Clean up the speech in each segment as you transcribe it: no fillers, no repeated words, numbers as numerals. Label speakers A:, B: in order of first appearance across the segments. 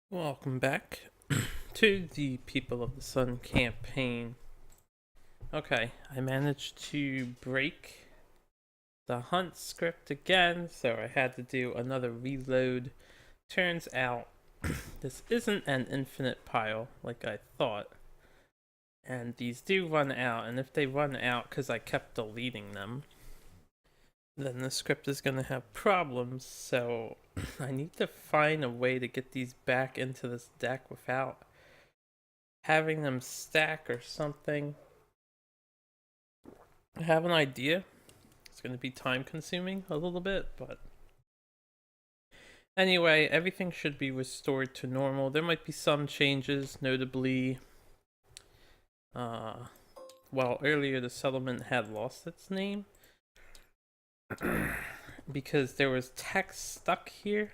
A: Welcome back to the People of the Sun campaign. Okay, I managed to break the hunt script again, so I had to do another reload. Turns out this isn't an infinite pile like I thought, and these do run out, and if they run out because I kept deleting them, then the script is going to have problems, so I need to find a way to get these back into this deck without having them stack or something. I have an idea. It's going to be time consuming a little bit, but anyway, everything should be restored to normal. There might be some changes, notably, well, earlier the settlement had lost its name because there was text stuck here.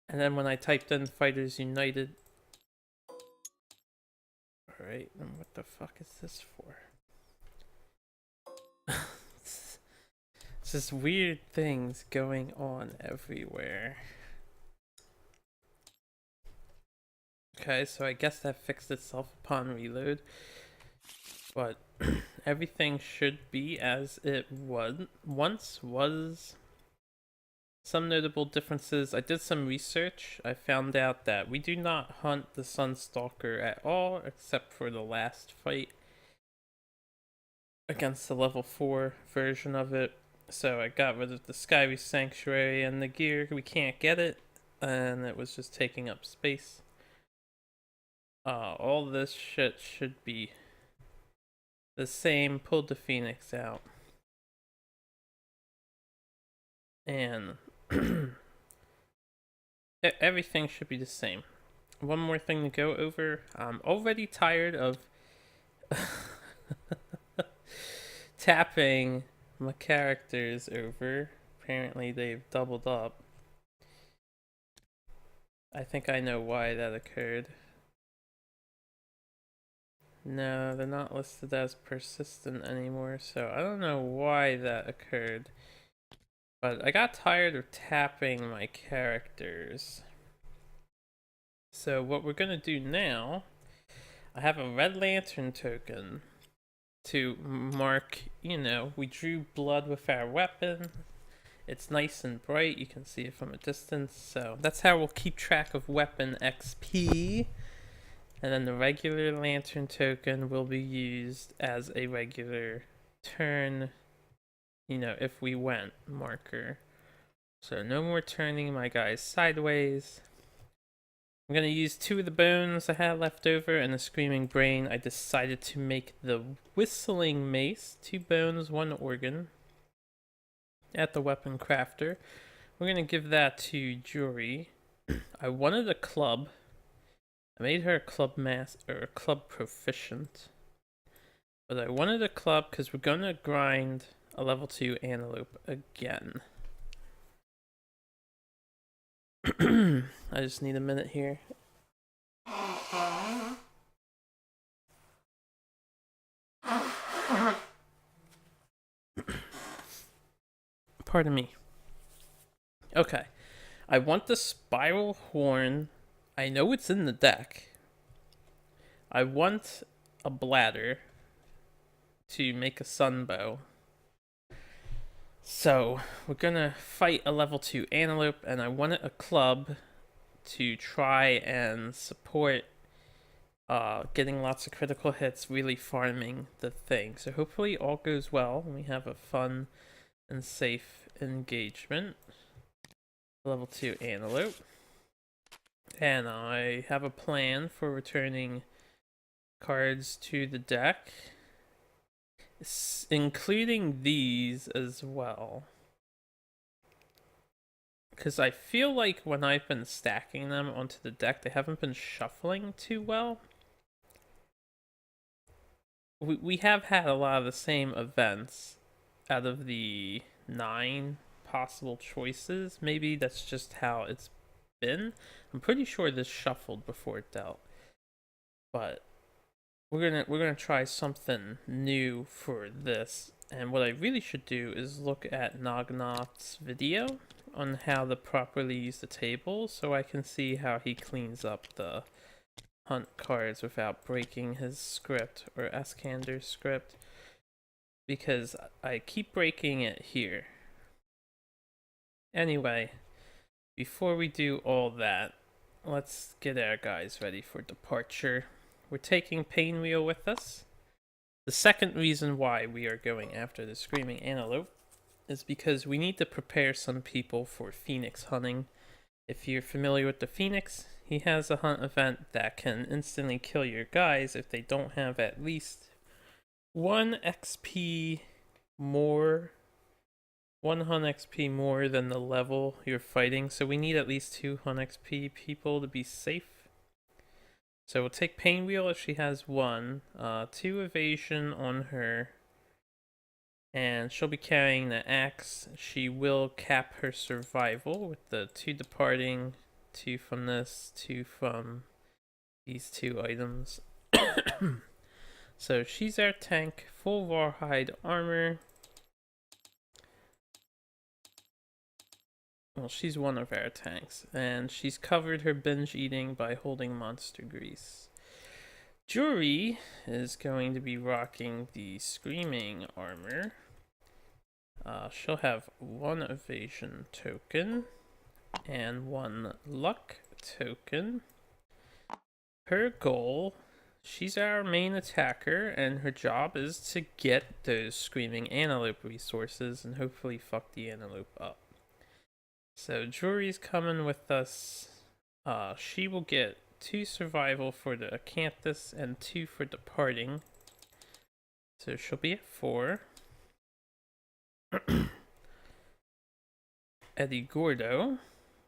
A: And then when I typed in Fighters United. Alright, then what the fuck is this for? It's just weird things going on everywhere. Okay, so I guess that fixed itself upon reload. But everything should be as it once was. Some notable differences. I did some research. I found out that we do not hunt the Sunstalker at all, except for the last fight against the level 4 version of it. So I got rid of the Skyry Sanctuary and the gear. We can't get it, and it was just taking up space. All this shit should be the same. Pulled the Phoenix out. And everything should be the same. One more thing to go over. I'm already tired of tapping my characters over. Apparently they've doubled up. I think I know why that occurred. No, they're not listed as persistent anymore, so I don't know why that occurred. But I got tired of tapping my characters. So what we're gonna do now, I have a red lantern token to mark, we drew blood with our weapon. It's nice and bright, you can see it from a distance, so that's how we'll keep track of weapon XP. And then the regular lantern token will be used as a regular turn, if we went marker. So no more turning my guys sideways. I'm going to use 2 of the bones I had left over and the screaming brain. I decided to make the whistling mace, 2 bones, 1 organ, at the weapon crafter. We're going to give that to Jury. I wanted a club. I made her a club master, or a club proficient. But I wanted a club because we're going to grind a level 2 antelope again. I just need a minute here. Pardon me. Okay. I want the spiral horn. I know it's in the deck. I want a bladder to make a sunbow. So, we're gonna fight a level 2 antelope, and I wanted a club to try and support getting lots of critical hits, really farming the thing. So hopefully all goes well, and we have a fun and safe engagement. Level 2 antelope. And I have a plan for returning cards to the deck, including these as well. Because I feel like when I've been stacking them onto the deck, they haven't been shuffling too well. We have had a lot of the same events out of the 9 possible choices. Maybe that's just how it's been. I'm pretty sure this shuffled before it dealt. But we're gonna try something new for this. And what I really should do is look at Nognoth's video on how to properly use the table so I can see how he cleans up the hunt cards without breaking his script or Askander's script, because I keep breaking it here. Anyway, before we do all that, let's get our guys ready for departure. We're taking Painwheel with us. The second reason why we are going after the Screaming Antelope is because we need to prepare some people for Phoenix hunting. If you're familiar with the Phoenix, he has a hunt event that can instantly kill your guys if they don't have at least 1 XP more, 1 hunt XP more than the level you're fighting. So we need at least 2 hunt XP people to be safe. So we'll take Painwheel if she has 1, 2 evasion on her, and she'll be carrying the axe. She will cap her survival with the 2 departing, 2 from this, 2 from these 2 items. So she's our tank, full rawhide armor. Well, she's one of our tanks, and she's covered her binge eating by holding monster grease. Jury is going to be rocking the screaming armor. She'll have 1 evasion token and 1 luck token. Her goal, she's our main attacker, and her job is to get those Screaming Antelope resources and hopefully fuck the antelope up. So Jury's coming with us. She will get 2 survival for the Acanthus and 2 for departing. So she'll be at 4. Eddie Gordo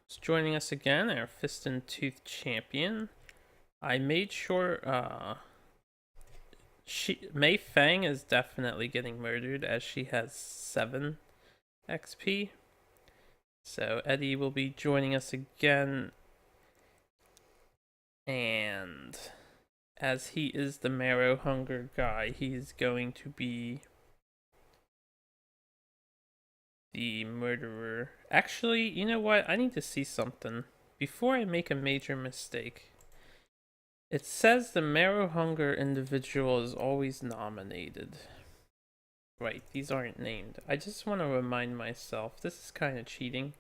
A: is joining us again, our Fist and Tooth champion. I made sure Mei Fang is definitely getting murdered as she has 7 XP. So Eddie will be joining us again, and as he is the marrow hunger guy, he's going to be the murderer. Actually, you know what? I need to see something before I make a major mistake. It says the marrow hunger individual is always nominated. Right, these aren't named. I just want to remind myself, this is kind of cheating.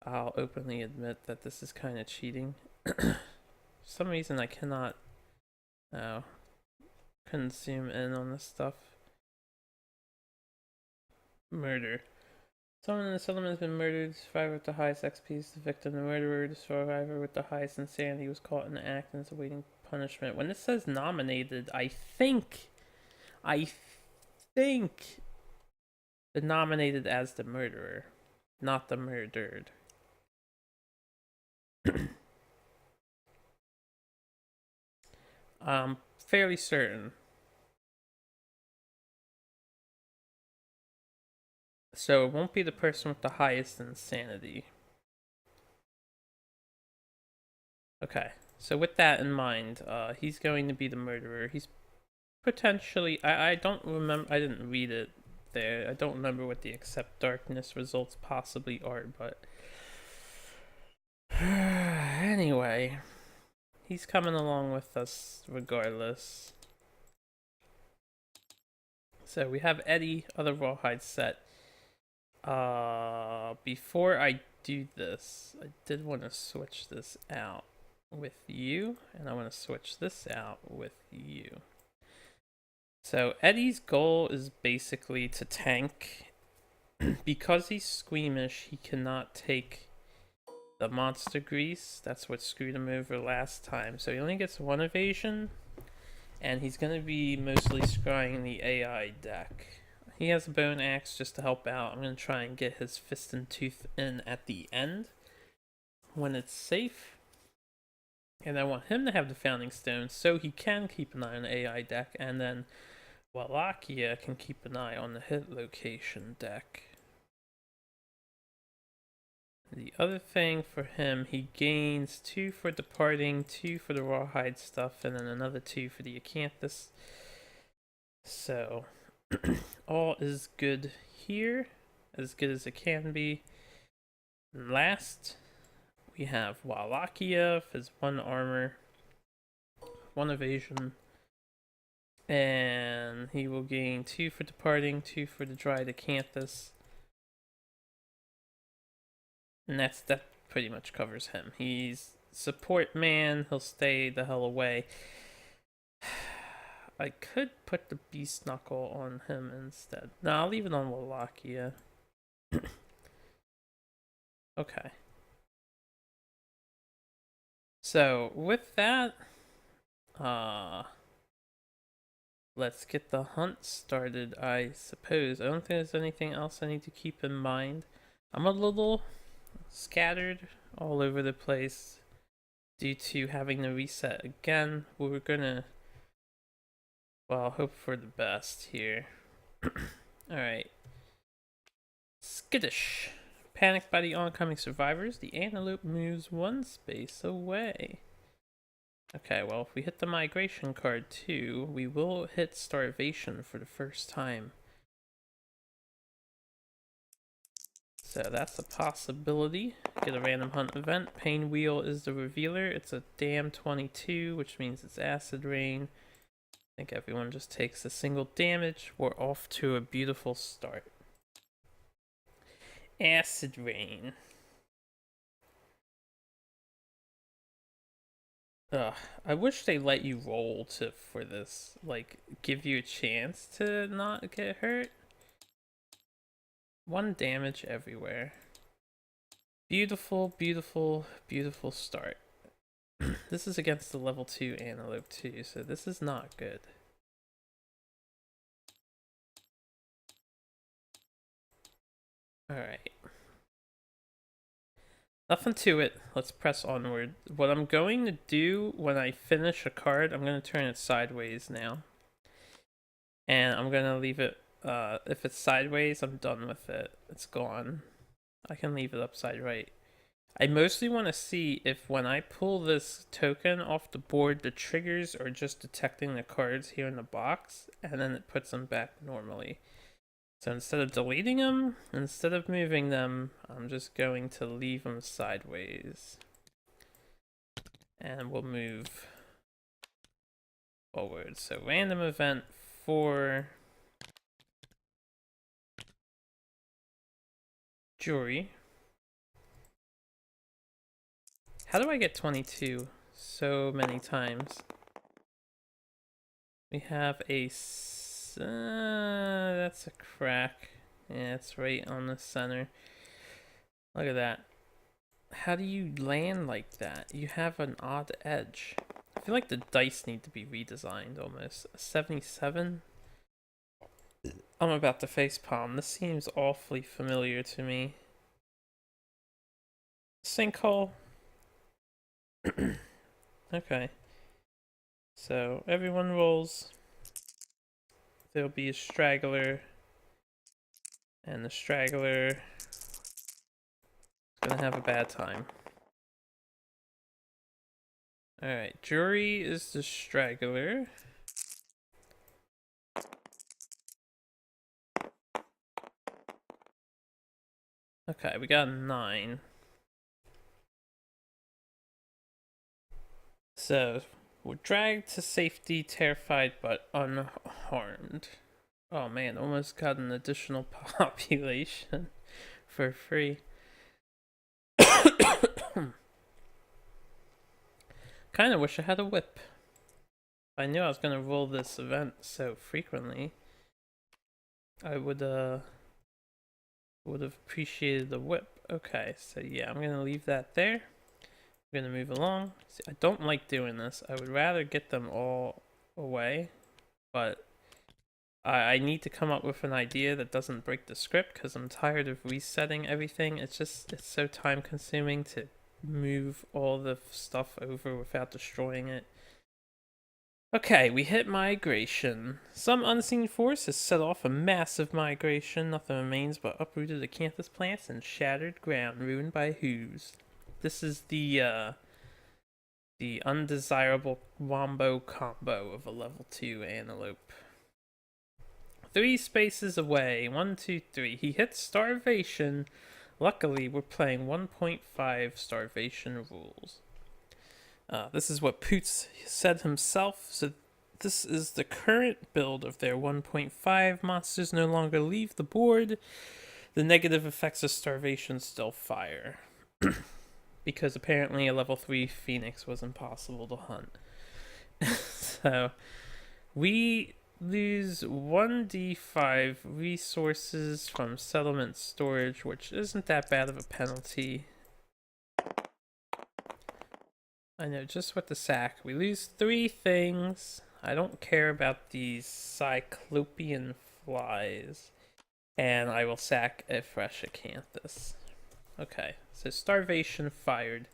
A: I'll openly admit that this is kind of cheating. For some reason I cannot couldn't zoom in on this stuff. Murder. Someone in the settlement has been murdered. The survivor with the highest XP is the victim. The murderer, the survivor with the highest insanity, was caught in the act and is awaiting punishment. When it says nominated, I think the nominated as the murderer, not the murdered. Fairly certain. So it won't be the person with the highest insanity. Okay, so with that in mind, he's going to be the murderer. He's potentially, I don't remember, I didn't read it there. I don't remember what the accept darkness results possibly are, but anyway, he's coming along with us regardless. So we have Eddie, other rawhide set. Before I do this, I did want to switch this out with you, and I want to switch this out with you. So Eddie's goal is basically to tank. Because he's squeamish, he cannot take the monster grease. That's what screwed him over last time. So he only gets 1 evasion, and he's going to be mostly scrying the AI deck. He has a bone axe just to help out. I'm going to try and get his fist and tooth in at the end when it's safe. And I want him to have the founding stone so he can keep an eye on the AI deck, and then Wallachia can keep an eye on the hit location deck. The other thing for him, he gains 2 for departing, 2 for the rawhide stuff, and then another 2 for the acanthus. So all is good here, as good as it can be. Last, we have Wallachia for his 1 armor, 1 evasion, and he will gain 2 for departing, 2 for the dry Decanthus. And that pretty much covers him. He's support man, he'll stay the hell away. I could put the Beast Knuckle on him instead. No, I'll leave it on Wallachia. Okay. So, with that, let's get the hunt started, I suppose. I don't think there's anything else I need to keep in mind. I'm a little scattered all over the place due to having to reset again. We're gonna, well, hope for the best here. Alright. Skittish. Panicked by the oncoming survivors, the antelope moves 1 space away. Okay, well, if we hit the migration card too, we will hit starvation for the first time. So that's a possibility. Get a random hunt event. Pain Wheel is the revealer. It's a damn 22, which means it's acid rain. I think everyone just takes a single damage. We're off to a beautiful start. Acid rain. Ugh, I wish they let you roll for this. Like, give you a chance to not get hurt. 1 damage everywhere. Beautiful, beautiful, beautiful start. This is against the level 2 antelope too, so this is not good. Alright. Nothing to it. Let's press onward. What I'm going to do when I finish a card, I'm going to turn it sideways now. And I'm going to leave it, if it's sideways, I'm done with it. It's gone. I can leave it upside right. I mostly want to see if when I pull this token off the board, the triggers are just detecting the cards here in the box, and then it puts them back normally. So instead of deleting them, instead of moving them, I'm just going to leave them sideways. And we'll move forward. So random event for Jury. How do I get 22 so many times? We have a... that's a crack. Yeah, it's right on the center. Look at that. How do you land like that? You have an odd edge. I feel like the dice need to be redesigned almost. 77? I'm about to facepalm. This seems awfully familiar to me. Sinkhole. Okay. So everyone rolls. There'll be a straggler. And the straggler is gonna have a bad time. Alright, Jury is the straggler. Okay, we got 9. So, we're dragged to safety, terrified but unharmed. Oh man, almost got an additional population for free. Kinda wish I had a whip. If I knew I was gonna roll this event so frequently, I would have appreciated the whip. Okay, so yeah, I'm gonna leave that there. I'm gonna move along. See, I don't like doing this. I would rather get them all away, but I need to come up with an idea that doesn't break the script because I'm tired of resetting everything. It's so time consuming to move all the stuff over without destroying it. Okay, we hit migration. Some unseen force has set off a massive migration. Nothing remains but uprooted acanthus plants and shattered ground ruined by hooves. This is the undesirable wombo combo of a level 2 antelope. 3 spaces away. 1, 2, 3. He hits starvation. Luckily, we're playing 1.5 starvation rules. This is what Poots said himself, so this is the current build of their 1.5. Monsters no longer leave the board. The negative effects of starvation still fire. Because apparently a level 3 Phoenix was impossible to hunt. So, we lose 1d5 resources from settlement storage, which isn't that bad of a penalty. I know, just with the sack. We lose 3 things. I don't care about these cyclopean flies. And I will sack a fresh acanthus. Okay, so starvation fired.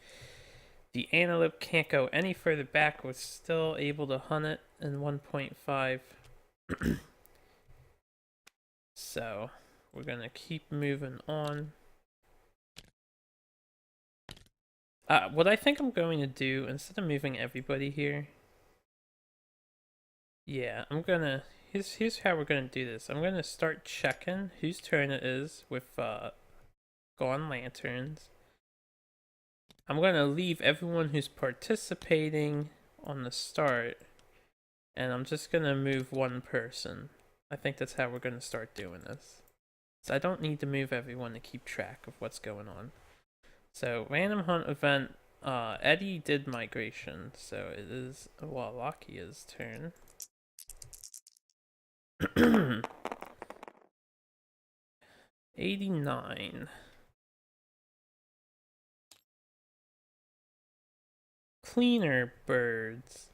A: The antelope can't go any further back. We're still able to hunt it in 1.5. So, we're gonna keep moving on. What I think I'm going to do, instead of moving everybody here, yeah, I'm gonna, here's how we're gonna do this. I'm gonna start checking whose turn it is with gone lanterns. I'm gonna leave everyone who's participating on the start, and I'm just gonna move one person. I think that's how we're gonna start doing this. So I don't need to move everyone to keep track of what's going on. So, random hunt event, Eddie did migration, so it is Walakia's turn. $89. Cleaner birds.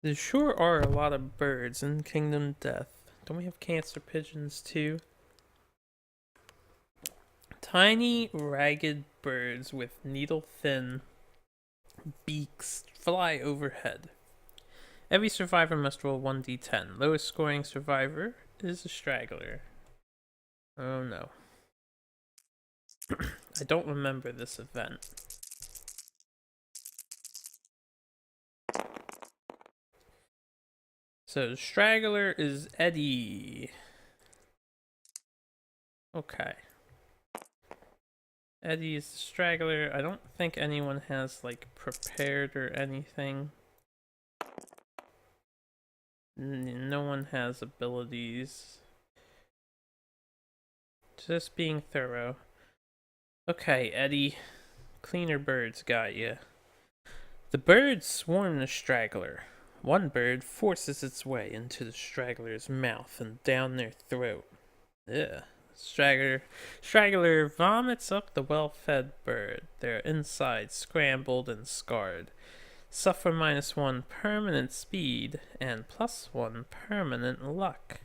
A: There sure are a lot of birds in Kingdom Death. Don't we have cancer pigeons too? Tiny, ragged birds with needle-thin beaks fly overhead. Every survivor must roll 1d10. Lowest scoring survivor is a straggler. Oh no. I don't remember this event. So, straggler is Eddie. Okay. Eddie is the straggler. I don't think anyone has, like, prepared or anything. No one has abilities. Just being thorough. Okay, Eddie. Cleaner birds got you. The birds swarm the straggler. One bird forces its way into the straggler's mouth and down their throat. Ugh. Straggler vomits up the well-fed bird, their insides scrambled and scarred. Suffer -1 permanent speed and +1 permanent luck.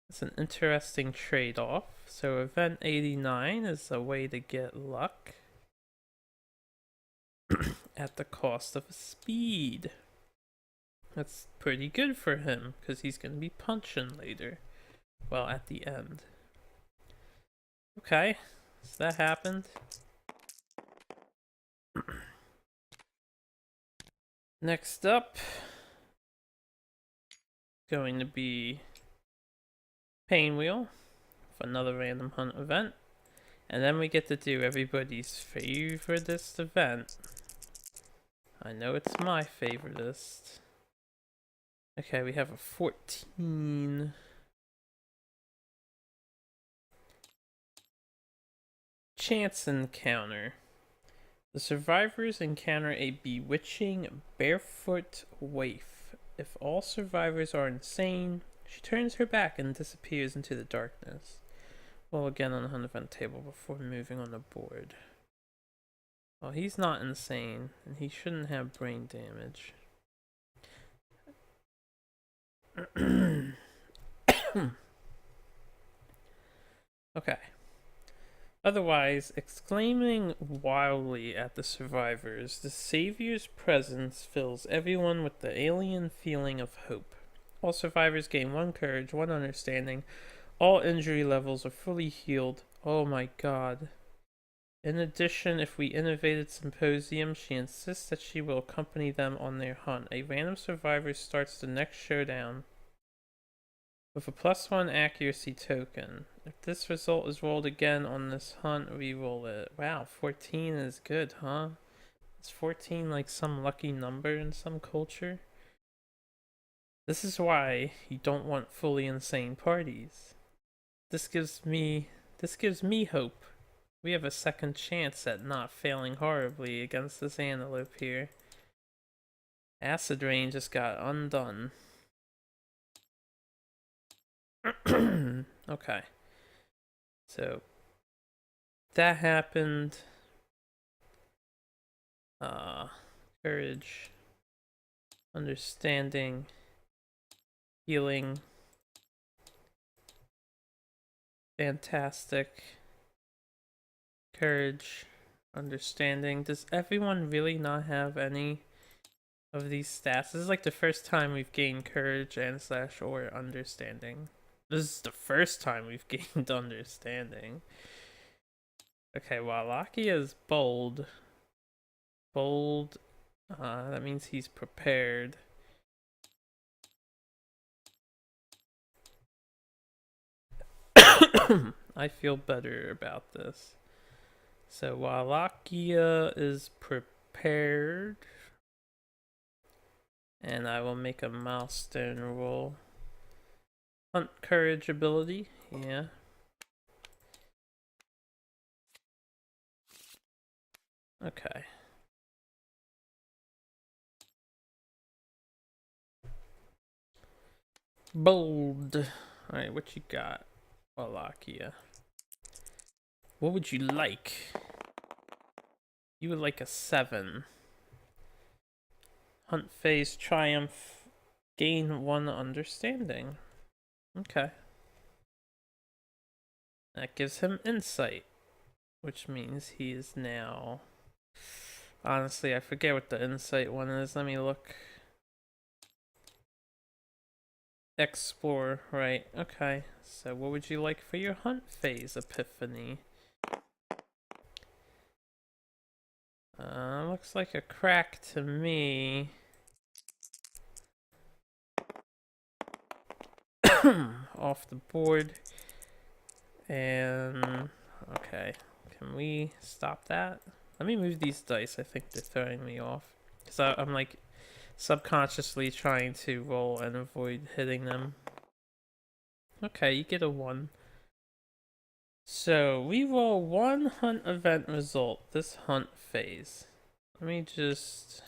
A: It's an interesting trade-off. So event 89 is a way to get luck at the cost of speed. That's pretty good for him, because he's going to be punching later. Well, at the end. Okay, so that happened. Next up, going to be Painwheel for another random hunt event. And then we get to do everybody's favoritist event. I know it's my favoritist. Okay, we have a 14. Chance encounter. The survivors encounter a bewitching barefoot waif. If all survivors are insane, she turns her back and disappears into the darkness. Well, again on the hunt event table before moving on the board. Well, he's not insane, and he shouldn't have brain damage. Okay. Otherwise, exclaiming wildly at the survivors, the Savior's presence fills everyone with the alien feeling of hope. All survivors gain 1 courage, 1 understanding. All injury levels are fully healed. Oh my god. In addition, if we innovated Symposium, she insists that she will accompany them on their hunt. A random survivor starts the next showdown with a +1 accuracy token. If this result is rolled again on this hunt, re-roll it. Wow, 14 is good, huh? Is 14 like some lucky number in some culture? This is why you don't want fully insane parties. This gives me hope. We have a second chance at not failing horribly against this antelope here. Acid Rain just got undone. Okay. So that happened. Courage, understanding, healing. Fantastic. Courage, understanding. Does everyone really not have any of these stats? This is like the first time we've gained courage and / or understanding. This is the first time we've gained understanding. Okay, Wallachia is bold. Bold. That means he's prepared. I feel better about this. So Wallachia is prepared. And I will make a milestone roll. Hunt courage ability, yeah. Okay. Bold. Alright, what you got, Wallachia? What would you like? You would like a 7. Hunt phase triumph. Gain 1 understanding. Okay. That gives him insight, which means he is now... Honestly, I forget what the insight one is. Let me look. Explore, right. Okay. So what would you like for your hunt phase, Epiphany? Looks like a crack to me. Off the board. And okay, can we stop that? Let me move these dice. I think they're throwing me off because I'm like subconsciously trying to roll and avoid hitting them. Okay, you get a 1. So we roll 1 hunt event result this hunt phase. Let me just...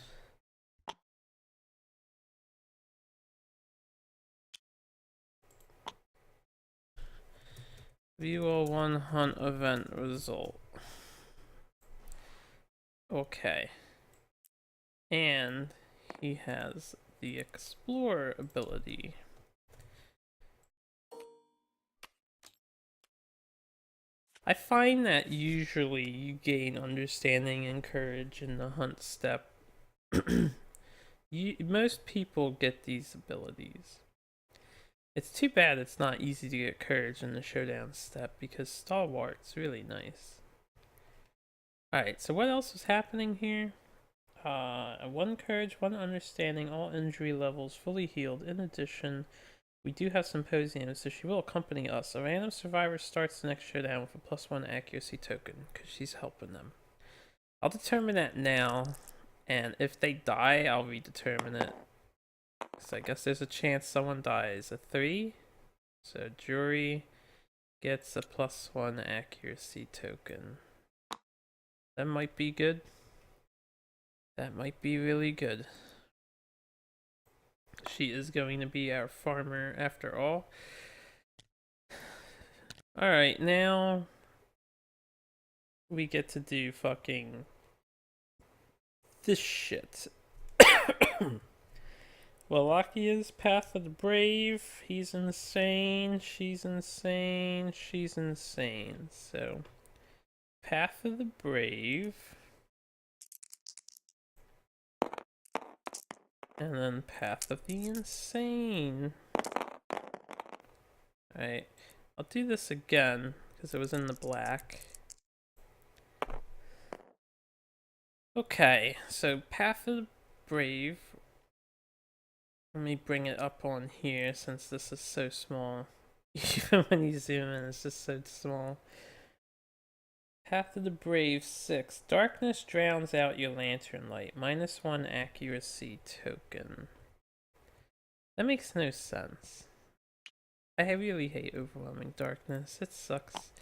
A: We roll 1 hunt event result. Okay. And he has the Explorer ability. I find that usually you gain understanding and courage in the hunt step. Most people get these abilities. It's too bad it's not easy to get courage in the showdown step because Stalwart's really nice. Alright, so what else was happening here? 1 courage, 1 understanding, all injury levels fully healed. In addition, we do have Symposium, so she will accompany us. A random survivor starts the next showdown with a +1 accuracy token, because she's helping them. I'll determine that now, and if they die, I'll redetermine it. Because I guess there's a chance someone dies. A 3, so Jury gets a +1 accuracy token. That might be good. That might be really good. She is going to be our farmer after all. Alright, now we get to do fucking this shit. Wallachia's Path of the Brave. He's insane. She's insane. She's insane. So, Path of the Brave. And then Path of the Insane. Alright. I'll do this again, because it was in the black. Okay, so Path of the Brave. Let me bring it up on here since this is so small. Even when you zoom in, it's just so small. Path of the Brave 6. Darkness drowns out your lantern light. -1 accuracy token. That makes no sense. I really hate overwhelming darkness. It sucks.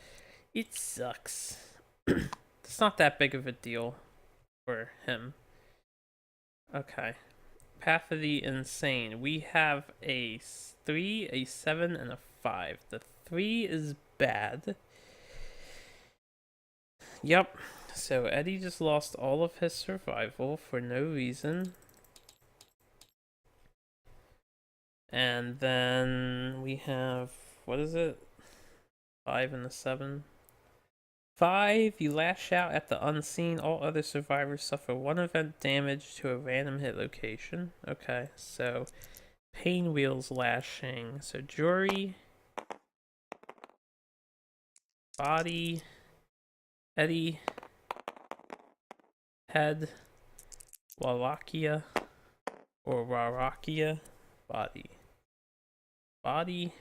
A: It sucks. It's not that big of a deal for him. Okay. Path of the Insane. We have a 3, a 7, and a 5. The 3 is bad. Yep. So Eddie just lost all of his survival for no reason. And then we have, what is it? 5 and a 7. 5, you lash out at the unseen. All other survivors suffer 1 event damage to a random hit location. Okay, so pain wheels lashing. So jury, body, Eddie, head, Wallachia, or Warakia, body. Body,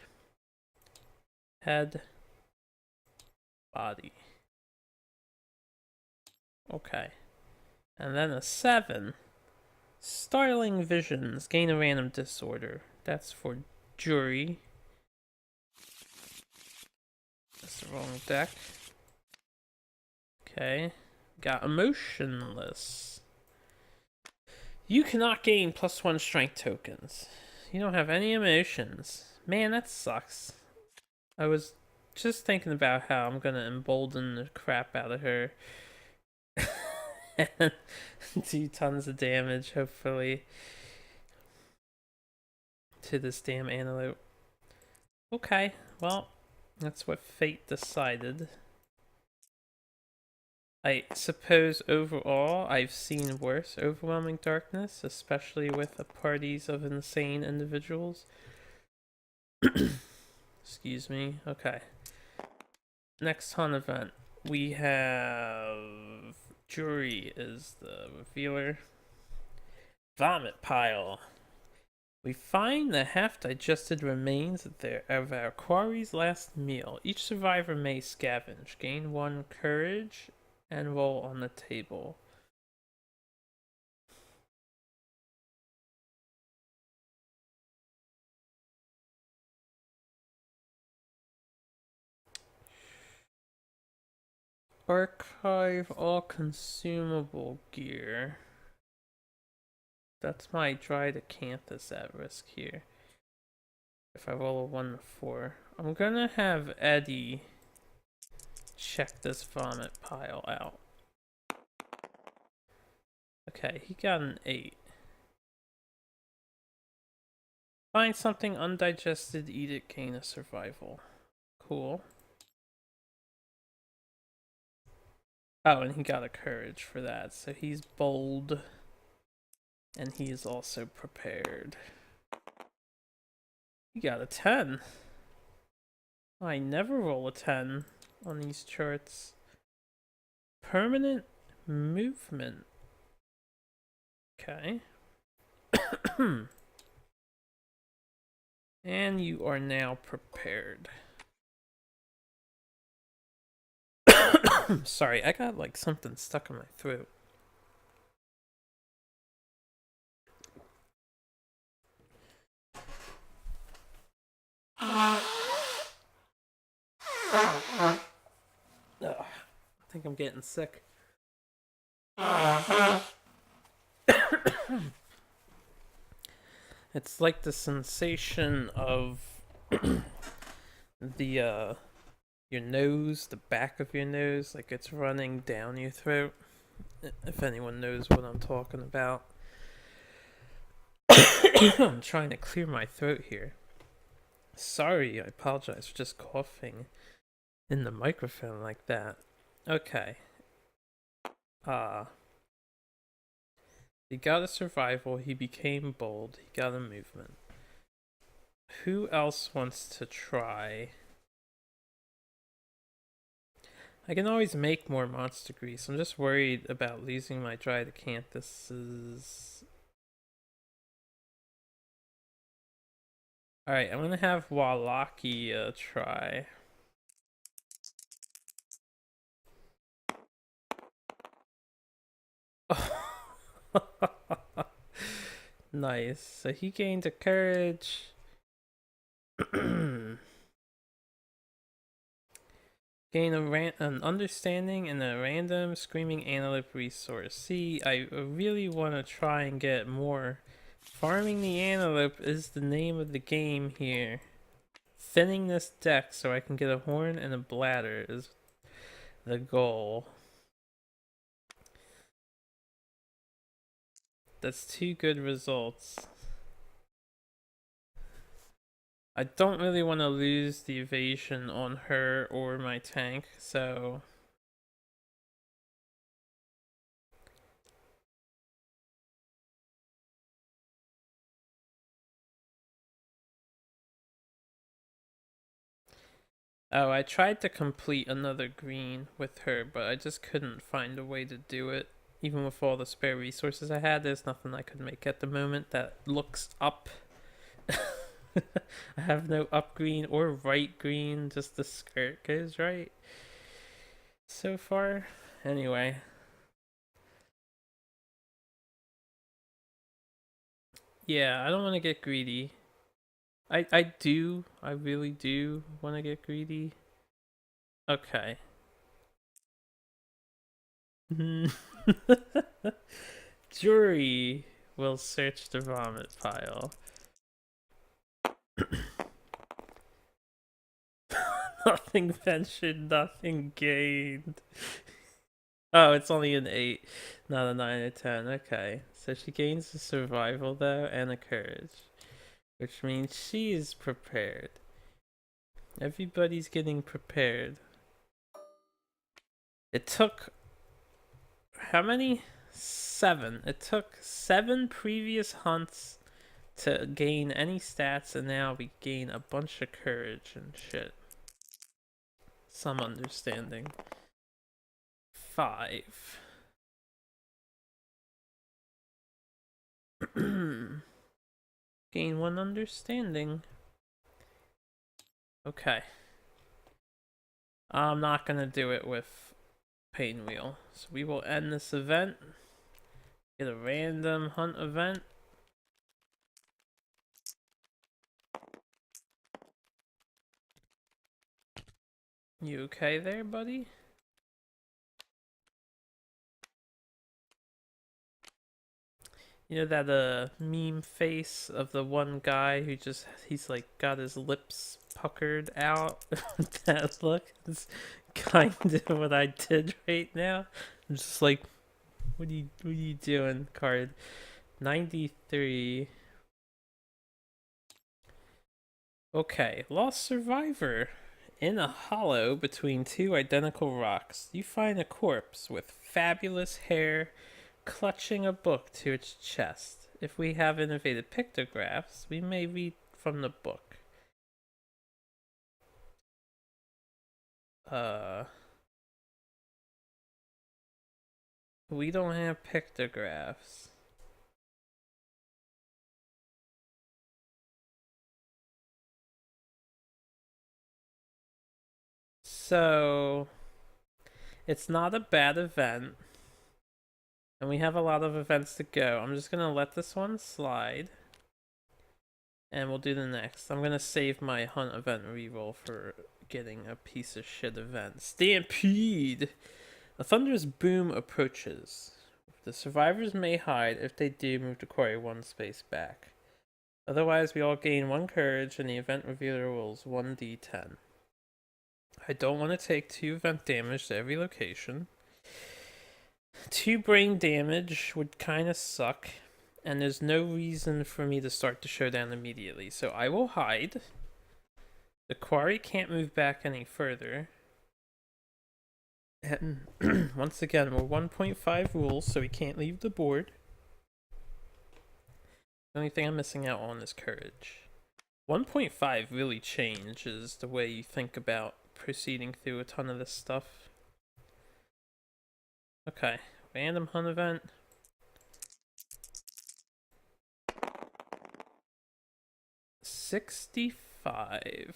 A: head, body. Okay. And then a 7. Startling visions. Gain a random disorder. That's for jury. That's the wrong deck. Okay. Got emotionless. You cannot gain +1 strength tokens. You don't have any emotions. Man, that sucks. I was just thinking about how I'm gonna embolden the crap out of her. And do tons of damage, hopefully, to this damn antelope. Okay, well, that's what fate decided. I suppose overall I've seen worse overwhelming darkness, especially with parties of insane individuals. Excuse me. Okay. Next hunt event. We have jury is the revealer. Vomit pile. We find the half-digested remains of our quarry's last meal. Each survivor may scavenge, gain 1 courage, and roll on the table. Archive all consumable gear. That's my dried acanthus at risk here. If I roll a 1 to 4. I'm gonna have Eddie check this vomit pile out. Okay, he got an 8. Find something undigested, eat it, gain a survival. Cool. Oh, and he got a courage for that, so he's bold. And he is also prepared. He got a 10. I never roll a 10 on these charts. Permanent movement. Okay. And you are now prepared. Sorry, I got like something stuck in my throat. Ugh. I think I'm getting sick. It's like the sensation of the your nose, the back of your nose, like it's running down your throat. If anyone knows what I'm talking about. I'm trying to clear my throat here. Sorry, I apologize for just coughing in the microphone like that. Okay. He got a survival, he became bold, he got a movement. Who else wants to try? I can always make more monster grease. I'm just worried about losing my dried acanthuses. Alright, I'm gonna have Wallachia try. Nice. So he gained a courage. Gain an understanding and a random screaming antelope resource. See, I really want to try and get more. Farming the antelope is the name of the game here. Thinning this deck so I can get a horn and a bladder is the goal. That's two good results. I don't really want to lose the evasion on her or my tank, so... Oh, I tried to complete another green with her, but I just couldn't find a way to do it. Even with all the spare resources I had, there's nothing I could make at the moment that looks up. I have no up green or right green, just the skirt goes right. So far. Anyway. Yeah, I don't want to get greedy. I really do want to get greedy. Okay. Jury will search the vomit pile. Nothing ventured, nothing gained. Oh, it's only an 8, not a 9 or 10. Okay. So she gains a survival, though, and a courage. Which means she is prepared. Everybody's getting prepared. It took... how many? 7. It took 7 previous hunts to gain any stats, and now we gain a bunch of courage and shit. Some understanding. 5. Gain 1 understanding. Okay. I'm not gonna do it with Painwheel. So we will end this event. Get a random hunt event. You okay there, buddy? You know that meme face of the one guy who he's like got his lips puckered out? That look is kind of what I did right now. I'm just like, what are you doing, card? 93. Okay, Lost Survivor. In a hollow between two identical rocks, you find a corpse with fabulous hair clutching a book to its chest. If we have innovative pictographs, we may read from the book. We don't have pictographs. So, it's not a bad event. And we have a lot of events to go. I'm just gonna let this one slide. And we'll do the next. I'm gonna save my hunt event reroll for getting a piece of shit event. Stampede! A thunderous boom approaches. The survivors may hide. If they do, move the quarry 1 space back. Otherwise, we all gain 1 courage and the event revealer rolls 1d10. I don't want to take 2 event damage to every location. 2 brain damage would kind of suck. And there's no reason for me to start the showdown immediately. So I will hide. The quarry can't move back any further. And once again, we're 1.5 rules, so we can't leave the board. The only thing I'm missing out on is courage. 1.5 really changes the way you think about proceeding through a ton of this stuff. Okay, random hunt event. 65.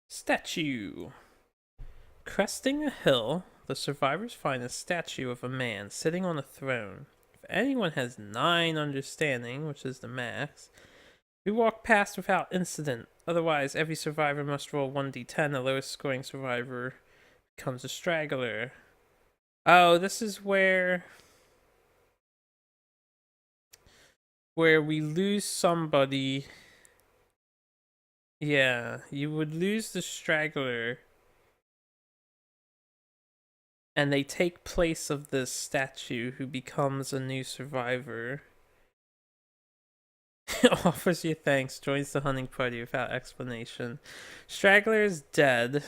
A: Statue. Cresting a hill, the survivors find a statue of a man sitting on a throne. If anyone has 9 understanding, which is the max, we walk past without incident. Otherwise, every survivor must roll 1d10. The lowest scoring survivor becomes a straggler. Oh, this is where we lose somebody. Yeah, you would lose the straggler, and they take place of this statue who becomes a new survivor. Offers you thanks, joins the hunting party without explanation. Straggler is dead,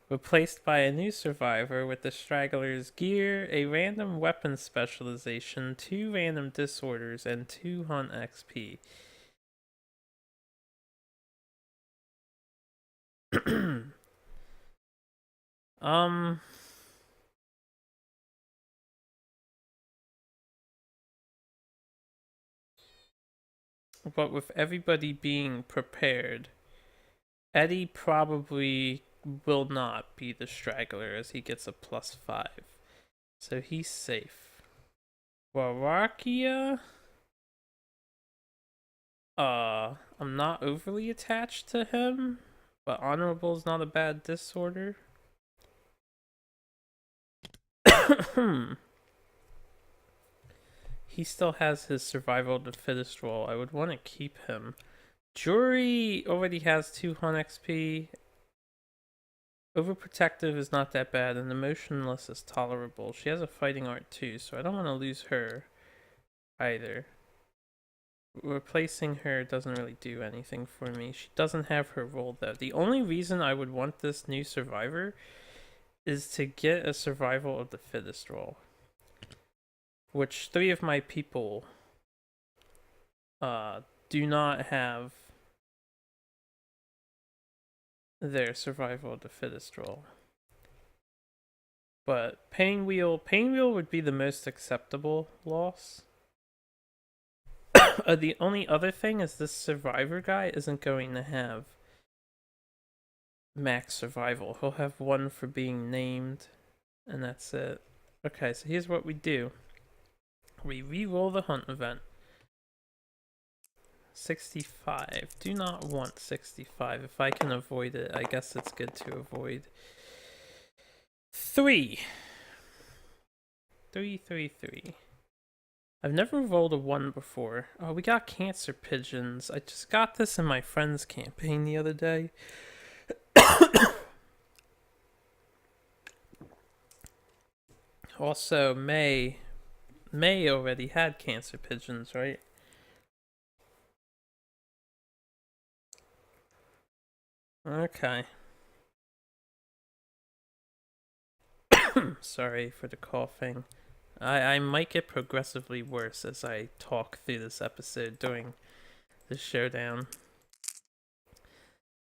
A: replaced by a new survivor with the straggler's gear, a random weapon specialization, 2 random disorders, and 2 hunt XP. But with everybody being prepared, Eddie probably will not be the straggler as he gets a +5. So he's safe. Warakia? I'm not overly attached to him, but honorable is not a bad disorder. He still has his survival of the fittest roll. I would want to keep him. Jury already has 2 hunt XP. Overprotective is not that bad, and emotionless is tolerable. She has a fighting art too, so I don't want to lose her either. Replacing her doesn't really do anything for me. She doesn't have her roll though. The only reason I would want this new survivor is to get a survival of the fittest roll, which 3 of my people do not have their survival of the fittest roll. But pain wheel would be the most acceptable loss. The only other thing is this survivor guy isn't going to have max survival. He'll have 1 for being named, and that's it. Okay, so here's what we do. We re-roll the hunt event. 65. Do not want 65. If I can avoid it, I guess it's good to avoid. 3. 3, 3, 3. I've never rolled a 1 before. Oh, we got cancer pigeons. I just got this in my friend's campaign the other day. Also, May already had cancer pigeons, right? Okay. Sorry for the coughing. I might get progressively worse as I talk through this episode during the showdown.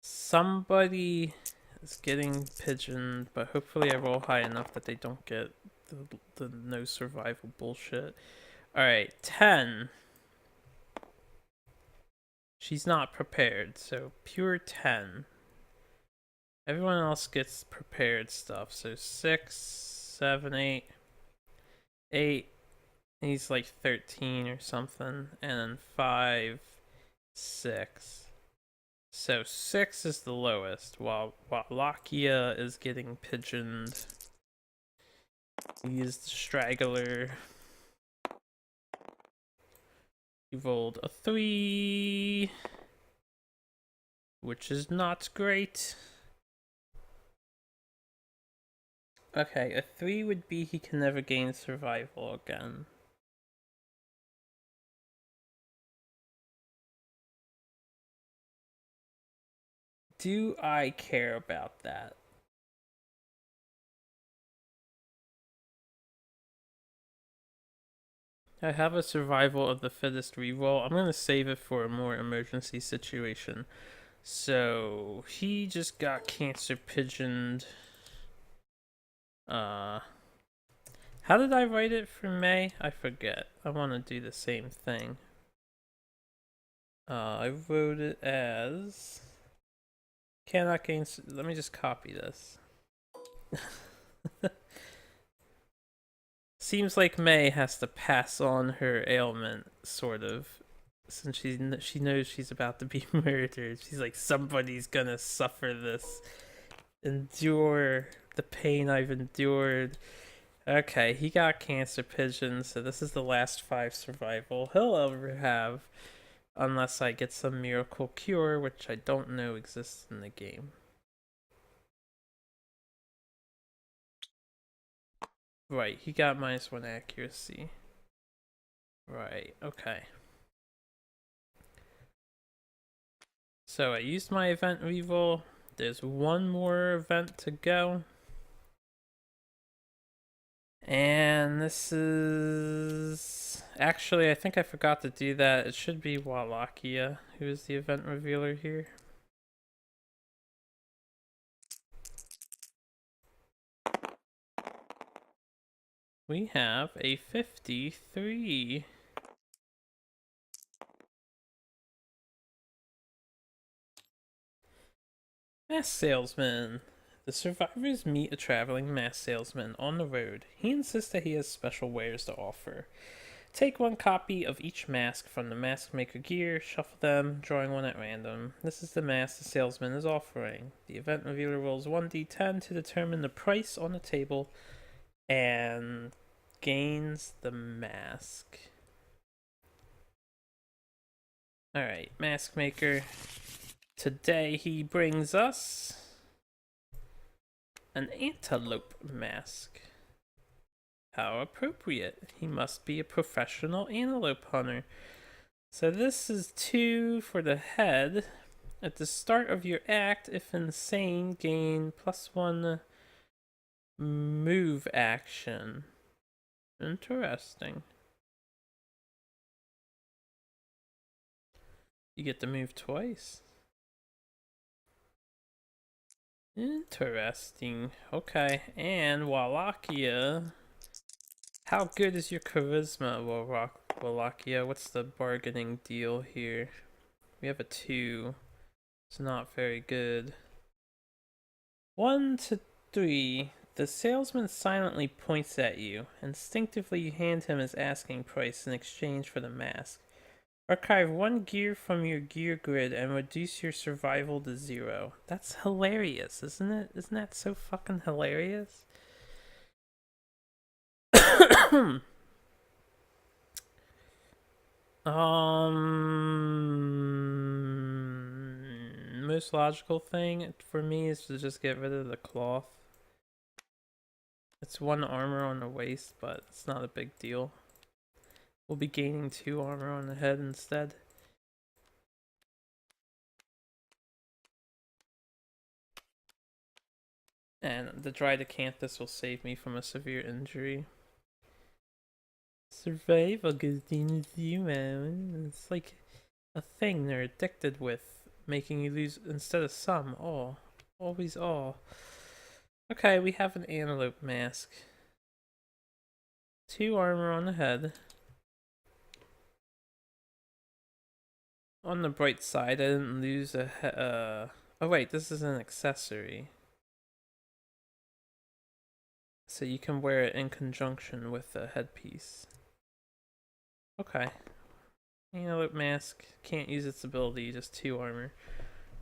A: Somebody is getting pigeoned, but hopefully I roll high enough that they don't get the no survival bullshit. Alright, 10. She's not prepared, so pure 10. Everyone else gets prepared stuff, so 6, 7, 8. 8, he's like 13 or something, and then 5, 6. So 6 is the lowest, while Lakia is getting pigeoned. He is the straggler. He rolled a 3, which is not great. Okay, a 3 would be he can never gain survival again. Do I care about that? I have a survival of the fittest reroll. I'm going to save it for a more emergency situation. So, he just got cancer pigeoned. How did I write it for May? I forget. I want to do the same thing. I wrote it as cannot gain. Let me just copy this. Seems like May has to pass on her ailment, sort of, since she knows she's about to be murdered. She's like, somebody's gonna suffer this, endure the pain I've endured. Okay, he got cancer pigeon, so this is the last 5 survival he'll ever have, unless I get some miracle cure, which I don't know exists in the game. Right, he got -1 accuracy. Right, okay. So I used my event reroll. There's one more event to go. And this is... Actually, I think I forgot to do that. It should be Wallachia, who is the event revealer here. We have a 53. Mask salesman. The survivors meet a traveling mask salesman on the road. He insists that he has special wares to offer. Take 1 copy of each mask from the mask maker gear, shuffle them, drawing 1 at random. This is the mask the salesman is offering. The event revealer rolls 1d10 to determine the price on the table and gains the mask. Alright, mask maker. Today he brings us an antelope mask. How appropriate. He must be a professional antelope hunter. So this is 2 for the head. At the start of your act, if insane, gain +1 move action. Interesting. You get to move twice. Interesting. Okay, and Wallachia. How good is your charisma, Wallachia? What's the bargaining deal here? We have a 2. It's not very good. 1 to 3. The salesman silently points at you. Instinctively, you hand him his asking price in exchange for the mask. Archive 1 gear from your gear grid and reduce your survival to 0. That's hilarious, isn't it? Isn't that so fucking hilarious? Most logical thing for me is to just get rid of the cloth. It's 1 armor on the waist, but it's not a big deal. We'll be gaining 2 armor on the head instead. And the dried acanthus will save me from a severe injury. Survival goes down to 0. It's like a thing they're addicted with, making you lose instead of some, all. Always all. Okay, we have an antelope mask. 2 armor on the head. On the bright side, I didn't lose a oh wait, this is an accessory. So you can wear it in conjunction with a headpiece. Okay. Antelope mask. Can't use its ability, just 2 armor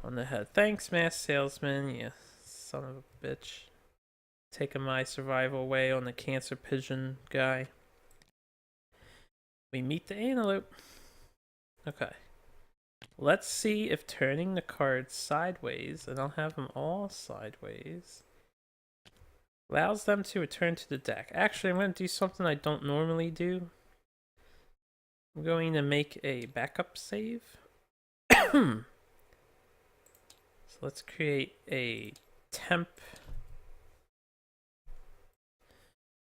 A: on the head. Thanks, mask salesman. You son of a bitch. Taking my survival away on the cancer pigeon guy. We meet the antelope. Okay. Let's see if turning the cards sideways, and I'll have them all sideways, allows them to return to the deck. Actually, I'm going to do something I don't normally do. I'm going to make a backup save. So let's create a temp.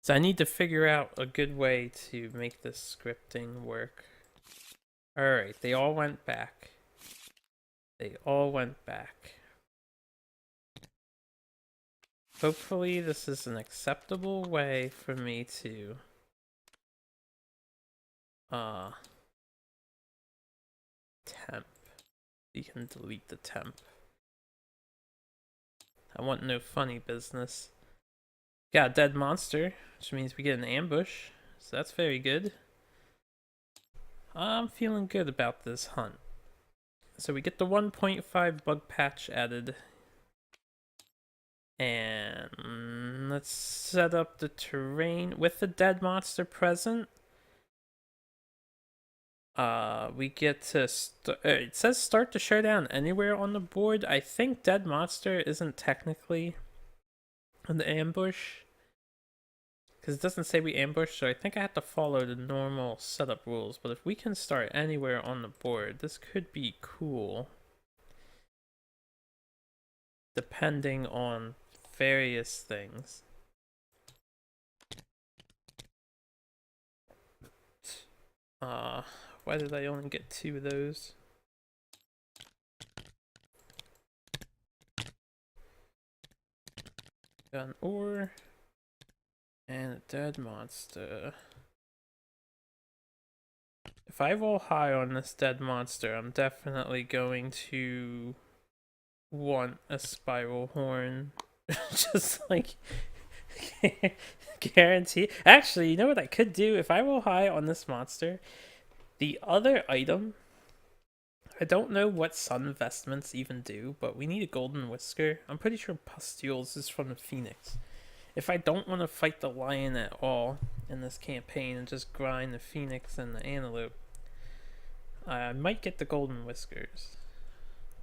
A: So I need to figure out a good way to make this scripting work. Alright, they all went back. They all went back. Hopefully this is an acceptable way for me to temp. You can delete the temp. I want no funny business. Got a dead monster, which means we get an ambush, so that's very good. I'm feeling good about this hunt. So we get the 1.5 bug patch added. And let's set up the terrain with the dead monster present. We get to it says start the showdown anywhere on the board. I think dead monster isn't technically an ambush because it doesn't say we ambush, so I think I have to follow the normal setup rules. But if we can start anywhere on the board, this could be cool, depending on various things. Why did I only get 2 of those? Got an ore and a dead monster. If I roll high on this dead monster, I'm definitely going to want a spiral horn. Just like guarantee. Actually, you know what I could do? If I roll high on this monster, the other item, I don't know what sun vestments even do, but we need a golden whisker. I'm pretty sure pustules is from the phoenix. If I don't want to fight the lion at all in this campaign and just grind the phoenix and the antelope, I might get the golden whiskers.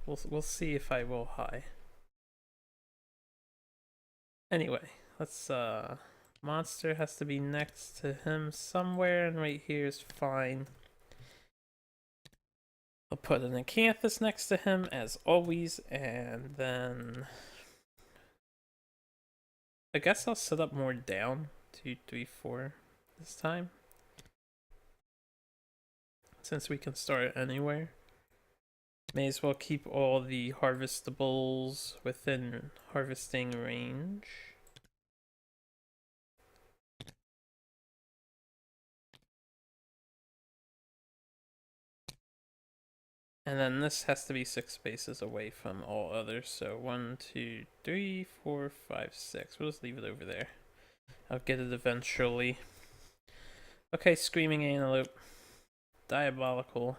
A: We'll see if I roll high. Anyway, let's monster has to be next to him somewhere, and right here is fine. I'll put an acanthus next to him as always, and then I guess I'll set up more down. 2, 3, 4 this time, since we can start anywhere. May as well keep all the harvestables within harvesting range. And then this has to be 6 spaces away from all others. So 1, 2, 3, 4, 5, 6. We'll just leave it over there. I'll get it eventually. Okay, Screaming Antelope. Diabolical.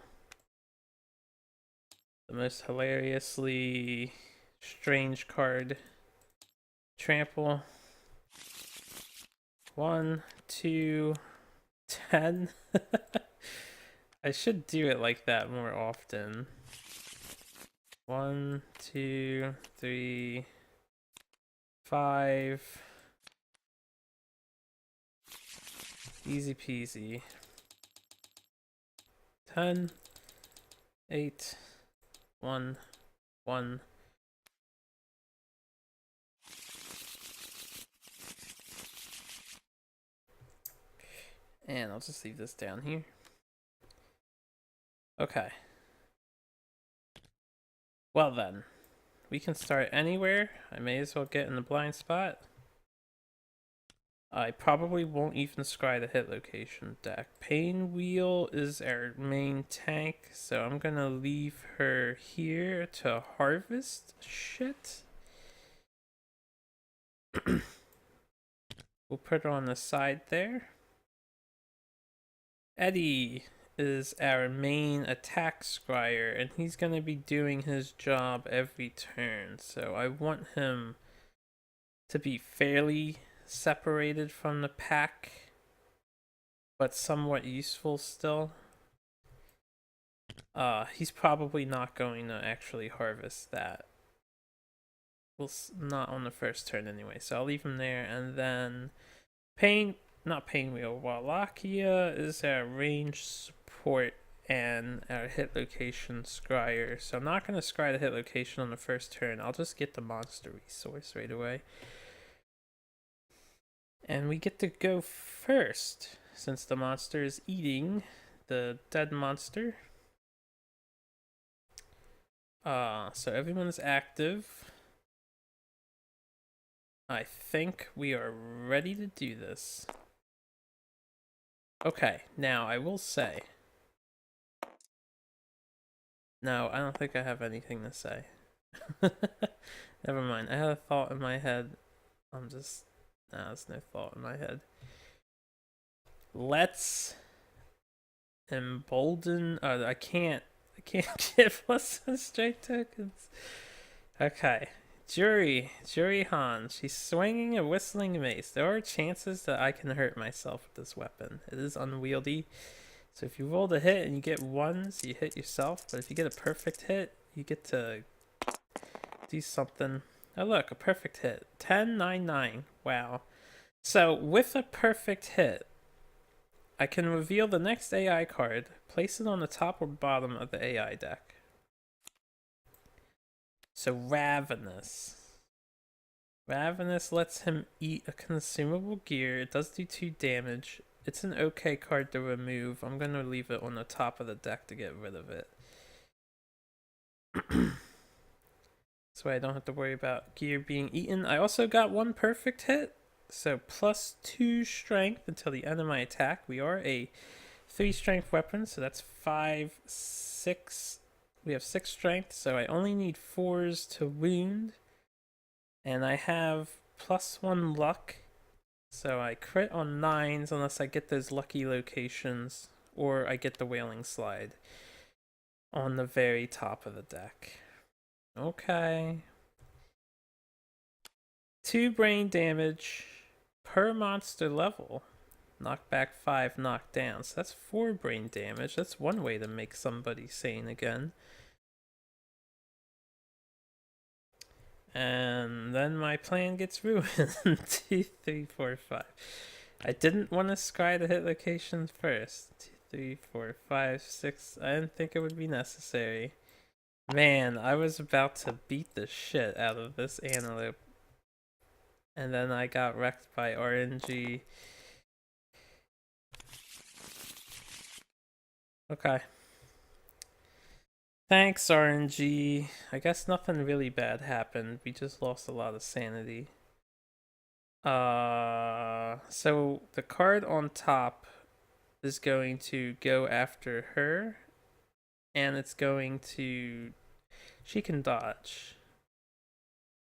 A: The most hilariously strange card. Trample. 1, 2, 10. I should do it like that more often. 1, 2, 3, 5. Easy peasy. 10, 8, 1, 1. And I'll just leave this down here. Okay. Well then, we can start anywhere. I may as well get in the blind spot. I probably won't even scry the hit location deck. Pain Wheel is our main tank, so I'm gonna leave her here to harvest shit. We'll put her on the side there. Eddie is our main attack scryer, and he's gonna be doing his job every turn, so I want him to be fairly separated from the pack, but somewhat useful still. He's probably not going to actually harvest that. Well, not on the first turn anyway, so I'll leave him there. And then not Painwheel, Wallachia is our range support and our hit location scryer. So I'm not going to scry the hit location on the first turn. I'll just get the monster resource right away. And we get to go first, since the monster is eating the dead monster. So everyone's active. I think we are ready to do this. Okay, now I will say. No, I don't think I have anything to say. Never mind. I had a thought in my head. I'm just. Nah, there's no thought in my head. Let's embolden. I can't. I can't give us straight tokens. Okay. Jury Han. She's swinging a whistling mace. There are chances that I can hurt myself with this weapon. It is unwieldy. So if you roll the hit and you get ones, you hit yourself. But if you get a perfect hit, you get to do something. Oh look, a perfect hit. 10, 9, 9. Wow. So with a perfect hit, I can reveal the next AI card, place it on the top or bottom of the AI deck. So Ravenous. Ravenous lets him eat a consumable gear. It does do 2 damage. It's an okay card to remove. I'm going to leave it on the top of the deck to get rid of it. This way I don't have to worry about gear being eaten. I also got 1 perfect hit. So plus 2 strength until the end of my attack. We are a 3 strength weapon, so that's 5, 6. We have 6 strength, so I only need 4s to wound. And I have plus 1 luck. So I crit on 9s unless I get those lucky locations, or I get the Wailing Slide on the very top of the deck. Okay. 2 brain damage per monster level. Knockback 5, knockdown. So that's 4 brain damage. That's one way to make somebody sane again. And then my plan gets ruined. 2, 3, 4, 5. I didn't want to scry the hit locations first. 2, 3, 4, 5, 6. I didn't think it would be necessary. Man, I was about to beat the shit out of this antelope. And then I got wrecked by RNG. Okay. Thanks, RNG. I guess nothing really bad happened. We just lost a lot of sanity. So the card on top is going to go after her, and it's going to. She can dodge.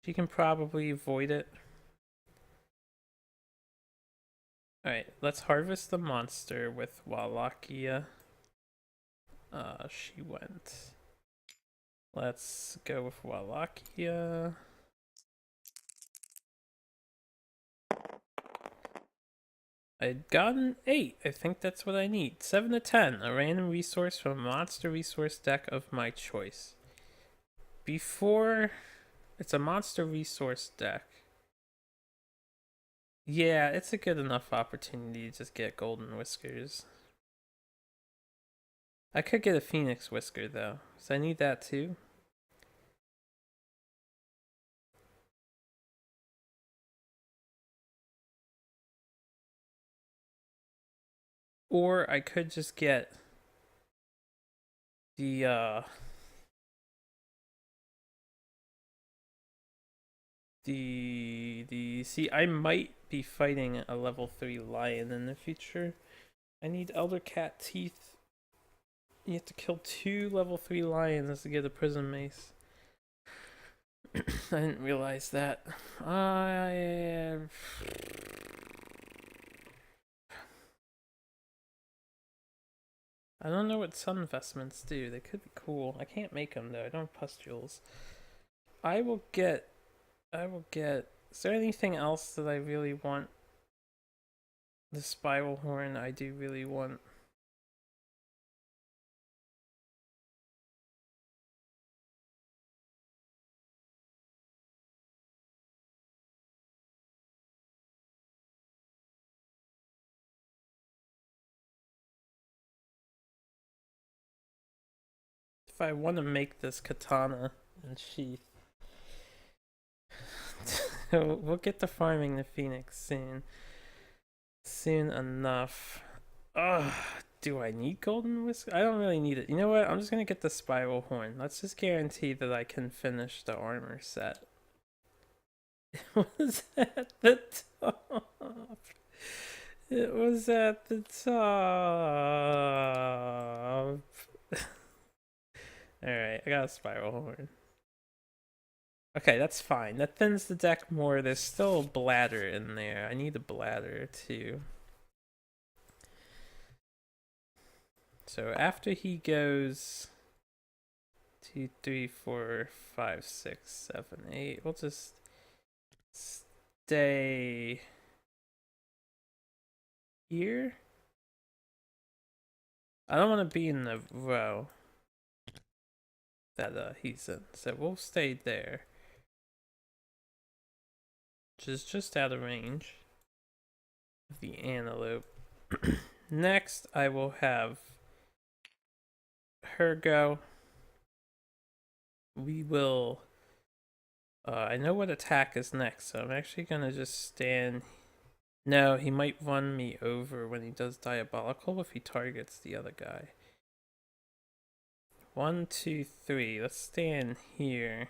A: She can probably avoid it. Alright, let's harvest the monster with Wallachia. She went. Let's go with Wallachia. I'd gotten 8. I think that's what I need. 7 to 10. A random resource from a monster resource deck of my choice. Before... It's a monster resource deck. Yeah, it's a good enough opportunity to just get golden whiskers. I could get a phoenix whisker though, so I need that too. Or I could just get the see, I might be fighting a level 3 lion in the future. I need Elder Cat Teeth. You have to kill 2 level 3 lions to get a prison mace. I didn't realize that. I don't know what sun vestments do. They could be cool. I can't make them though. I don't have pustules. I will get. Is there anything else that I really want? The spiral horn I do really want. If I want to make this katana and sheath. We'll get to farming the phoenix soon. Soon enough. Ugh, do I need golden whisk? I don't really need it. You know what? I'm just gonna get the spiral horn. Let's just guarantee that I can finish the armor set. It was at the top. It was at the top. Alright, I got a spiral horn. Okay, that's fine. That thins the deck more. There's still a bladder in there. I need a bladder too. So after he goes 2, 3, 4, 5, 6, 7, 8, we'll just stay here. I don't want to be in the row that he's in, so we'll stay there. Which is just out of range of the antelope. Next, I will have her go. We will. I know what attack is next, so I'm actually gonna just stand. No, he might run me over when he does Diabolical if he targets the other guy. 1, 2, 3. Let's stand here.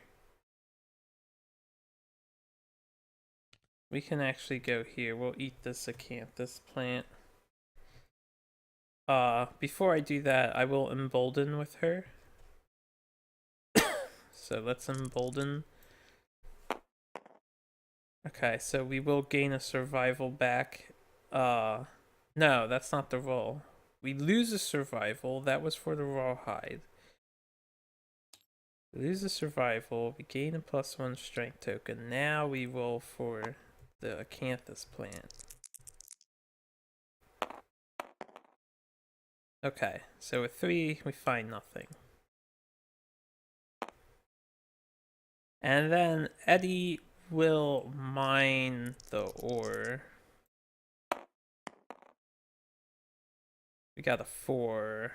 A: We can actually go here. We'll eat this acanthus plant. Before I do that, I will embolden with her. So let's embolden. Okay, so we will gain a survival back. No, that's not the roll. We lose a survival. That was for the rawhide. We lose a survival. We gain a +1 strength token. Now we roll for the acanthus plant. Okay, so with 3, we find nothing. And then Eddie will mine the ore. We got a 4.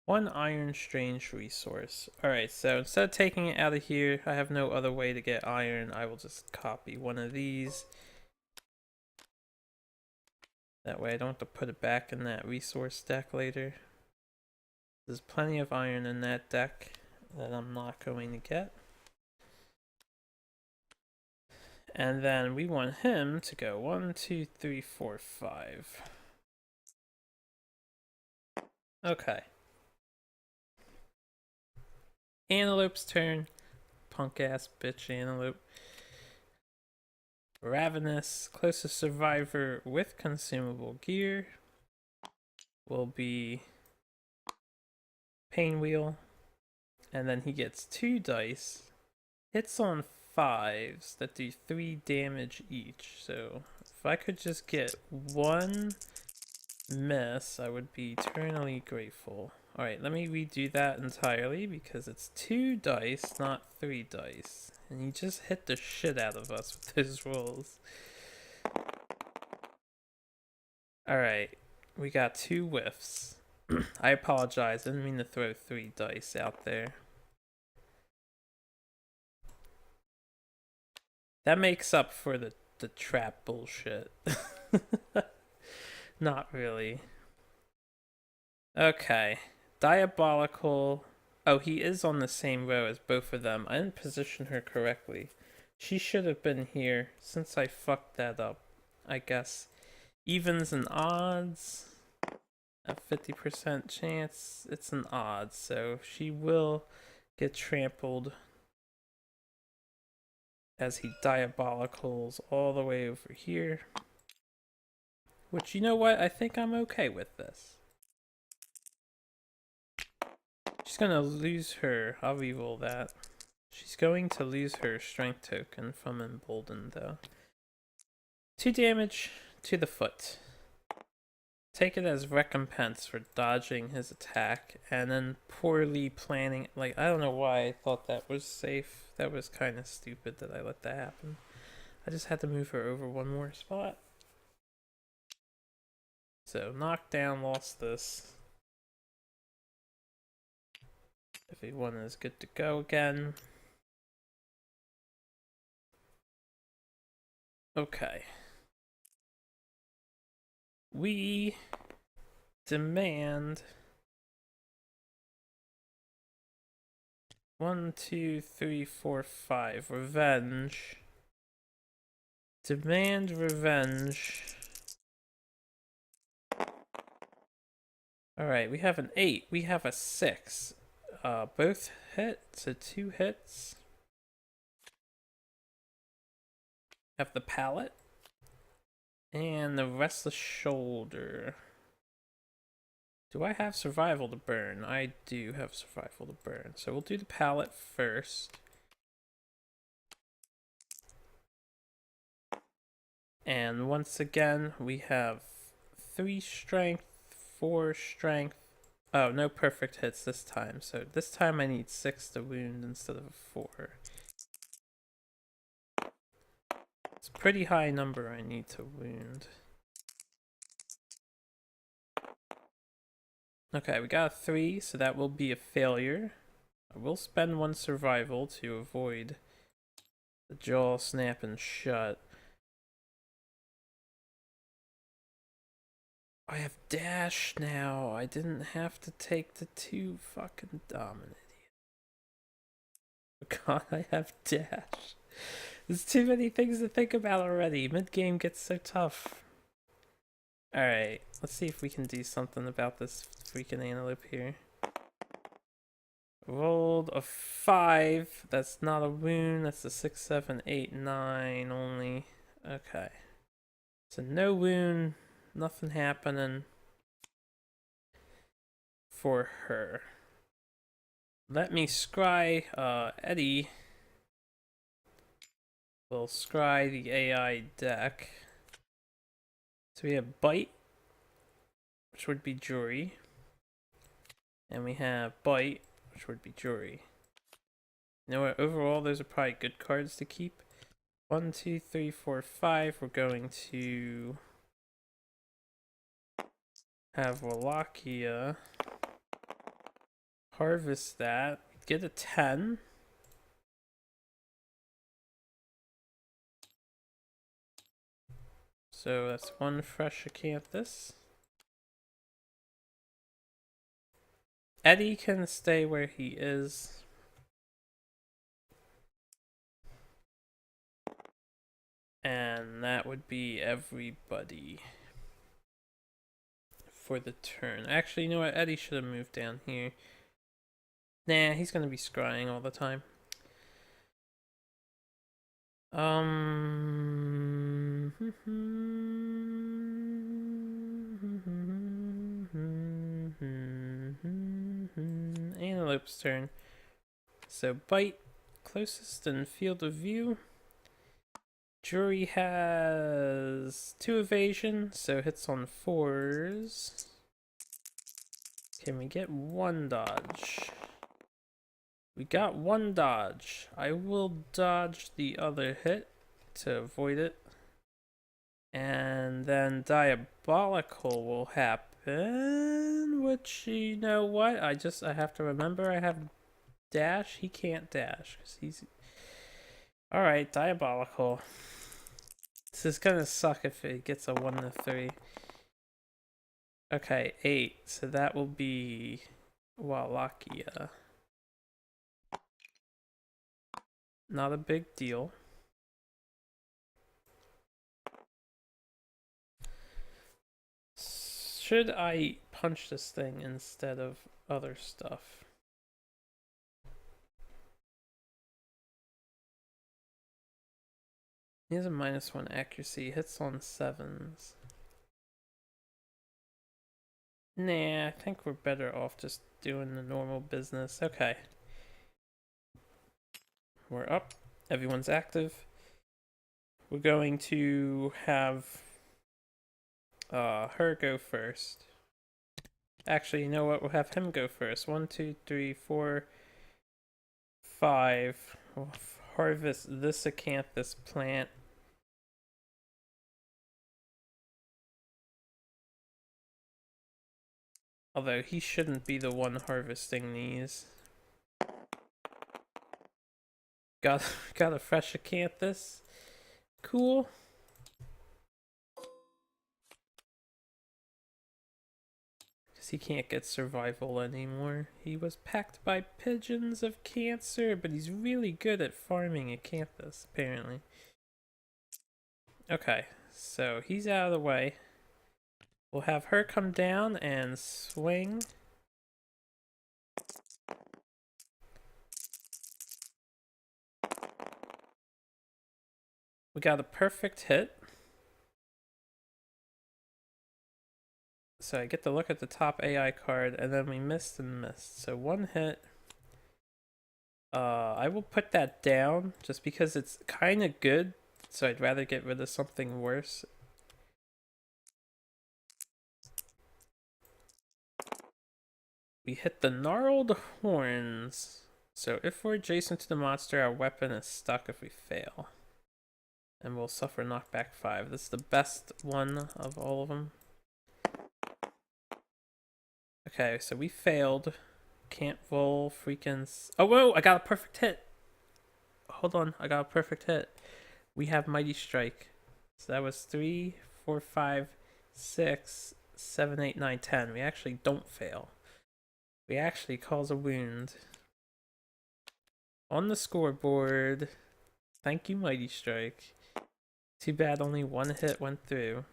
A: 1 iron strange resource. Alright, so instead of taking it out of here, I have no other way to get iron. I will just copy one of these. That way I don't have to put it back in that resource deck later. There's plenty of iron in that deck that I'm not going to get. And then we want him to go 1, 2, 3, 4, 5. Okay. Antelope's turn. Punk ass bitch antelope. Ravenous, closest survivor with consumable gear will be Painwheel. And then he gets 2 dice. Hits on 5s that do 3 damage each. So if I could just get 1 miss, I would be eternally grateful. Alright, let me redo that entirely because it's 2 dice, not 3 dice. And he just hit the shit out of us with his rolls. Alright, we got 2 whiffs. I apologize, I didn't mean to throw 3 dice out there. That makes up for the trap bullshit. Not really. Okay. Diabolical. Oh, he is on the same row as both of them. I didn't position her correctly. She should have been here since I fucked that up. I guess. Evens and odds. A 50% chance. It's an odd, so she will get trampled as he diabolicals all the way over here. Which, you know what? I think I'm okay with this. She's gonna lose her. I'll reroll that. She's going to lose her strength token from emboldened, though. 2 damage to the foot. Take it as recompense for dodging his attack and then poorly planning. Like, I don't know why I thought that was safe. That was kind of stupid that I let that happen. I just had to move her over 1 more spot. So, knockdown, lost this. Everyone is good to go again. Okay. We demand 1, 2, 3, 4, 5. Revenge. Demand revenge. Alright, we have an 8. We have a 6. Both hit, so 2 hits. Have the pallet. And the restless shoulder. Do I have survival to burn? I do have survival to burn. So we'll do the pallet first. And once again, we have 3 strength, 4 strength. Oh, no perfect hits this time. So this time I need 6 to wound instead of 4. It's a pretty high number I need to wound. Okay, we got a 3, so that will be a failure. I will spend 1 survival to avoid the jaw snapping shut. I have dash now. I didn't have to take the 2 fucking dominant. God, I have dash. There's too many things to think about already. Mid-game gets so tough. Alright, let's see if we can do something about this freaking antelope here. Rolled a 5. That's not a wound. That's a 6, 7, 8, 9 only. Okay. So no wound. Nothing happening for her. Let me scry Eddie. We'll scry the AI deck. So we have bite, which would be jury. And we have bite, which would be jury. You know what? Overall, those are probably good cards to keep. 1, 2, 3, 4, 5. We're going to have Wallachia. Harvest that. Get a 10. So that's 1 fresh acanthus. Eddie can stay where he is. And that would be everybody for the turn. Actually, you know what? Eddie should have moved down here. Nah, he's gonna be scrying all the time. Antelope's turn. So bite, closest in field of view. Jury has 2 evasion, so hits on 4s. Can we get 1 dodge? We got 1 dodge. I will dodge the other hit to avoid it. And then Diabolical will happen, which, you know what? I have to remember I have dash. He can't dash because he's... Alright, Diabolical. This is gonna suck if it gets a 1 to 3. Okay, 8. So that will be Wallachia. Not a big deal. Should I punch this thing instead of other stuff? He has a -1 accuracy, hits on 7s. Nah, I think we're better off just doing the normal business. Okay. We're up. Everyone's active. We're going to have her go first. Actually, you know what? We'll have him go first. 1, 2, 3, 4, 5. We'll harvest this acanthus plant. Although he shouldn't be the one harvesting these. Got a fresh acanthus. Cool. Because he can't get survival anymore. He was packed by pigeons of cancer, but he's really good at farming acanthus, apparently. Okay, so he's out of the way. We'll have her come down and swing. We got a perfect hit. So I get to look at the top AI card, and then we missed and missed. So one hit. I will put that down just because it's kind of good. So I'd rather get rid of something worse. We hit the gnarled horns. So if we're adjacent to the monster, our weapon is stuck if we fail. And we'll suffer knockback 5. This is the best one of all of them. Okay, so we failed. Can't roll freaking... Oh, whoa! I got a perfect hit! Hold on, I got a perfect hit. We have Mighty Strike. So that was 3, 4, 5, 6, 7, 8, 9, 10. We actually don't fail. We actually cause a wound. On the scoreboard. Thank you, Mighty Strike. Too bad only one hit went through.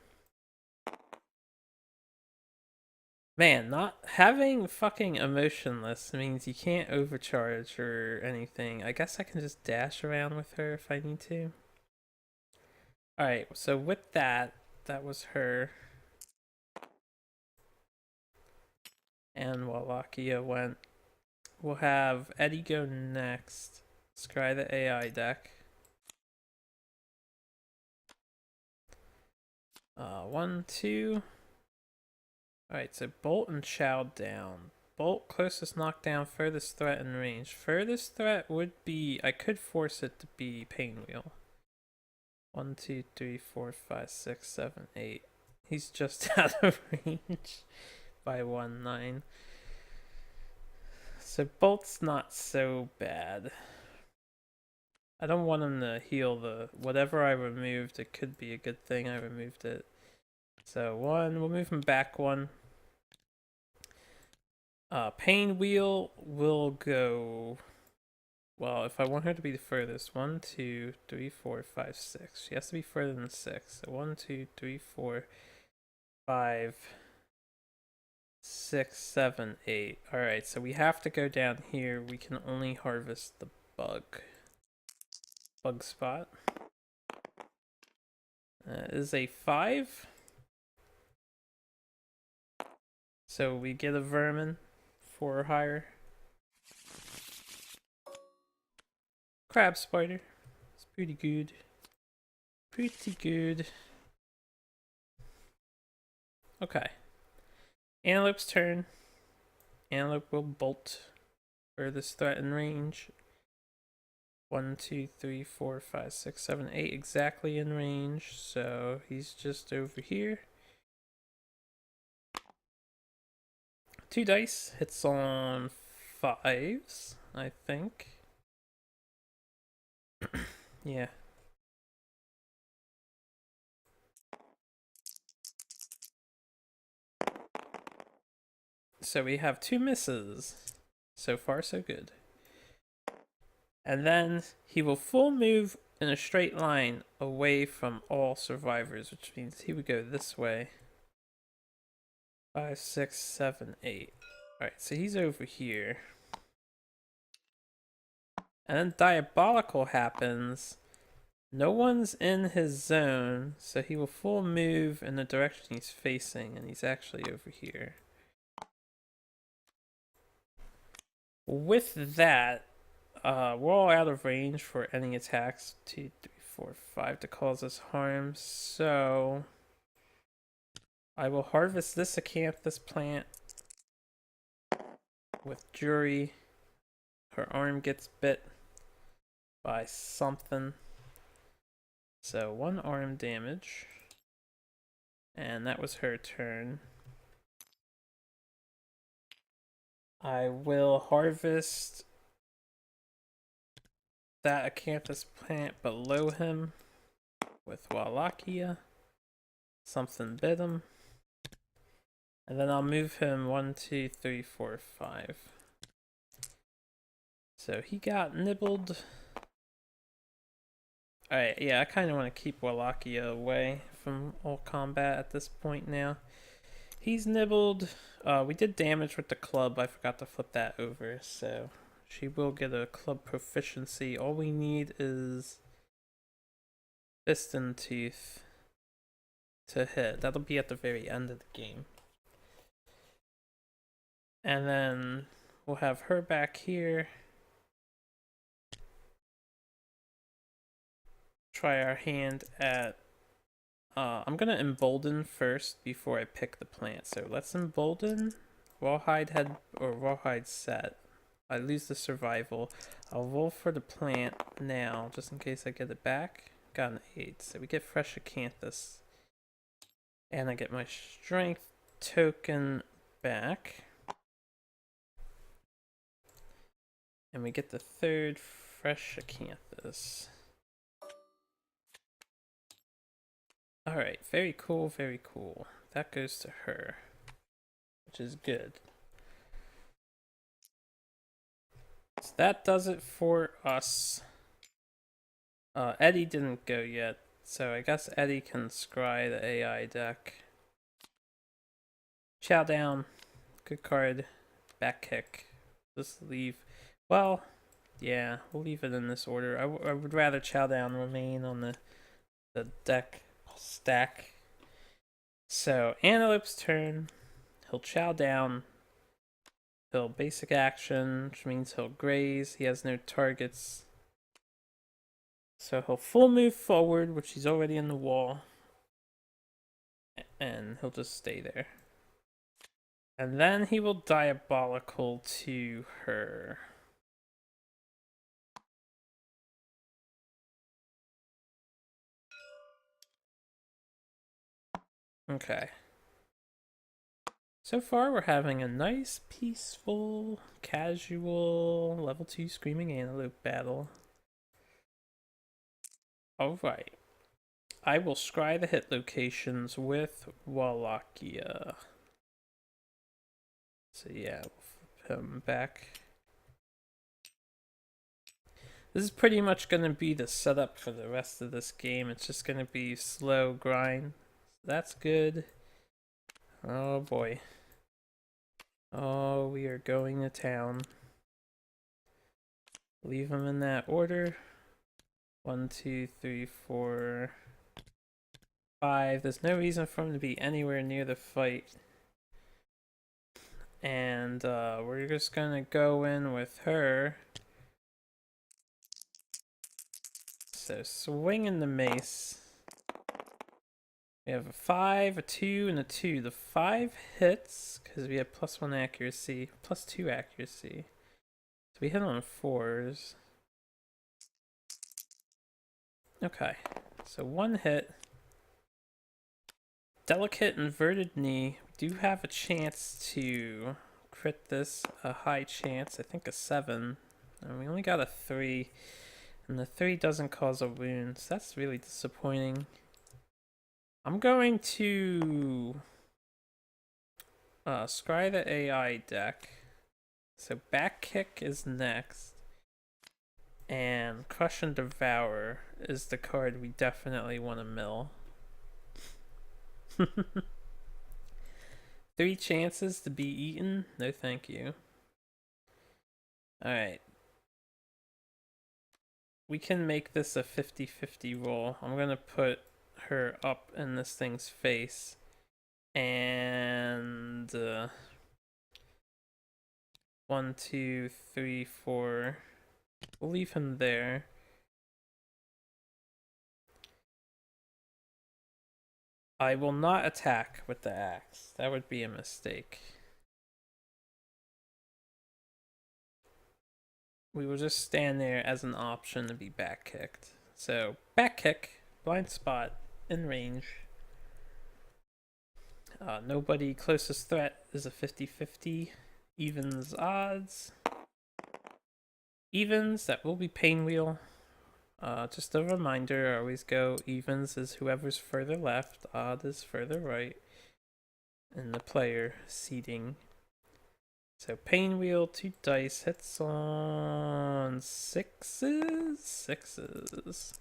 A: Man, not having fucking emotionless means you can't overcharge or anything. I guess I can just dash around with her if I need to. Alright, so with that, that was her. And Wallachia went. We'll have Eddie go next. Scry the AI deck. 1, 2. Alright, so Bolt and Chow down. Bolt, closest knockdown, furthest threat in range. Furthest threat would be... I could force it to be Painwheel. 1, 2, 3, 4, 5, 6, 7, 8. He's just out of range by 1, 9. So Bolt's not so bad. I don't want him to heal the... Whatever I removed, it could be a good thing I removed it. So 1, we'll move him back 1. Painwheel will go... Well, if I want her to be the furthest, 1, 2, 3, 4, 5, 6. She has to be further than 6. So 1, 2, 3, 4, 5, 6, 7, 8. Alright, so we have to go down here. We can only harvest the bug spot. Is a 5. So we get a vermin 4 or higher. Crab spider. It's pretty good. Pretty good. Okay. Antelope's turn. Antelope will bolt. Furthest threat in range. 1, 2, 3, 4, 5, 6, 7, 8. Exactly in range. So he's just over here. 2 dice. Hits on 5s, I think. Yeah. So we have 2 misses. So far, so good. And then he will full move in a straight line away from all survivors, which means he would go this way. 5, 6, 7, 8. Alright, so he's over here. And then Diabolical happens. No one's in his zone, so he will full move in the direction he's facing, and he's actually over here. With that, we're all out of range for any attacks. 2, 3, 4, 5 to cause us harm, so I will harvest this acanthus plant with Jury. Her arm gets bit by something. So 1 arm damage. And that was her turn. I will harvest that acanthus plant below him with Wallachia. Something bit him. And then I'll move him 1, 2, 3, 4, 5. So he got nibbled. Alright, yeah, I kind of want to keep Wallachia away from all combat at this point now. He's nibbled. We did damage with the club. I forgot to flip that over, so she will get a club proficiency. All we need is Piston Tooth to hit. That'll be at the very end of the game. And then we'll have her back here. Try our hand at... I'm gonna embolden first before I pick the plant. So let's embolden. Rawhide head or rawhide set. I lose the survival. I'll roll for the plant now, just in case I get it back. Got an 8. So we get fresh acanthus. And I get my strength token back. And we get the 3rd fresh acanthus. Alright, very cool, very cool. That goes to her, which is good. So that does it for us. Eddie didn't go yet, so I guess Eddie can scry the AI deck. Chow down, good card, back kick. Just leave. Well, yeah, we'll leave it in this order. I would rather chow down remain on the deck stack. So Antelope's turn. He'll chow down. He'll basic action, which means he'll graze. He has no targets. So he'll full move forward, which he's already in the wall. And he'll just stay there. And then he will Diabolical to her. Okay. So far, we're having a nice, peaceful, casual, level 2 Screaming Antelope battle. Alright. I will scry the hit locations with Wallachia. So yeah, we'll flip him back. This is pretty much going to be the setup for the rest of this game. It's just going to be slow grind. That's good. Oh boy. Oh, we are going to town. Leave them in that order. 1, 2, 3, 4, 5. There's no reason for him to be anywhere near the fight. And we're just gonna go in with her. So swinging the mace. We have a 5, a 2, and a 2. The 5 hits because we have +1 accuracy, +2 accuracy. So we hit on 4s. Okay, so 1 hit. Delicate inverted knee. We do have a chance to crit this, a high chance, I think a 7. And we only got a 3. And the 3 doesn't cause a wound, so that's really disappointing. I'm going to scry the AI deck. So back kick is next. And Crush and Devour is the card we definitely want to mill. 3 chances to be eaten? No thank you. Alright. We can make this a 50-50 roll. I'm gonna put her up in this thing's face. And 1, 2, 3, 4. We'll leave him there. I will not attack with the axe. That would be a mistake. We will just stand there as an option to be back kicked. So, back kick, blind spot, in range. Nobody closest threat is a 50-50. Evens odds. Evens, that will be pain wheel. Just a reminder, I always go evens is whoever's further left, odd is further right. in the player seating. So pain wheel, 2 dice, hits on 6s? 6s.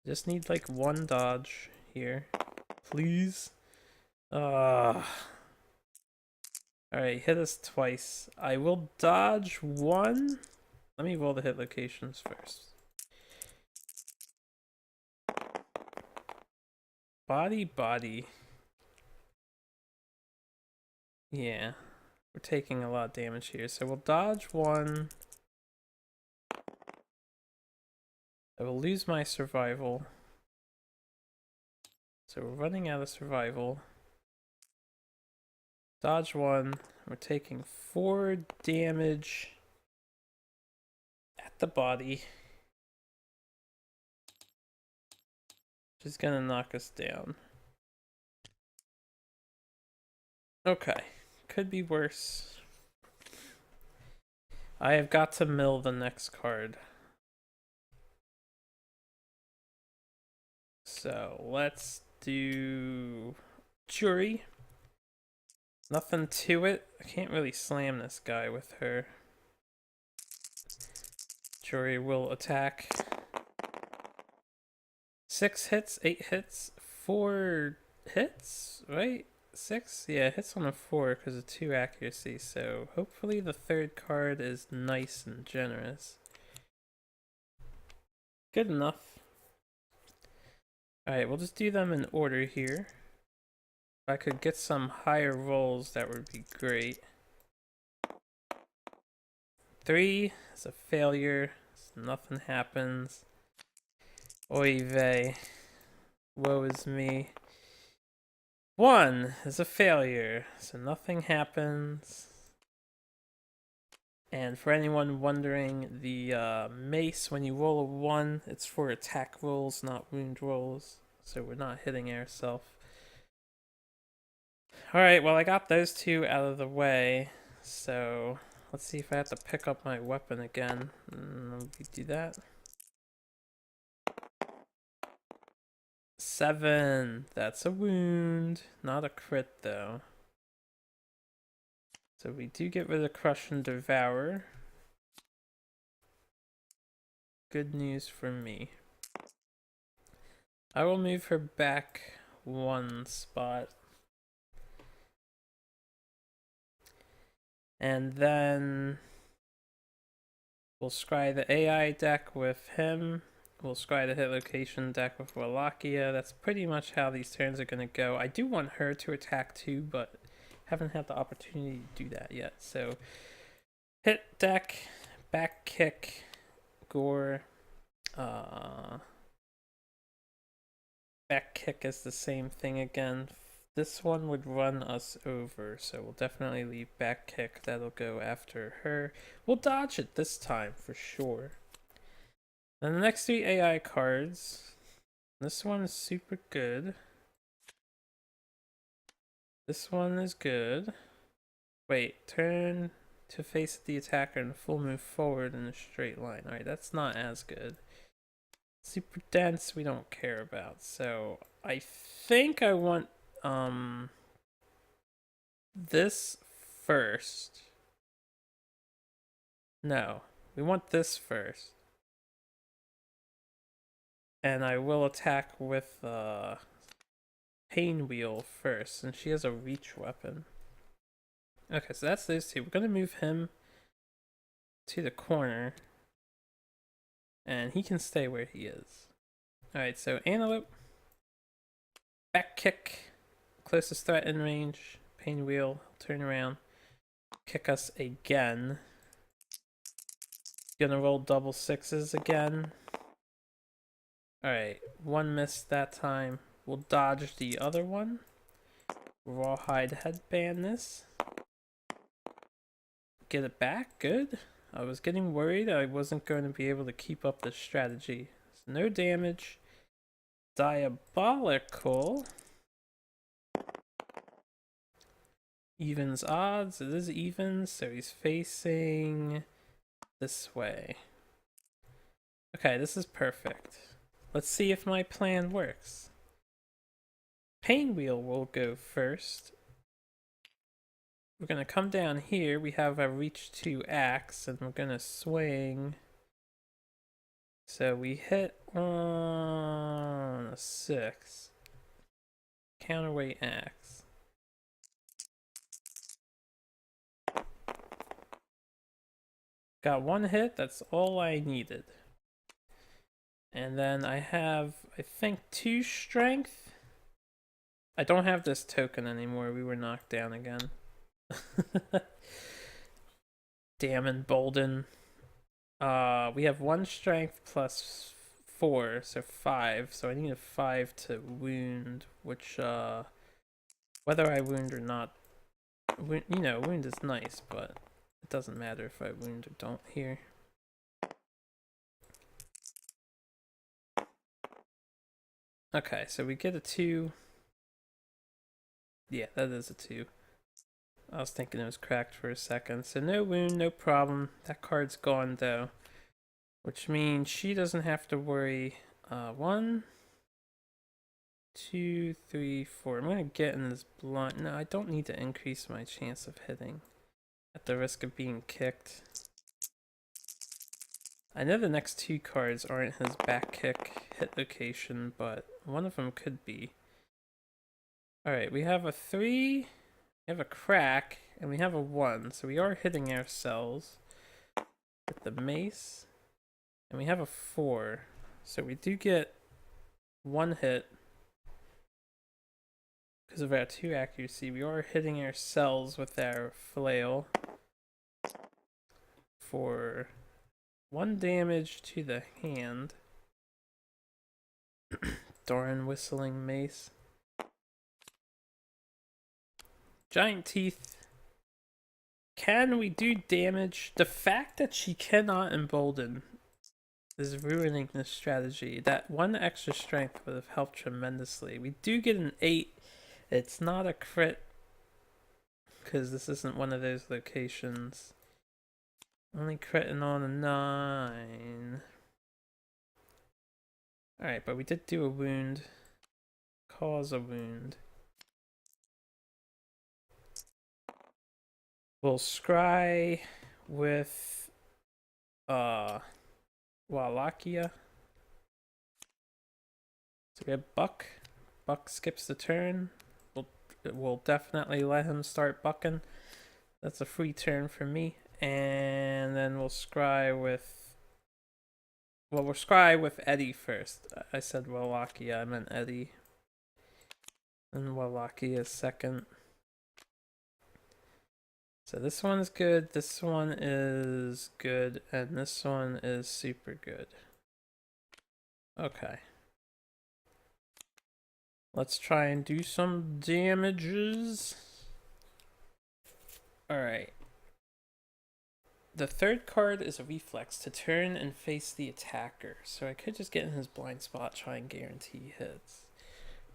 A: Just need like 1 dodge here. Please. Alright, hit us twice. I will dodge 1. Let me roll the hit locations first. Body. Yeah. We're taking a lot of damage here, so we'll dodge 1. I will lose my survival. So we're running out of survival. Dodge 1. We're taking 4 damage at the body. Which is gonna knock us down. Okay. Could be worse. I have got to mill the next card. So let's do Jury. Nothing to it. I can't really slam this guy with her. Jury will attack. 6 hits, 8 hits, 4 hits, right? 6? Yeah, hits on a 4 because of 2 accuracy, so hopefully the third card is nice and generous. Good enough. Alright, we'll just do them in order here. If I could get some higher rolls, that would be great. 3 is a failure, so nothing happens. Oy vey. Woe is me. 1 is a failure, so nothing happens. And for anyone wondering, the mace, when you roll a 1, it's for attack rolls, not wound rolls. So we're not hitting ourselves. Alright, well I got those 2 out of the way. So let's see if I have to pick up my weapon again. We do that. 7. That's a wound. Not a crit though. So we do get rid of Crush and Devour. Good news for me. I will move her back 1 spot. And then we'll scry the AI deck with him. We'll scry the hit location deck with Wallachia. That's pretty much how these turns are going to go. I do want her to attack too, but haven't had the opportunity to do that yet. So hit deck, back kick, gore. Back kick is the same thing again. This one would run us over, so we'll definitely leave back kick. That'll go after her. We'll dodge it this time for sure. Then the next 3 AI cards. This one is super good. This one is good. Wait, turn to face the attacker and full move forward in a straight line. Alright, that's not as good. Super dense, we don't care about. So I think I want this first. No, we want this first. And I will attack with Pain Wheel first, and she has a reach weapon. Okay, so that's those 2. We're gonna move him to the corner, and he can stay where he is. Alright, so Antelope, back kick, closest threat in range, Pain Wheel, turn around, kick us again. Gonna roll double 6s again. Alright, 1 missed that time. We'll dodge the other one. Rawhide headband this. Get it back, good. I was getting worried I wasn't going to be able to keep up this strategy. So no damage. Diabolical. Evens odds, it is evens, so he's facing this way. Okay, this is perfect. Let's see if my plan works. Pain Wheel will go first. we're gonna come down here. We have a reach 2 axe, and we're gonna swing. So we hit on a 6. Counterweight axe. Got 1 hit, that's all I needed. And then I have, I think, 2 strength. I don't have this token anymore. We were knocked down again. Damn embolden. We have 1 strength plus 4, so 5. So I need a 5 to wound, which, whether I wound or not, you know, wound is nice, but it doesn't matter if I wound or don't here. Okay, so we get a 2. Yeah, that is a 2. I was thinking it was cracked for a second. So no wound, no problem. That card's gone though. Which means she doesn't have to worry. 1, 2, 3, 4. I'm gonna get in this blunt. No, I don't need to increase my chance of hitting at the risk of being kicked. I know the next 2 cards aren't his back kick hit location, but one of them could be. Alright, we have a 3, we have a crack, and we have a 1. So we are hitting ourselves with the mace. And we have a 4. So we do get 1 hit. Because of our 2 accuracy, we are hitting ourselves with our flail for 1 damage to the hand. Darn whistling mace. Giant teeth. Can we do damage? The fact that she cannot embolden is ruining this strategy. That 1 extra strength would have helped tremendously. We do get an 8. It's not a crit because this isn't one of those locations. Only critting on a 9. Alright, but we did do a wound. Cause a wound. We'll scry with Wallachia. So we have Buck. Buck skips the turn. We'll definitely let him start bucking. That's a free turn for me. And then we'll scry with... Well, we'll scry with Eddie first. I said Wallachia, I meant Eddie. And Wallachia second. So this one's good, this one is good, and this one is super good. Okay. Let's try and do some damages. Alright. The 3rd card is a reflex to turn and face the attacker. So I could just get in his blind spot, try and guarantee hits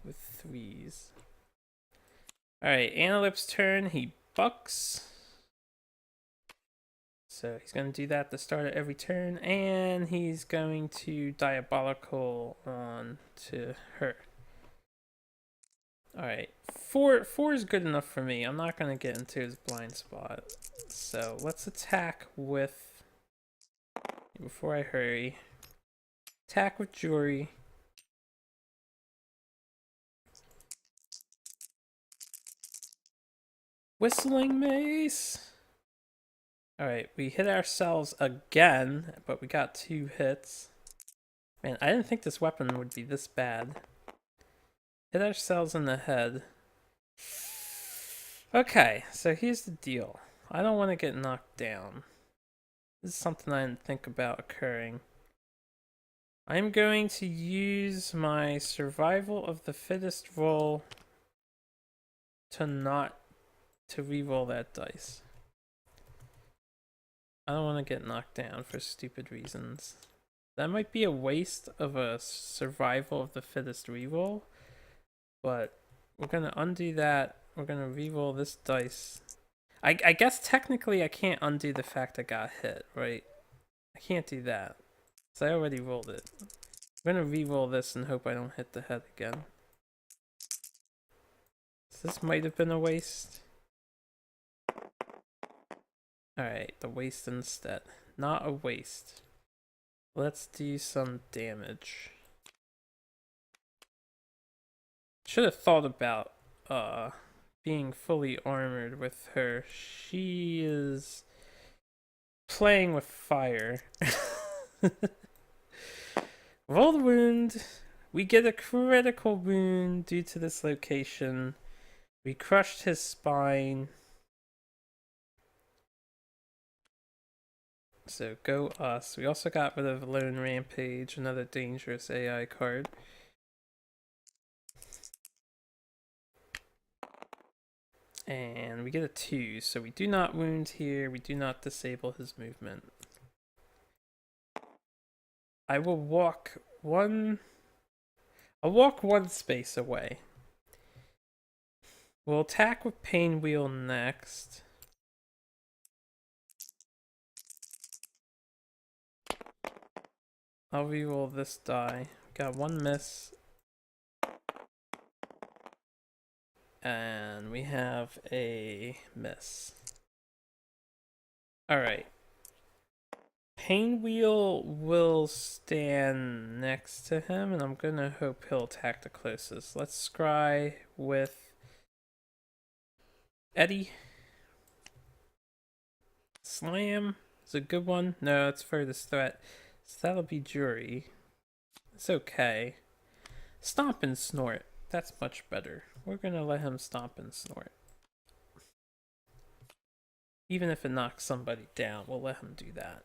A: with 3s. Alright, Analip's turn, he bucks. So he's going to do that at the start of every turn, and he's going to Diabolical on to her. Alright, 4 is good enough for me. I'm not going to get into his blind spot. So let's attack with, before I hurry, attack with Jury. Whistling mace. Alright, we hit ourselves again, but we got 2 hits. Man, I didn't think this weapon would be this bad. Hit ourselves in the head. Okay, so here's the deal. I don't want to get knocked down. This is something I didn't think about occurring. I'm going to use my survival of the fittest roll to re-roll that dice. I don't want to get knocked down for stupid reasons. That might be a waste of a survival of the fittest reroll, but we're going to undo that. We're going to reroll this dice. I guess technically I can't undo the fact I got hit, right? I can't do that. So I already rolled it. I'm going to reroll this and hope I don't hit the head again. So this might have been a waste. Alright, the waste instead. Not a waste. Let's do some damage. Should have thought about being fully armored with her. She is playing with fire. Roll the wound. We get a critical wound due to this location. We crushed his spine. So go us. We also got rid of Lone Rampage, another dangerous AI card. And we get a 2, so we do not wound here. We do not disable his movement. I will walk one... I'll walk one space away. We'll attack with Pain Wheel next. I'll reroll this die. Got one miss. And we have a miss. Alright. Pain Wheel will stand next to him, and I'm gonna hope he'll attack the closest. Let's scry with Eddie. Slam is a good one. No, it's furthest threat. So that'll be Jury. It's okay. Stomp and Snort. That's much better. We're gonna let him stomp and snort. Even if it knocks somebody down, we'll let him do that.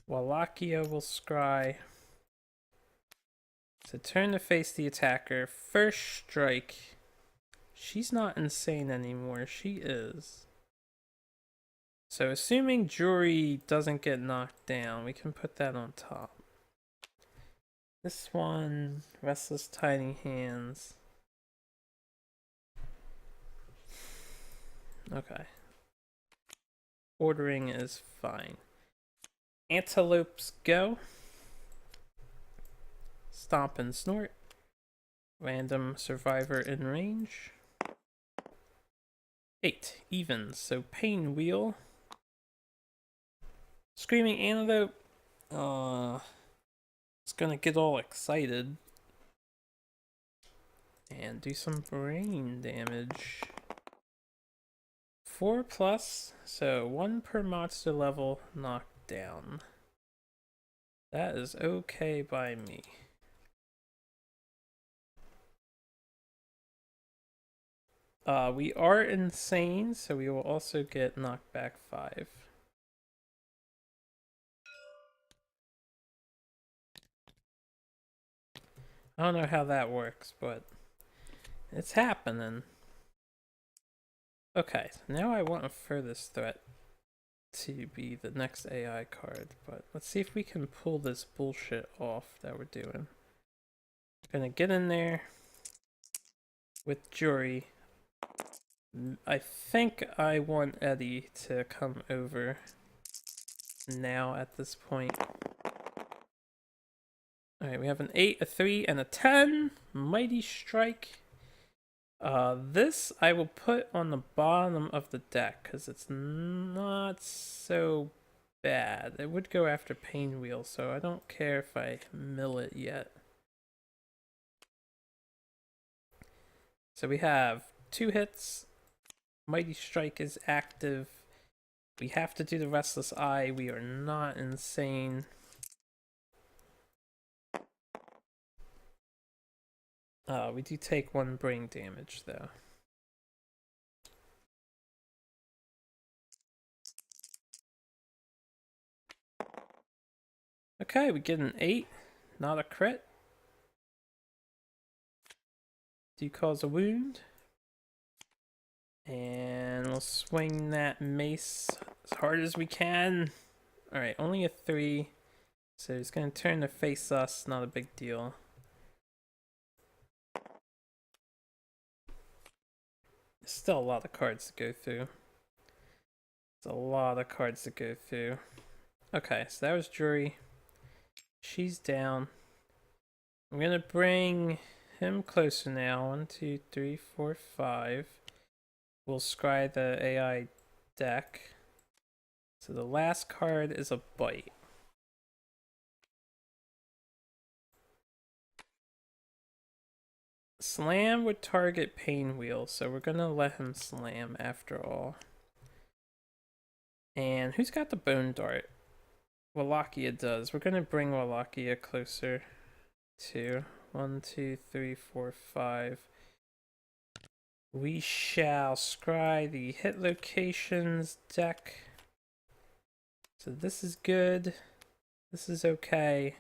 A: Wallachia will scry. So turn to face the attacker. First strike. She's not insane anymore. She is. So assuming Jury doesn't get knocked down, we can put that on top. This one, Restless Tiny Hands. Okay. Ordering is fine. Antelopes go. Stomp and Snort. Random survivor in range. 8, even. So Pain Wheel. Screaming Antelope. It's gonna get all excited. And do some brain damage. 4+, so 1 per monster level knocked down. That is okay by me. We are insane, so we will also get knocked back 5. I don't know how that works, but it's happening. Okay, so now I want a furthest threat to be the next AI card, but let's see if we can pull this bullshit off that we're doing. Gonna get in there with Jury. I think I want Eddie to come over now at this point. Alright, we have an 8, a 3, and a 10. Mighty Strike. This I will put on the bottom of the deck because it's not so bad. It would go after Pain Wheel, so I don't care if I mill it yet. So we have 2 hits. Mighty Strike is active. We have to do the Restless Eye. We are not insane. We do take 1 brain damage, though. Okay, we get an 8. Not a crit. Do cause a wound. And we'll swing that mace as hard as we can. Alright, only a 3. So he's gonna turn to face us, not a big deal. There's still a lot of cards to go through. There's a lot of cards to go through. Okay, so that was Jury. She's down. I'm gonna bring him closer now. 1, 2, 3, 4, 5. We'll scry the AI deck. So the last card is a bite. Slam would target Painwheel, so we're gonna let him slam after all. And who's got the Bone Dart? Wallachia does. We're gonna bring Wallachia closer to 1, 2, 3, 4, 5. We shall scry the hit locations deck. So this is good. This is okay.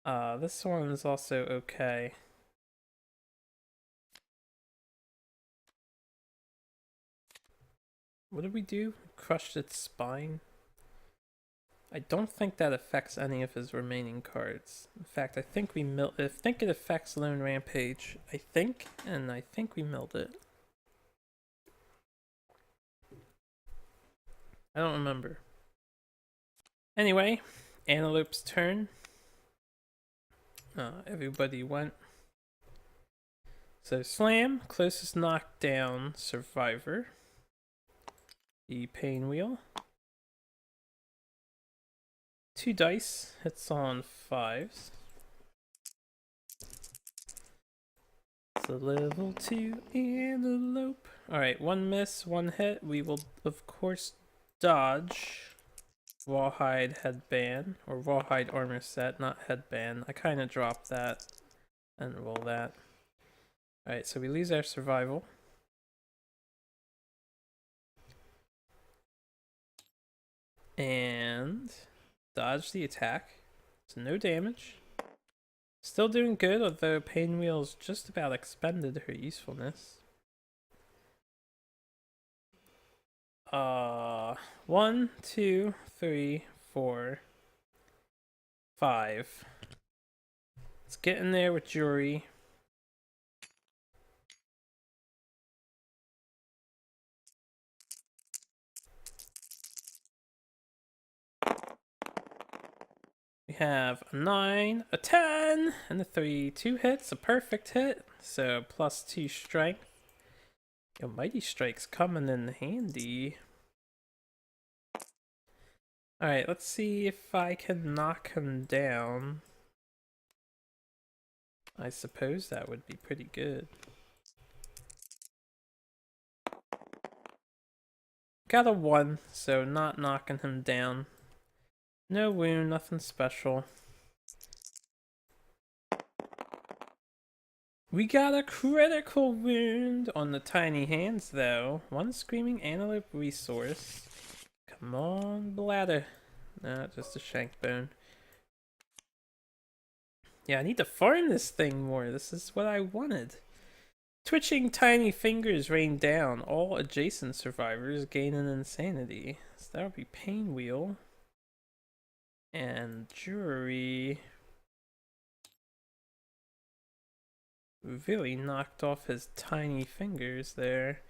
A: This one is also okay. What did we do? Crushed its spine? I don't think that affects any of his remaining cards. In fact, I think we I think it affects Lone Rampage. I think we milled it. I don't remember. Anyway, Antelope's turn. Everybody went. So Slam, closest knockdown survivor. The Painwheel. 2 dice, hits on 5s. It's a level 2 Antelope. Alright, 1 miss, 1 hit. We will, of course, dodge Rawhide Headband, or Rawhide Armor Set, not Headband. I kind of dropped that and roll that. Alright, so we lose our survival. And dodge the attack. So no damage. Still doing good, although Painwheel's just about expended her usefulness. 1, 2, 3, 4, 5. Let's get in there with Jury. We have a 9, a 10, and a 3. 2 hits, a perfect hit. So +2 strength. Yo, Mighty Strike's coming in handy. Alright, let's see if I can knock him down. I suppose that would be pretty good. Got a 1, so not knocking him down. No wound, nothing special. We got a critical wound on the tiny hands, though. 1 Screaming Antelope resource. Come on, bladder. No, just a shank bone. Yeah, I need to farm this thing more. This is what I wanted. Twitching tiny fingers rain down. All adjacent survivors gain an insanity. So that would be Painwheel. And Jury really knocked off his tiny fingers there.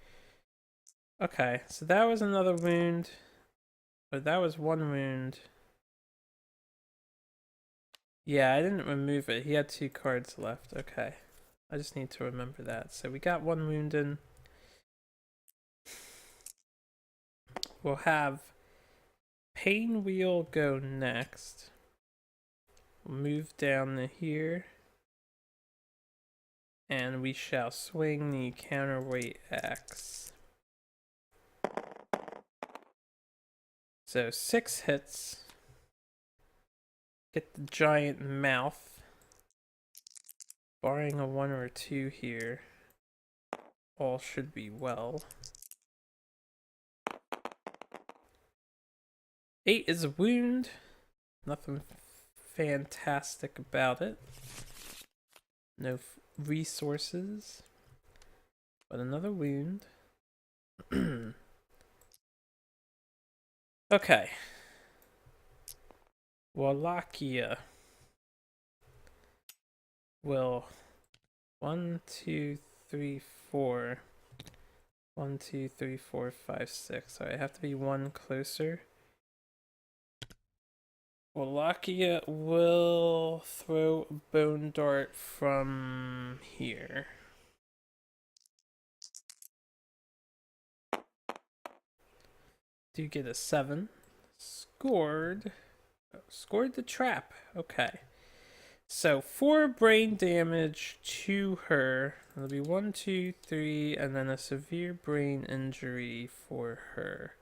A: Okay, so that was another wound. But that was 1 wound. Yeah, I didn't remove it. He had 2 cards left. Okay. I just need to remember that. So we got 1 wound in. We'll have Painwheel go next. We'll move down to here. And we shall swing the counterweight axe. So 6 hits. Get the giant mouth. Barring a 1 or a 2 here, all should be well. 8 is a wound. Nothing fantastic about it. No resources. But another wound. Okay. Wallachia will 1, 2, 3, 4. 1, 2, 3, 4, 5, 6. Sorry, I have to be 1 closer. Wallachia will throw a Bone Dart from here. Do get a 7. Scored. Oh, scored the trap. Okay. So 4 brain damage to her. It'll be 1, 2, 3, and then a severe brain injury for her.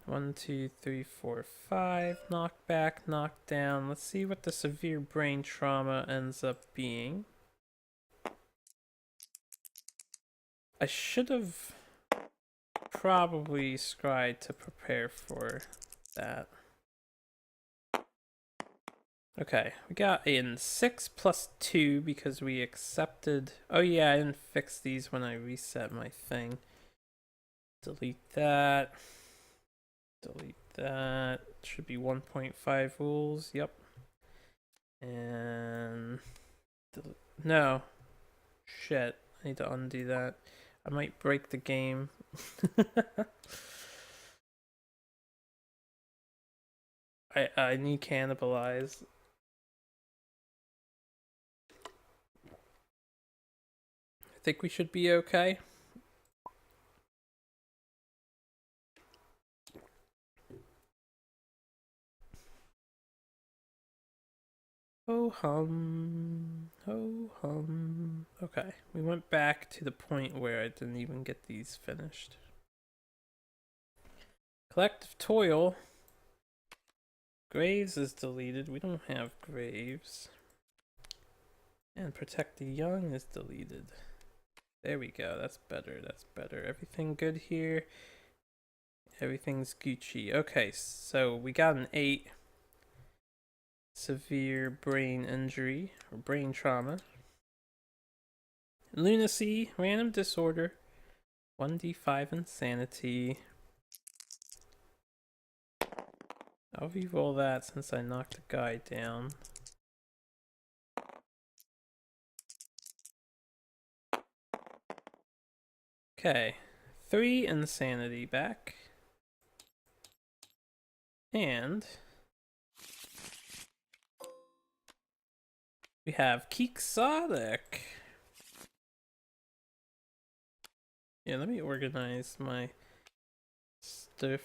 A: 1, 2, 3, 4, 5. Knockback, knockdown. Let's see what the severe brain trauma ends up being. I should have probably scryed to prepare for that. Okay, we got in 6 plus 2 because we accepted. Oh, yeah, I didn't fix these when I reset my thing. Delete that. Delete that. Should be 1.5 rules. Yep. And. No. Shit. I need to undo that. I might break the game. I need cannibalize. I think we should be okay. Ho hum. Ho hum. Okay, we went back to the point where I didn't even get these finished. Collective toil. Graves is deleted. We don't have graves. And protect the young is deleted. There we go. That's better. That's better. Everything good here. Everything's Gucci. Okay, so we got an 8. Severe brain injury or brain trauma. Lunacy, random disorder. 1d5 insanity. I'll re-roll that since I knocked the guy down. Okay, 3 insanity back. And we have Quixotic. Yeah, let me organize my stuff.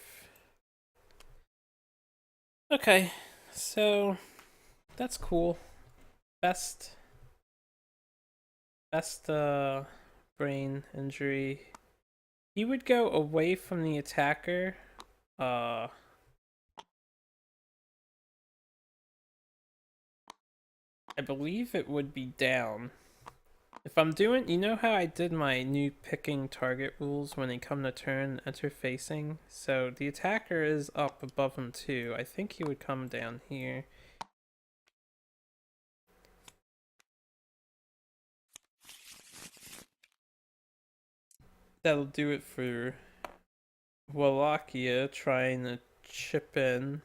A: Okay, so that's cool. Best brain injury. He would go away from the attacker. I believe it would be down. If I'm doing, you know how I did my new picking target rules when they come to turn enter facing? So the attacker is up above him too. I think he would come down here. That'll do it for Wallachia trying to chip in.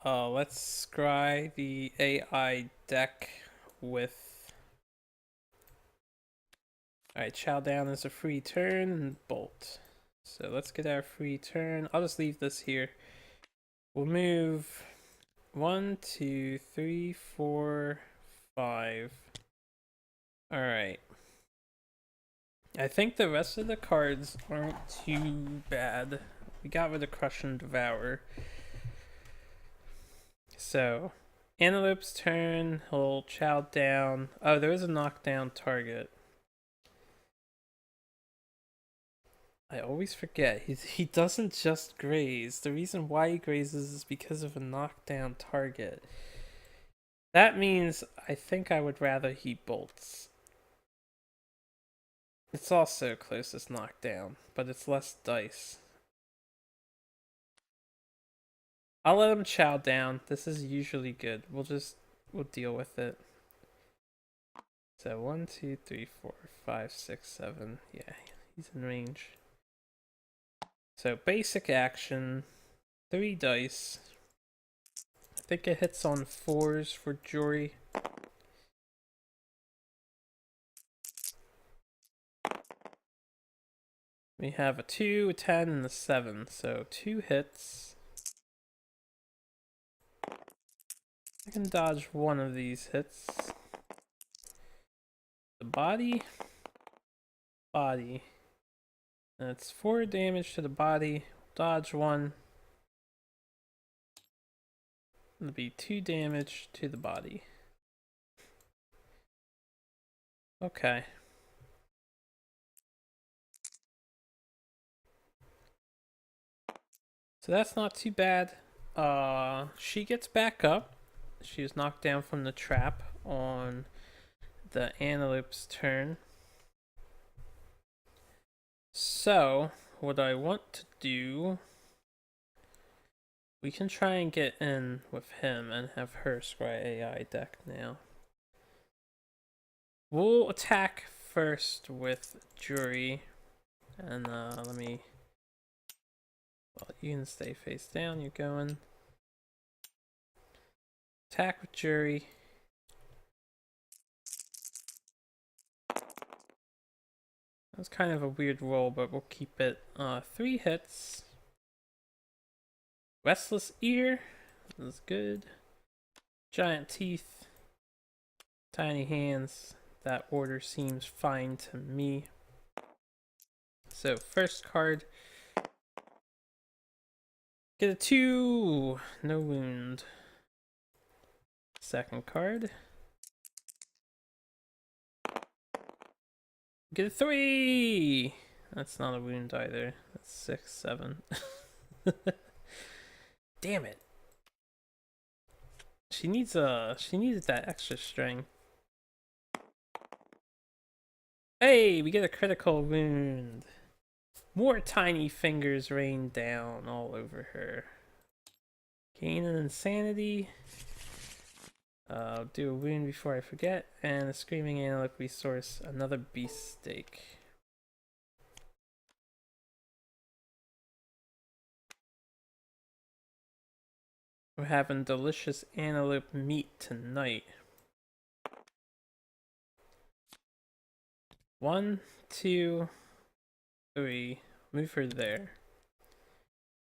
A: Let's scry the AI deck with. Alright, chow down is a free turn and bolt. So let's get our free turn. I'll just leave this here. We'll move 1, 2, 3, 4, 5. Alright. I think the rest of the cards aren't too bad. We got rid of Crush and Devour. So, Antelope's turn, he'll chow down. Oh, there is a knockdown target. I always forget. He doesn't just graze. The reason why he grazes is because of a knockdown target. That means I think I would rather he bolts. It's also closest knockdown, but it's less dice. I'll let him chow down. This is usually good. We'll deal with it. So 1, 2, 3, 4, 5, 6, 7. Yeah, he's in range. So basic action, 3 dice. I think it hits on 4s for Jory. We have a 2, a 10, and a 7. So 2 hits. I can dodge one of these hits. The body body. That's 4 damage to the body. Dodge 1. It'll be 2 damage to the body. Okay. So that's not too bad. She gets back up. She was knocked down from the trap on the antelope's turn. So, what I want to do, we can try and get in with him and have her scry AI deck now. We'll attack first with Jury, and let me. Well, you can stay face down. You're going. Attack with Jury. That's kind of a weird roll, but we'll keep it. 3 hits. Restless Ear. This is good. Giant Teeth. Tiny Hands. That order seems fine to me. So, first card. Get a 2. No wound. Second card. Get a 3. That's not a wound either. That's 6, 7. Damn it. She needed that extra strength. Hey, we get a critical wound. More tiny fingers rain down all over her. Gain an insanity. I'll do a wound before I forget. And a screaming antelope resource. Another beefsteak. We're having delicious antelope meat tonight. 1, 2, 3. Move her there.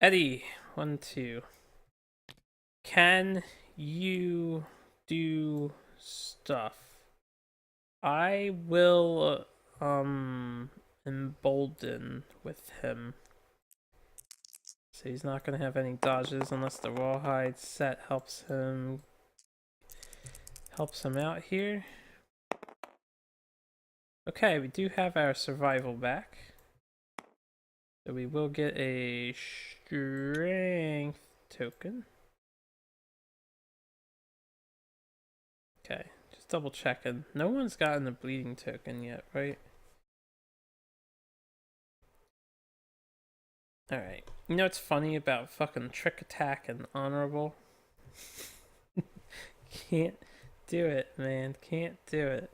A: Eddie, 1, 2. Can you do stuff? I will embolden with him. So he's not gonna have any dodges unless the rawhide set helps him out here. Okay, we do have our survival back. So we will get a strength token. Okay, just double checking. No one's gotten a bleeding token yet, right? Alright. You know what's funny about fucking trick attack and honorable? Can't do it, man. Can't do it.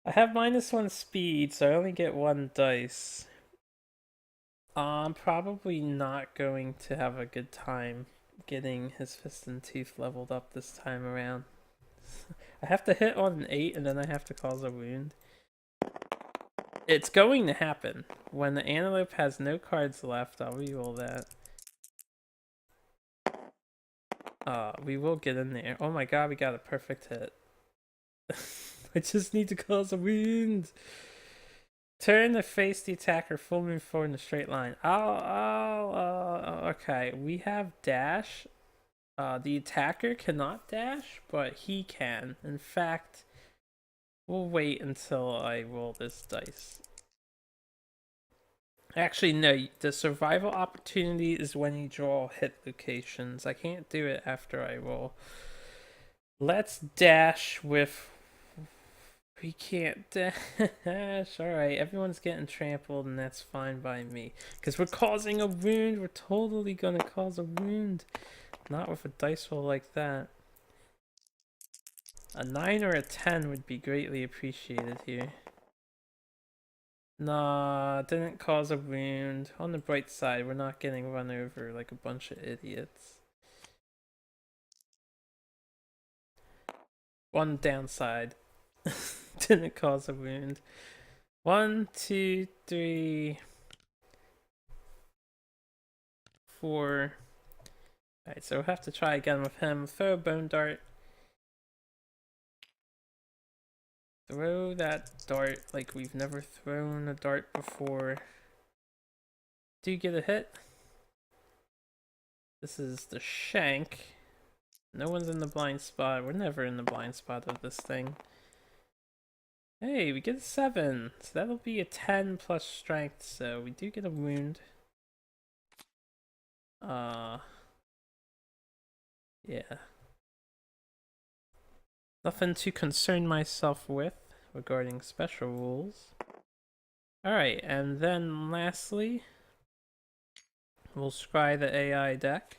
A: I have -1 speed, so I only get 1 dice. I'm probably not going to have a good time getting his fist and teeth leveled up this time around. I have to hit on an 8 and then I have to cause a wound. It's going to happen. When the antelope has no cards left, I'll reroll that. We will get in there. Oh my god, we got a perfect hit. I just need to cause a wound. Turn to face the attacker, full move forward in a straight line. Okay, we have dash. The attacker cannot dash, but he can. In fact, we'll wait until I roll this dice. Actually, no, the survival opportunity is when you draw hit locations. I can't do it after I roll. Let's dash with... We can't dash. Alright, everyone's getting trampled and that's fine by me. Because we're causing a wound. We're totally gonna cause a wound. Not with a dice roll like that. A 9 or a 10 would be greatly appreciated here. Nah, didn't cause a wound. On the bright side, we're not getting run over like a bunch of idiots. One downside. Didn't cause a wound. 1, 2, 3, 4. Alright, so we'll have to try again with him. Throw a bone dart. Throw that dart like we've never thrown a dart before. Do you get a hit? This is the shank. No one's in the blind spot. We're never in the blind spot of this thing. Hey, we get a 7. So that'll be a 10 plus strength, so we do get a wound. Yeah. Nothing to concern myself with regarding special rules. Alright, and then lastly, we'll scry the AI deck.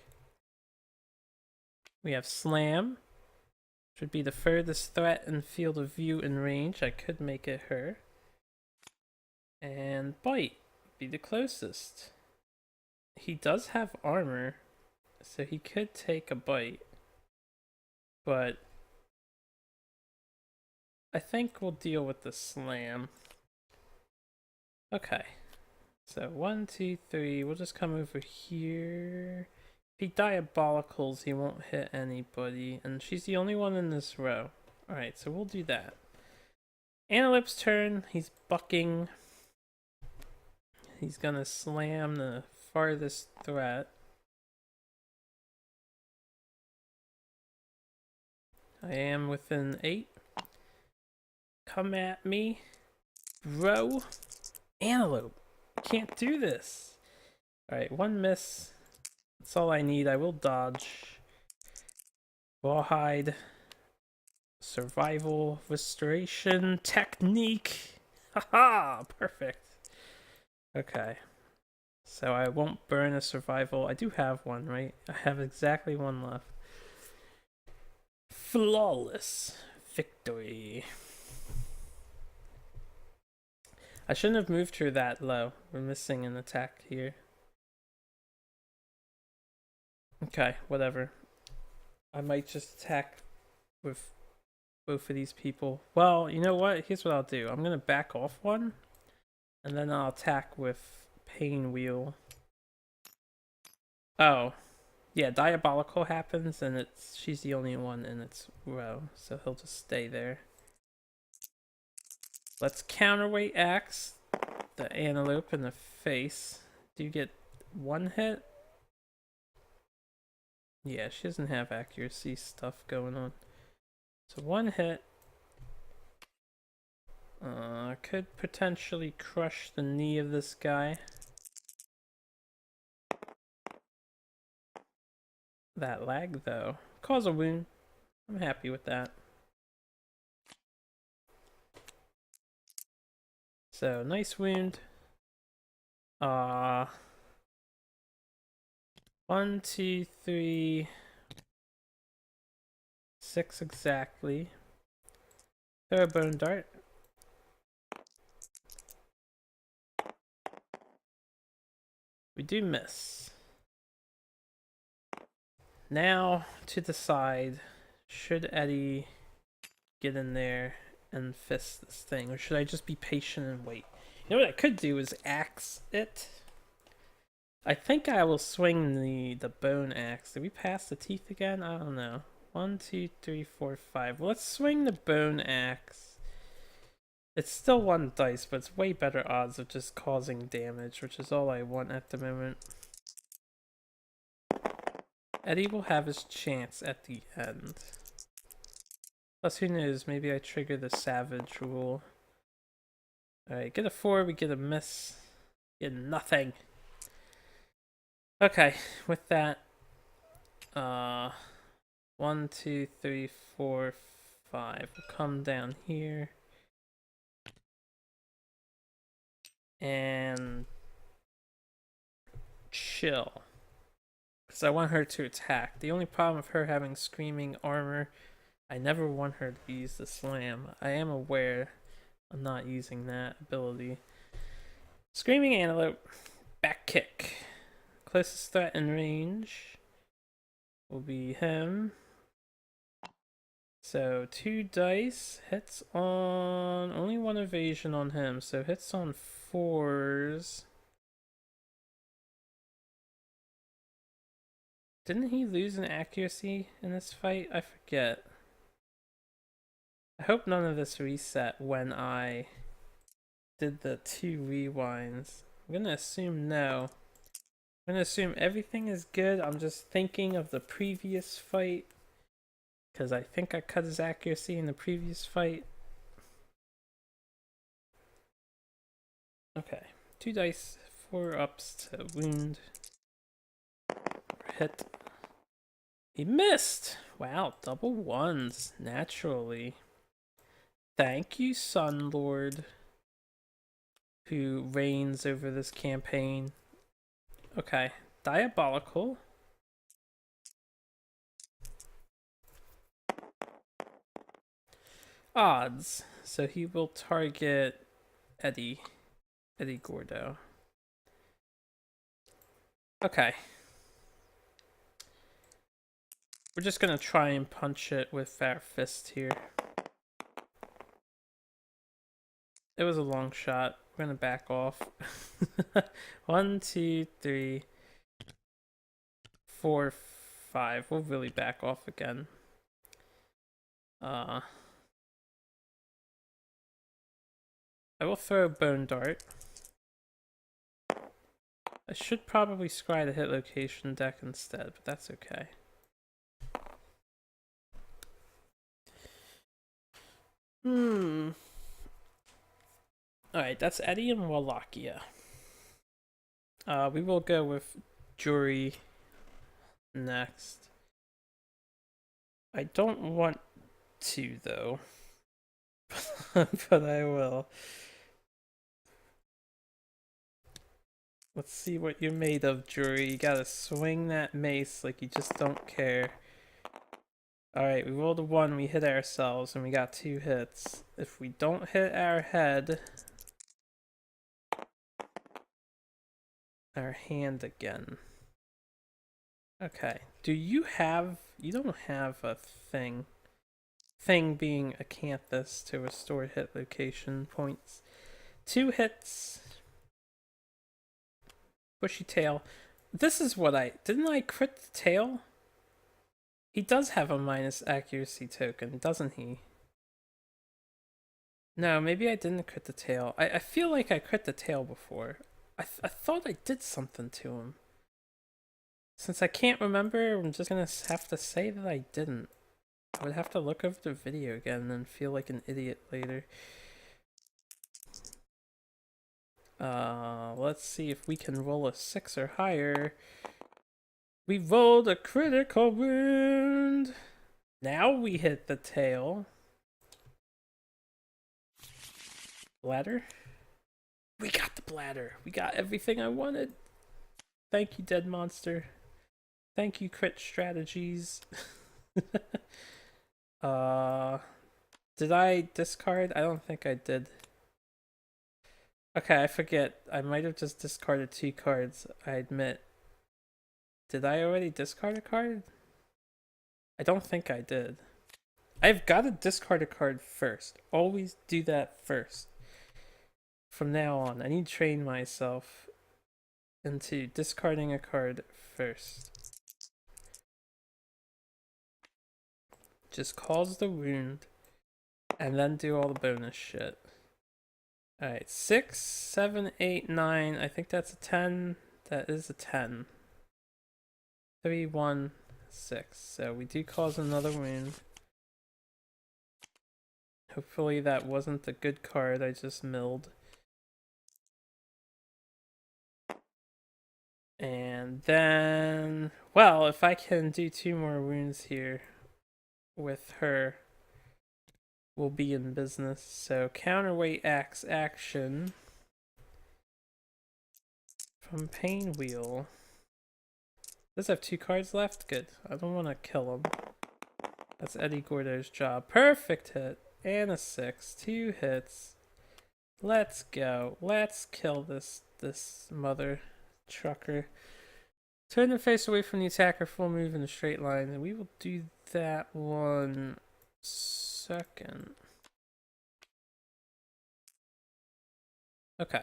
A: We have Slam. Should be the furthest threat in field of view and range. I could make it her. And Bite. Be the closest. He does have armor, so he could take a bite. But I think we'll deal with the Slam. Okay. So 1, 2, 3. We'll just come over here. If he Diabolicals, he won't hit anybody. And she's the only one in this row. Alright, so we'll do that. Antelope's turn. He's bucking. He's gonna slam the farthest threat. I am within 8. Come at me, bro. Antelope. Can't do this. Alright, 1 miss. That's all I need. I will dodge. Rawhide. Survival. Restoration. Technique. Haha! Perfect. Okay. So I won't burn a survival. I do have one, right? I have exactly 1 left. Flawless victory. I shouldn't have moved her that low. We're missing an attack here. Okay, whatever. I might just attack with both of these people. Well, you know what? Here's what I'll do. I'm gonna back off 1, and then I'll attack with Pain Wheel. Oh. Yeah, Diabolical happens, and she's the only one in its row, so he'll just stay there. Let's counterweight axe the antelope in the face. Do you get 1 hit? Yeah, she doesn't have accuracy stuff going on. So 1 hit. Could potentially crush the knee of this guy. That lag, though. Cause a wound. I'm happy with that. So, nice wound. 1, 2, 3, 6 exactly. Throw a bone dart. We do miss. Now to decide, should Eddie get in there and fist this thing, or should I just be patient and wait? You know what I could do is axe it. I think I will swing the bone axe. Did we pass the teeth again? I don't know. 1, 2, 3, 4, 5. Well, let's swing the bone axe. It's still 1 dice, but it's way better odds of just causing damage, which is all I want at the moment. Eddie will have his chance at the end. Plus, who knows? Maybe I trigger the savage rule. Alright, get a 4, we get a miss. Get nothing. Okay, with that, 1, 2, 3, 4, 5. We'll come down here. And chill. Because I want her to attack. The only problem with her having screaming armor, I never want her to use the slam. I am aware I'm not using that ability. Screaming antelope. Back kick. Closest threat in range will be him. So 2 dice. Hits on... only 1 evasion on him. So hits on 4s. Didn't he lose an accuracy in this fight? I forget. I hope none of this reset when I did the 2 rewinds. I'm gonna assume no. I'm gonna assume everything is good. I'm just thinking of the previous fight, because I think I cut his accuracy in the previous fight. Okay, 2 dice, 4 ups to wound. Hit. He missed! Wow, double ones, naturally. Thank you, Sun Lord, who reigns over this campaign. Okay, Diabolical. Odds. So he will target Eddie Gordo. Okay. We're just gonna try and punch it with our fist here. It was a long shot. We're gonna back off. 1, 2, 3, 4, 5. We'll really back off again. I will throw a Bone Dart. I should probably scry the hit location deck instead, but that's okay. Alright, that's Eddie and Wallachia. We will go with Jury next. I don't want to, though. But I will. Let's see what you're made of, Jury. You gotta swing that mace like you just don't care. Alright, we rolled a 1, we hit ourselves, and we got 2 hits. If we don't hit our head, our hand again. Okay, you don't have a thing. Thing being Acanthus to restore hit location points. 2 hits. Bushy tail. This is what didn't I crit the tail? He does have a minus accuracy token, doesn't he? No, maybe I didn't crit the tail. I feel like I crit the tail before. I thought I did something to him. Since I can't remember, I'm just gonna have to say that I didn't. I would have to look over the video again and feel like an idiot later. Let's see if we can roll a 6 or higher. We rolled a critical wound. Now we hit the tail. Bladder? We got the bladder. We got everything I wanted. Thank you, Dead Monster. Thank you, Crit Strategies. Did I discard? I don't think I did. Okay, I forget. I might have just discarded 2 cards, I admit. Did I already discard a card? I don't think I did. I've got to discard a card first. Always do that first. From now on, I need to train myself into discarding a card first. Just cause the wound, and then do all the bonus shit. Alright, 6, 7, 8, 9. I think that's a 10. That is a 10. 3, 1, 6. So we do cause another wound. Hopefully that wasn't the good card I just milled. And then, well, if I can do 2 more wounds here with her, we'll be in business. So counterweight axe action from Pain Wheel. Does have 2 cards left? Good. I don't want to kill him. That's Eddie Gordo's job. Perfect hit. And a 6. 2 hits. Let's go. Let's kill this mother trucker. Turn the face away from the attacker, full move in a straight line, and we will do that 1 second. Okay.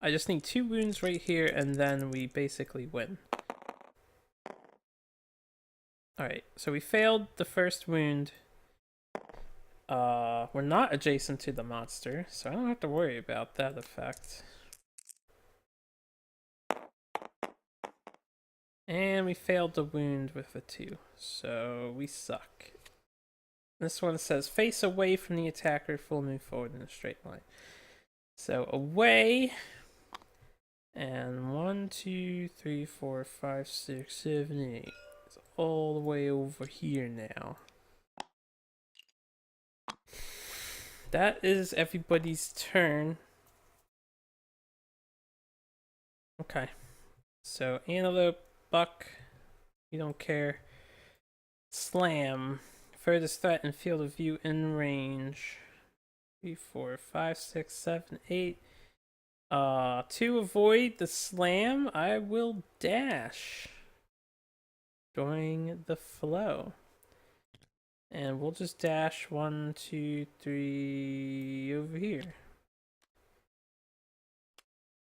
A: I just need 2 wounds right here, and then we basically win. Alright, so we failed the first wound. We're not adjacent to the monster, so I don't have to worry about that effect. And we failed the wound with a 2, so we suck. This one says face away from the attacker, full move forward in a straight line. So away, and 1, 2, 3, 4, 5, 6, 7, 8. It's all the way over here now. That is everybody's turn. Okay. So antelope, buck, you don't care. Slam. Furthest threat in field of view in range. 3, 4, 5, 6, 7, 8. To avoid the slam, I will dash during the flow. And we'll just dash 1, 2, 3 over here.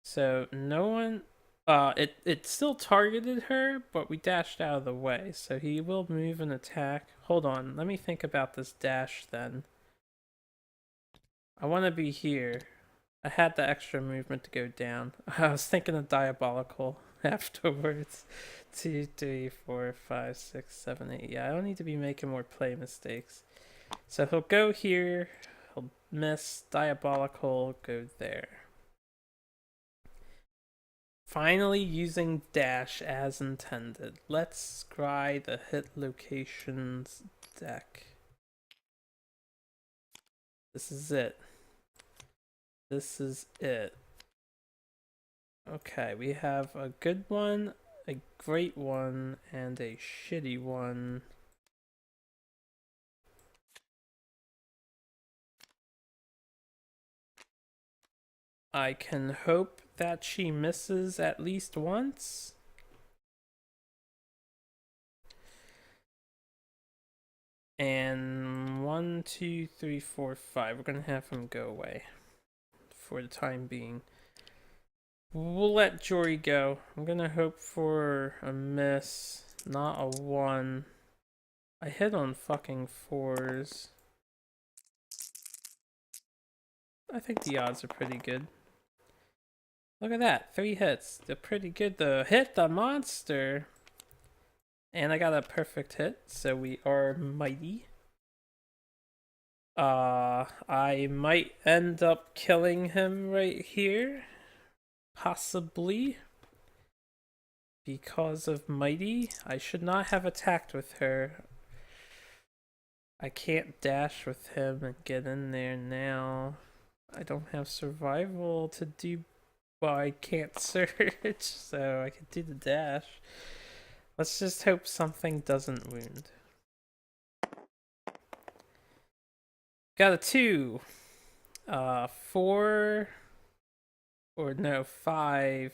A: So no one, it still targeted her, but we dashed out of the way. So he will move and attack. Hold on, let me think about this dash then. I want to be here. I had the extra movement to go down. I was thinking of Diabolical afterwards. 2, 3, 4, 5, 6, 7, 8. Yeah, I don't need to be making more play mistakes. So he'll go here. He'll miss. Diabolical, go there. Finally using dash as intended. Let's scry the hit locations deck. This is it. This is it. Okay, we have a good one, a great one, and a shitty one. I can hope that she misses at least once. And 1, 2, 3, 4, 5. We're gonna have him go away for the time being. We'll let Jory go. I'm gonna hope for a miss, not a 1. I hit on fucking 4s. I think the odds are pretty good. Look at that, 3 hits. They're pretty good to hit the monster. And I got a perfect hit, so we are mighty. I might end up killing him right here. Possibly. Because of mighty. I should not have attacked with her. I can't dash with him and get in there now. I don't have survival to do. Well, I can't search, so I can do the dash. Let's just hope something doesn't wound. Got a 2. 4. Or no, 5.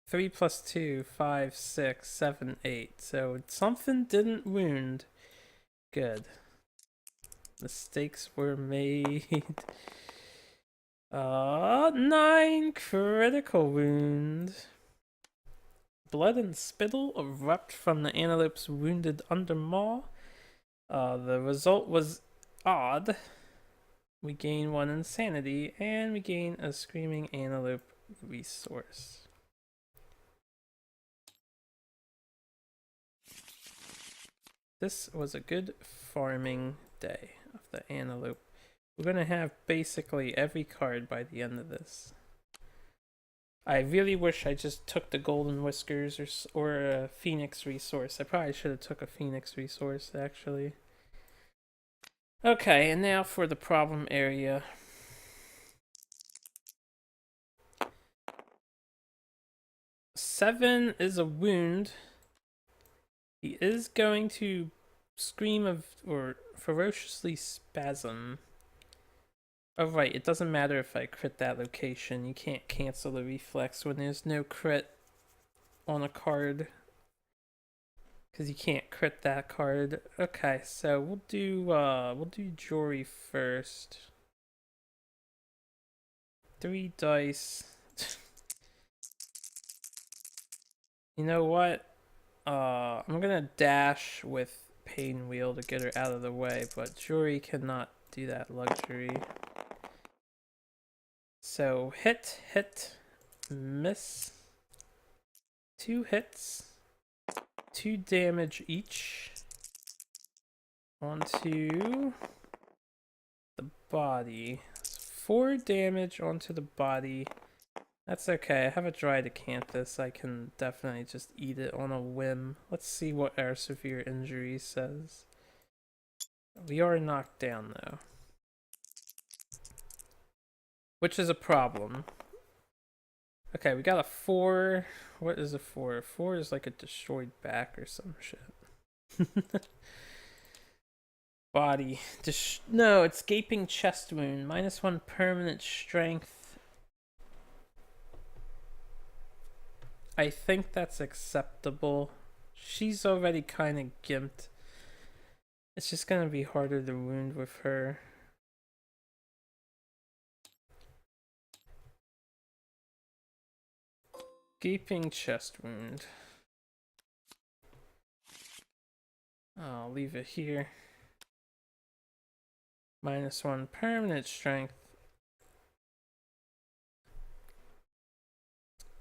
A: 3 plus 2, 5, 6, 7, 8. So something didn't wound. Good. Mistakes were made. 9 critical wound. Blood and spittle erupt from the antelope's wounded undermaw. The result was odd. We gain 1 insanity, and we gain a screaming antelope resource. This was a good farming day of the antelope. We're gonna have basically every card by the end of this. I really wish I just took the golden whiskers or a phoenix resource. I probably should have took a phoenix resource actually. Okay, and now for the problem area. Seven is a wound. He is going to scream of or ferociously spasm. Oh right, it doesn't matter if I crit that location. You can't cancel the reflex when there's no crit on a card. Because you can't crit that card. Okay, so we'll do Jory first. 3 dice. You know what? I'm gonna dash with Pain Wheel to get her out of the way, but Jory cannot do that luxury. So hit, hit, miss. 2 hits, 2 damage each onto the body. 4 damage onto the body. That's okay. I have a dried acanthus. I can definitely just eat it on a whim. Let's see what our severe injury says. We are knocked down though, which is a problem. Okay, we got a 4. What is a 4? A 4 is like a destroyed back or some shit. Body. No, it's gaping chest wound. -1 permanent strength. I think that's acceptable. She's already kind of gimped. It's just gonna be harder to wound with her. Gaping chest wound. I'll leave it here. -1 permanent strength.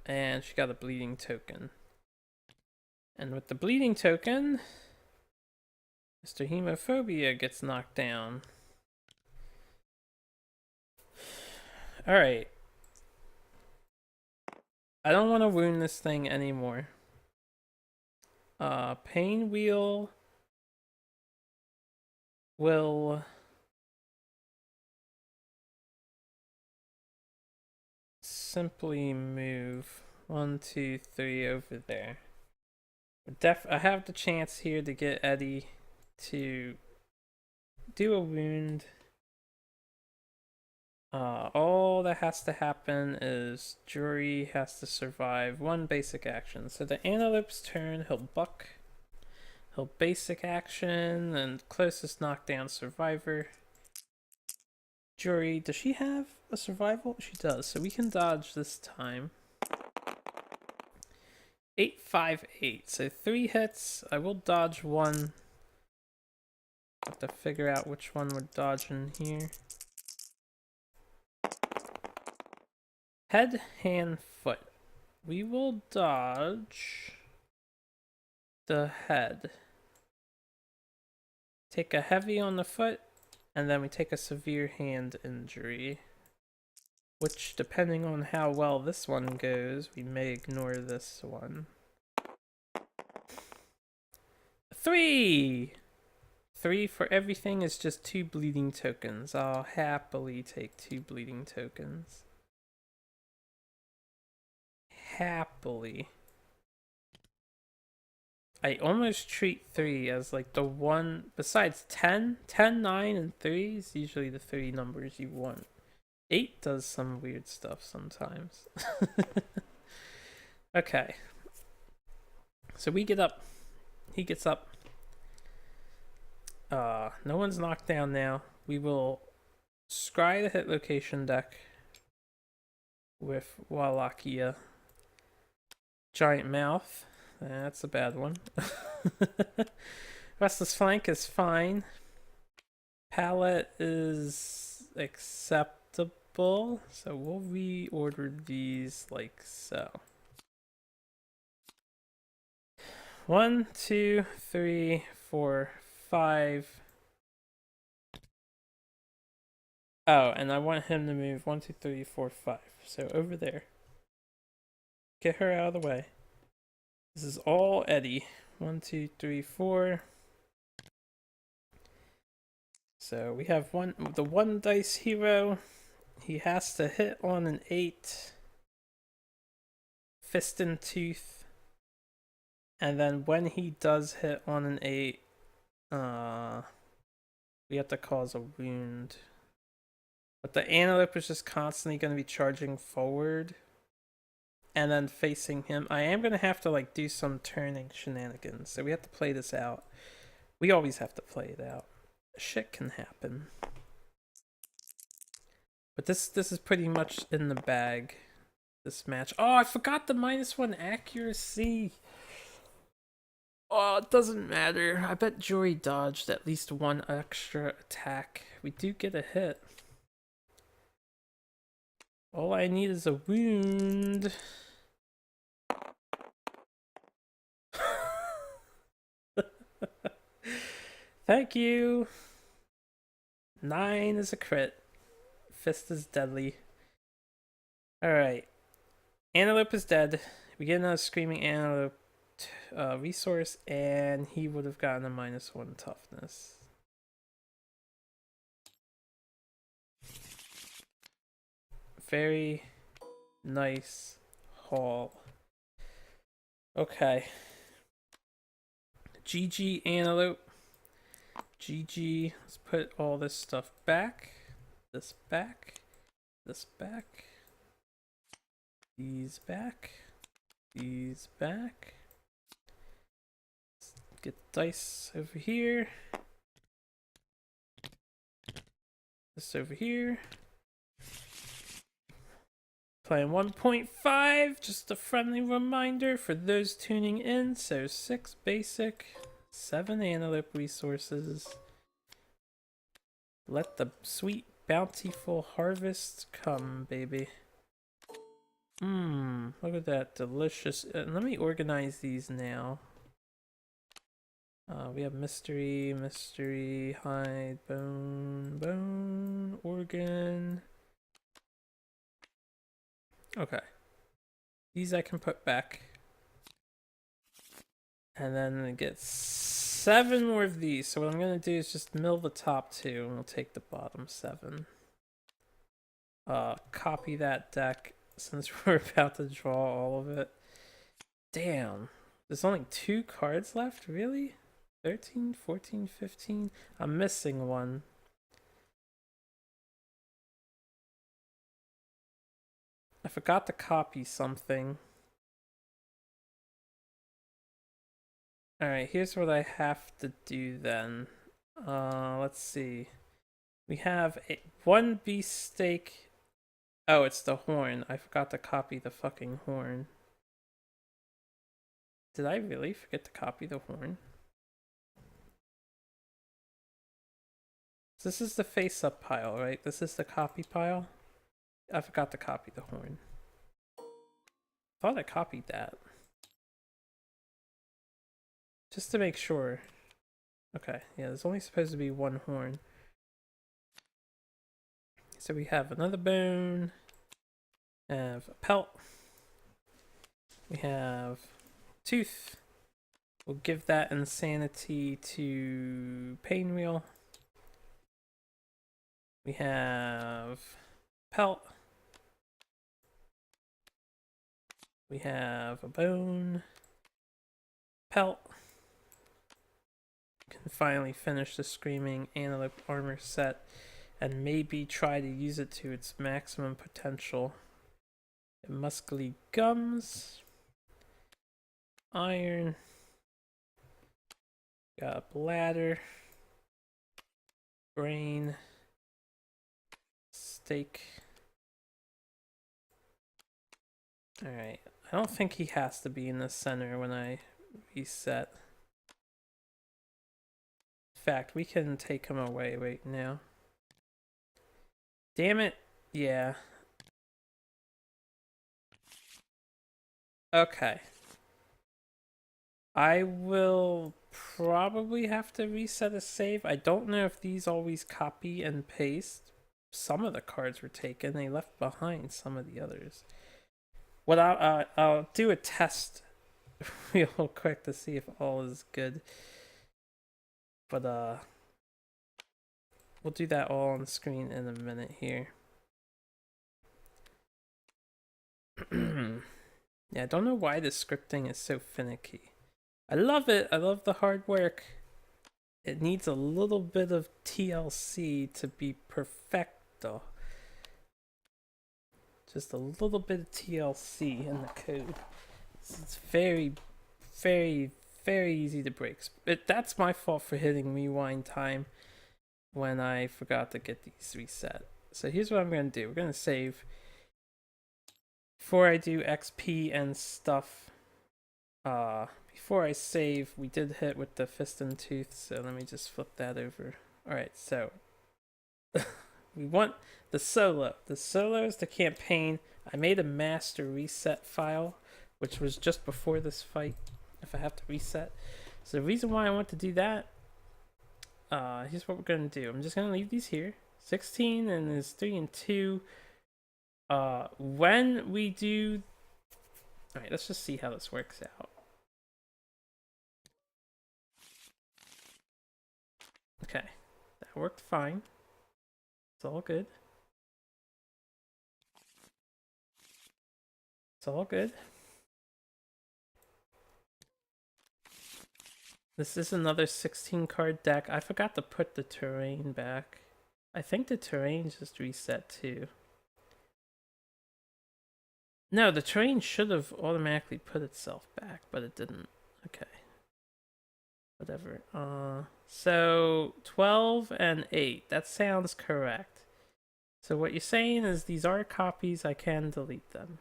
A: And she got a bleeding token. And with the bleeding token, Mr. Hemophobia gets knocked down. Alright. I don't want to wound this thing anymore. Pain Wheel will simply move 1, 2, 3 over there. I have the chance here to get Eddie to do a wound. All that has to happen is Jury has to survive 1 basic action. So the Antelope's turn, he'll buck. He'll basic action and closest knockdown survivor. Jury, does she have a survival? She does, so we can dodge this time. 8, 5, 8. So 3 hits. I will dodge 1. Have to figure out which one would dodge in here. Head, hand, foot. We will dodge the head. Take a heavy on the foot, and then we take a severe hand injury. Which, depending on how well this one goes, we may ignore this one. 3! 3 for everything is just 2 bleeding tokens. I'll happily take 2 bleeding tokens. Happily. I almost treat 3 as like the one, besides 10, 9, and 3 is usually the 3 numbers you want. 8 does some weird stuff sometimes. Okay. So we get up. He gets up. No one's knocked down now. We will scry the hit location deck with Wallachia. Giant mouth. That's a bad one. Restless flank is fine. Palette is acceptable. So we'll reorder these like so. 1, 2, 3, 4, 5. Oh, and I want him to move 1, 2, 3, 4, 5. So over there. Get her out of the way. This is all Eddie. 1, 2, 3, 4. So we have the 1 dice hero. He has to hit on an 8. Fist and tooth. And then when he does hit on an 8, we have to cause a wound. But the antelope is just constantly going to be charging forward. And then facing him. I am going to have to like do some turning shenanigans. So we have to play this out. We always have to play it out. Shit can happen. But this is pretty much in the bag. This match. Oh, I forgot the -1 accuracy. Oh, it doesn't matter. I bet Jory dodged at least one extra attack. We do get a hit. All I need is a wound. Thank you. 9 is a crit. Fist is deadly. Alright. Antelope is dead. We get another Screaming Antelope resource, and he would have gotten a -1 toughness. Very nice haul. Okay. GG Antelope. GG. Let's put all this stuff back. This back. This back. These back. These back. Let's get the dice over here. This over here. Playing 1.5, just a friendly reminder for those tuning in. So 6 basic, 7 antelope resources. Let the sweet, bountiful harvest come, baby. Look at that delicious. Let me organize these now. We have mystery, mystery, hide, bone, bone, organ. Okay. These I can put back. And then get 7 more of these. So what I'm going to do is just mill the top 2 and we'll take the bottom 7. Copy that deck since we're about to draw all of it. Damn. There's only 2 cards left? Really? 13, 14, 15? I'm missing one. I forgot to copy something. Alright, here's what I have to do then. Let's see. We have 1 beefsteak. Oh, it's the horn. I forgot to copy the fucking horn. Did I really forget to copy the horn? This is the face-up pile, right? This is the copy pile? I forgot to copy the horn. Thought I copied that. Just to make sure. Okay, yeah, there's only supposed to be 1 horn. So we have another bone. We have a pelt. We have tooth. We'll give that insanity to Painwheel. We have pelt. We have a bone. Pelt. Can finally finish the Screaming Antelope armor set and maybe try to use it to its maximum potential. Muscly gums. Iron. Got a bladder. Brain. Steak. Alright. I don't think he has to be in the center when I reset. In fact, we can take him away right now. Damn it. Yeah. Okay. I will probably have to reset a save. I don't know if these always copy and paste. Some of the cards were taken. They left behind some of the others. What I'll do a test real quick to see if all is good. But we'll do that all on screen in a minute here. Yeah, I don't know why the scripting is so finicky. I love it. I love the hard work. It needs a little bit of TLC to be perfecto. Just a little bit of TLC in the code. It's very, very, very easy to break. That's my fault for hitting rewind time when I forgot to get these reset. So here's what I'm going to do. We're going to save. Before I do XP and stuff, before I save, we did hit with the fist and tooth, so let me just flip that over. Alright, so we want the solo. The solo is the campaign. I made a master reset file, which was just before this fight, if I have to reset. So the reason why I want to do that, here's what we're going to do. I'm just going to leave these here. 16 and there's 3 and 2. When we do... Alright, let's just see how this works out. Okay, that worked fine. It's all good. It's all good. This is another 16 card deck. I forgot to put the terrain back. I think the terrain just reset too. No, the terrain should have automatically put itself back, but it didn't. Okay. Whatever. So 12 and 8. That sounds correct. So what you're saying is these are copies, I can delete them.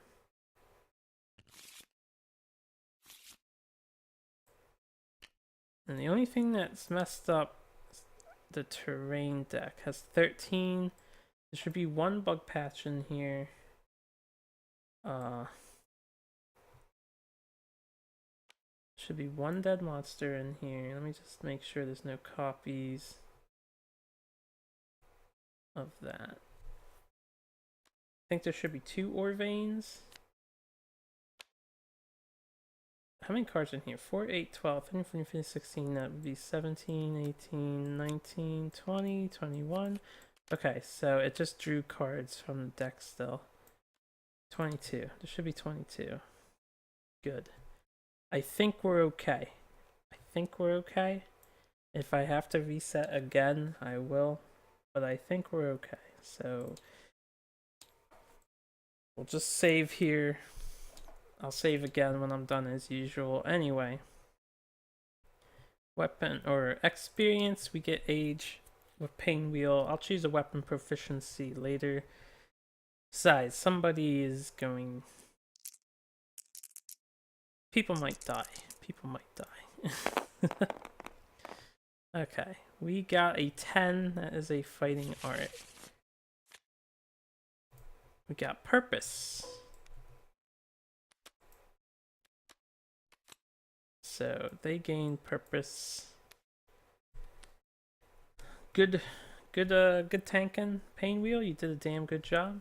A: And the only thing that's messed up, the terrain deck has 13. There should be 1 bug patch in here. Should be 1 dead monster in here. Let me just make sure there's no copies of that. I think there should be 2 ore veins. How many cards in here? 4, 8, 12, 13, 14, 15, 16. That would be 17, 18, 19, 20, 21. Okay, so it just drew cards from the deck still. 22. There should be 22. Good. I think we're okay. I think we're okay. If I have to reset again, I will. But I think we're okay. So we'll just save here. I'll save again when I'm done as usual. Anyway. Weapon or experience, we get age with Pinwheel. I'll choose a weapon proficiency later. Besides, somebody is going... People might die. People might die. Okay, we got a 10. That is a fighting art. We got purpose. So they gain purpose. Good tanking, Pinwheel. You did a damn good job.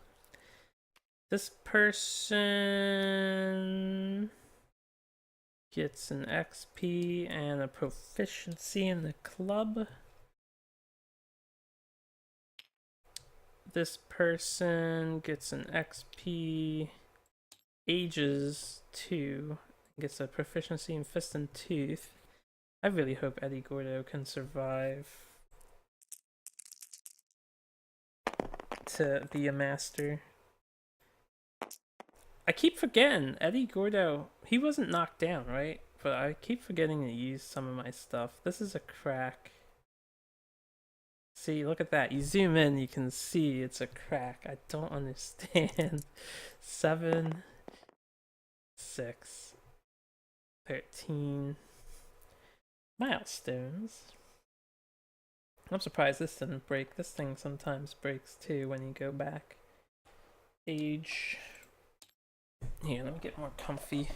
A: This person gets an XP and a proficiency in the club. This person gets an XP, ages 2, gets a proficiency in fist and tooth. I really hope Eddie Gordo can survive to be a master. I keep forgetting, Eddie Gordo, he wasn't knocked down, right? But I keep forgetting to use some of my stuff. This is a crack. See, look at that. You zoom in, you can see it's a crack. I don't understand. 7, 6, 13. Milestones. I'm surprised this didn't break. This thing sometimes breaks too when you go back. Age. Here, let me get more comfy.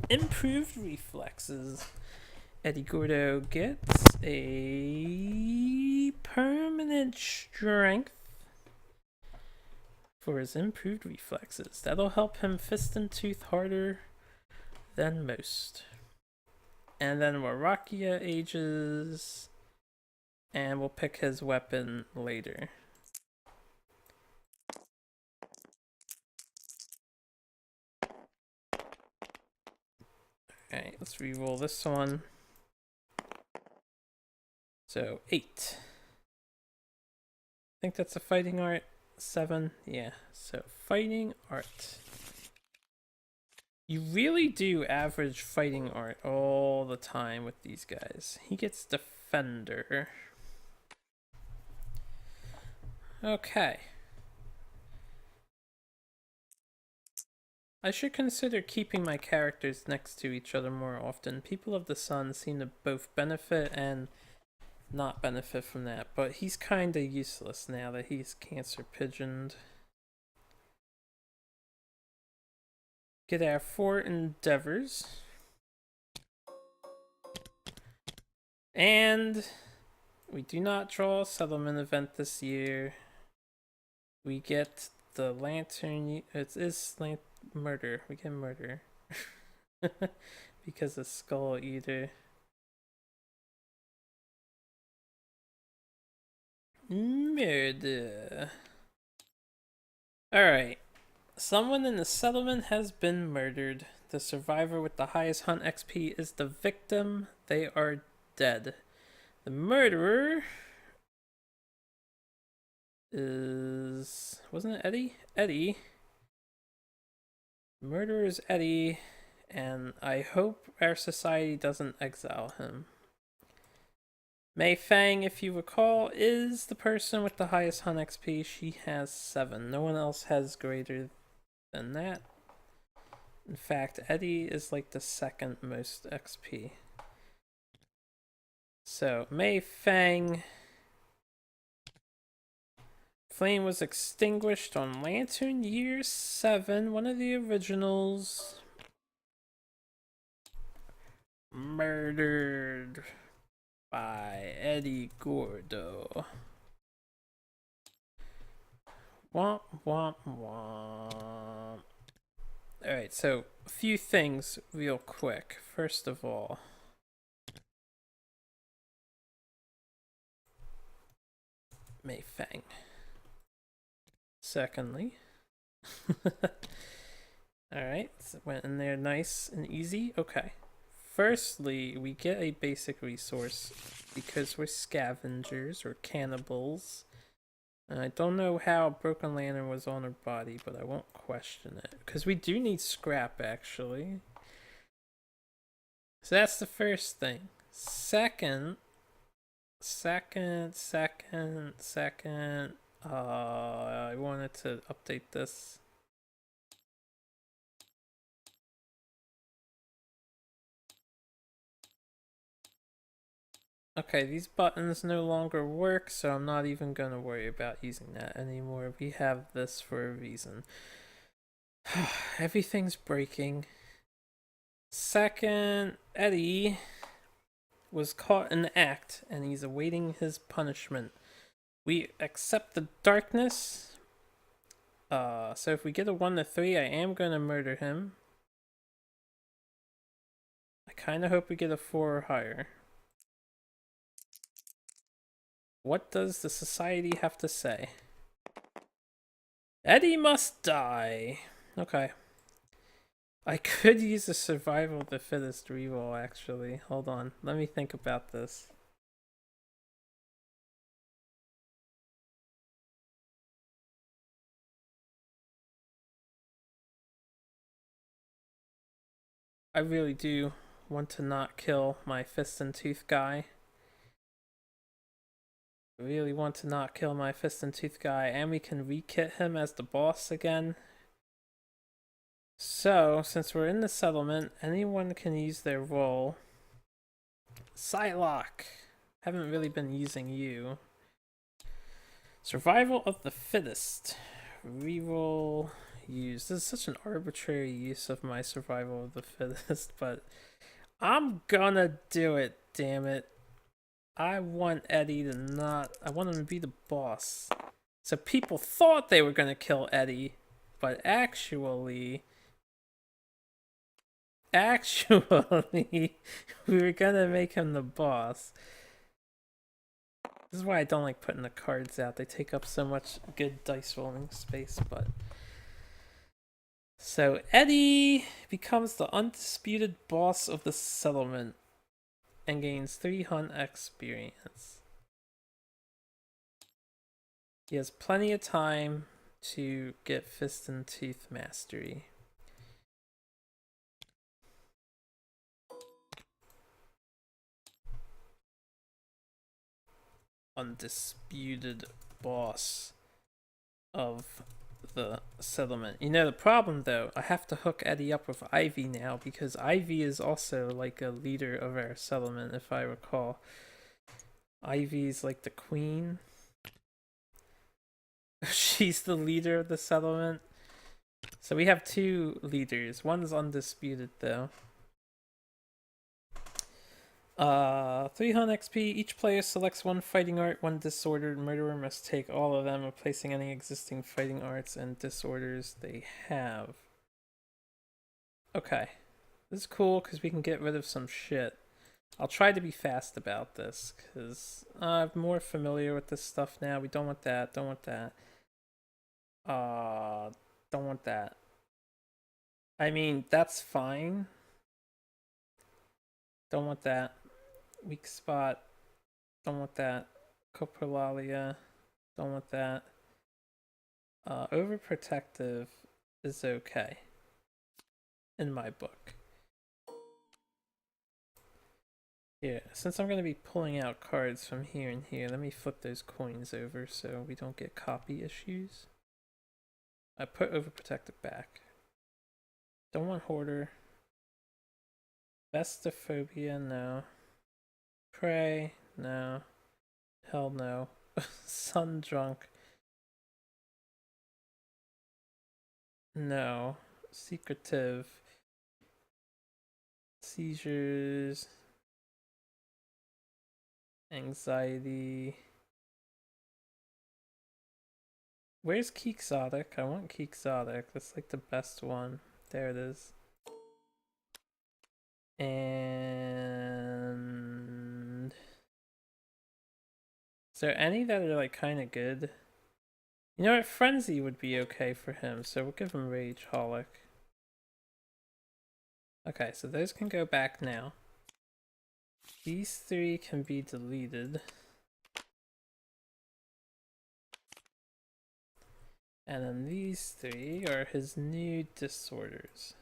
A: Improved reflexes. Eddie Gordo gets a permanent strength for his improved reflexes. That'll help him fist and tooth harder than most. And then Warakia ages, and we'll pick his weapon later. Alright, let's reroll this one. So 8. I think that's a fighting art. 7, yeah. So fighting art. You really do average fighting art all the time with these guys. He gets defender. Okay. I should consider keeping my characters next to each other more often. People of the Sun seem to both benefit and not benefit from that, but he's kinda useless now that he's cancer pigeoned. Get our 4 endeavors. And we do not draw a settlement event this year. We get the lantern. It is murder. We get murder. Because of Skull Eater. Murder. Alright. Someone in the settlement has been murdered. The survivor with the highest hunt XP is the victim. They are dead. The murderer is... wasn't it Eddie? Eddie. The murderer is Eddie, and I hope our society doesn't exile him. Mei Fang, if you recall, is the person with the highest hunt XP. She has 7. No one else has greater than that. In fact, Eddie is like the second most XP. So, Mei Fang. Flame was extinguished on Lantern Year 7, one of the originals. Murdered by Eddie Gordo. Womp womp womp. Alright, so a few things real quick. First of all, Mei Fang. Secondly, alright, so went in there nice and easy. Okay. Firstly, we get a basic resource because we're scavengers or cannibals. And I don't know how Broken Lantern was on her body, but I won't question it. Because we do need scrap, actually. So that's the first thing. Second, I wanted to update this. Okay, these buttons no longer work, so I'm not even going to worry about using that anymore. We have this for a reason. Everything's breaking. Second, Eddie was caught in the act, and he's awaiting his punishment. We accept the darkness. So if we get a 1 to 3, I am going to murder him. I kind of hope we get a 4 or higher. What does the society have to say? Eddie must die. Okay. I could use a survival of the fittest reroll, actually. Hold on. Let me think about this. I really do want to not kill my fist and tooth guy. I really want to not kill my fist and tooth guy, and we can re-kit him as the boss again. So, since we're in the settlement, anyone can use their role. Psylocke! Haven't really been using you. Survival of the fittest. Reroll use. This is such an arbitrary use of my survival of the fittest, but I'm gonna do it, damn it. I want Eddie to not... I want him to be the boss. So people thought they were gonna kill Eddie, but actually... we were gonna make him the boss. This is why I don't like putting the cards out. They take up so much good dice rolling space, but... So Eddie becomes the undisputed boss of the settlement and gains 3 hunt experience. He has plenty of time to get fist and tooth mastery. Undisputed boss of the settlement. You know, the problem though, I have to hook Eddie up with Ivy now because Ivy is also like a leader of our settlement, if I recall. Ivy's like the queen. She's the leader of the settlement. So we have two leaders. One's undisputed though. 300 XP. Each player selects one fighting art, one disordered. Murderer must take all of them, replacing any existing fighting arts and disorders they have. Okay. This is cool because we can get rid of some shit. I'll try to be fast about this because I'm more familiar with this stuff now. We don't want that. Don't want that. Don't want that. I mean, that's fine. Don't want that. Weak spot. Don't want that. Coprolalia. Don't want that. Overprotective is okay. In my book. Yeah, since I'm going to be pulling out cards from here and here, let me flip those coins over so we don't get copy issues. I put Overprotective back. Don't want Hoarder. Vestophobia, no. Prey, no. Hell no. Sun Drunk. No. Secretive. Seizures. Anxiety. Where's Quixotic? I want Quixotic. That's like the best one. There it is. And is there any that are like kind of good? You know what? Frenzy would be okay for him, so we'll give him Rage Holic. Okay, so those can go back now. These three can be deleted. And then these three are his new disorders.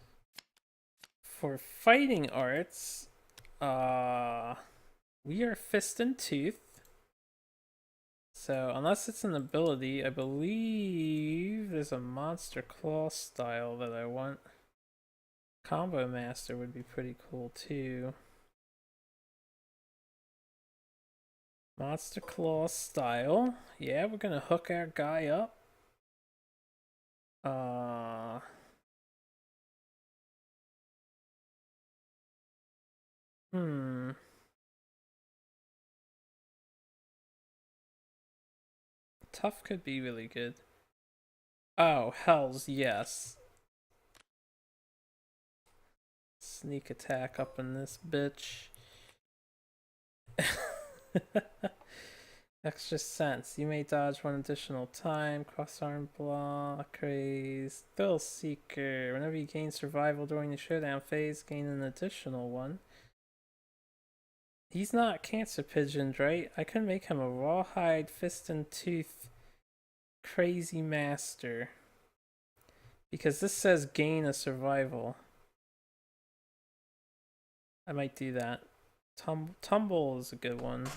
A: For fighting arts, we are Fist and Tooth. So unless it's an ability, I believe there's a Monster Claw style that I want. Combo Master would be pretty cool too. Monster Claw style. Yeah, we're gonna hook our guy up. Tough could be really good. Oh, hells yes. Sneak attack up in this bitch. Extra sense. You may dodge one additional time. Cross arm block. Craze. Thrill Seeker. Whenever you gain survival during the showdown phase, gain an additional one. He's not Cancer Pigeoned, right? I could make him a Rawhide, Fist and Tooth Crazy Master. Because this says gain a survival. I might do that. Tumble is a good one.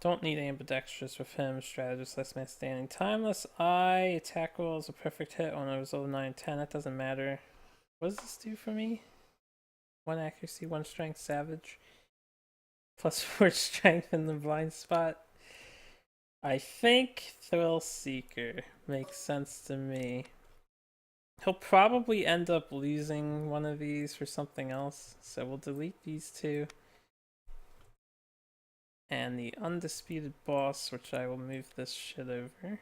A: Don't need ambidextrous with him. Strategist, less man standing. Timeless Eye. Attack roll is a perfect hit on a result of 9 and 10. That doesn't matter. What does this do for me? 1 accuracy, 1 strength, savage. Plus 4 strength in the blind spot. I think Thrill Seeker makes sense to me. He'll probably end up losing one of these for something else. So we'll delete these two. And the Undisputed Boss, which I will move this shit over.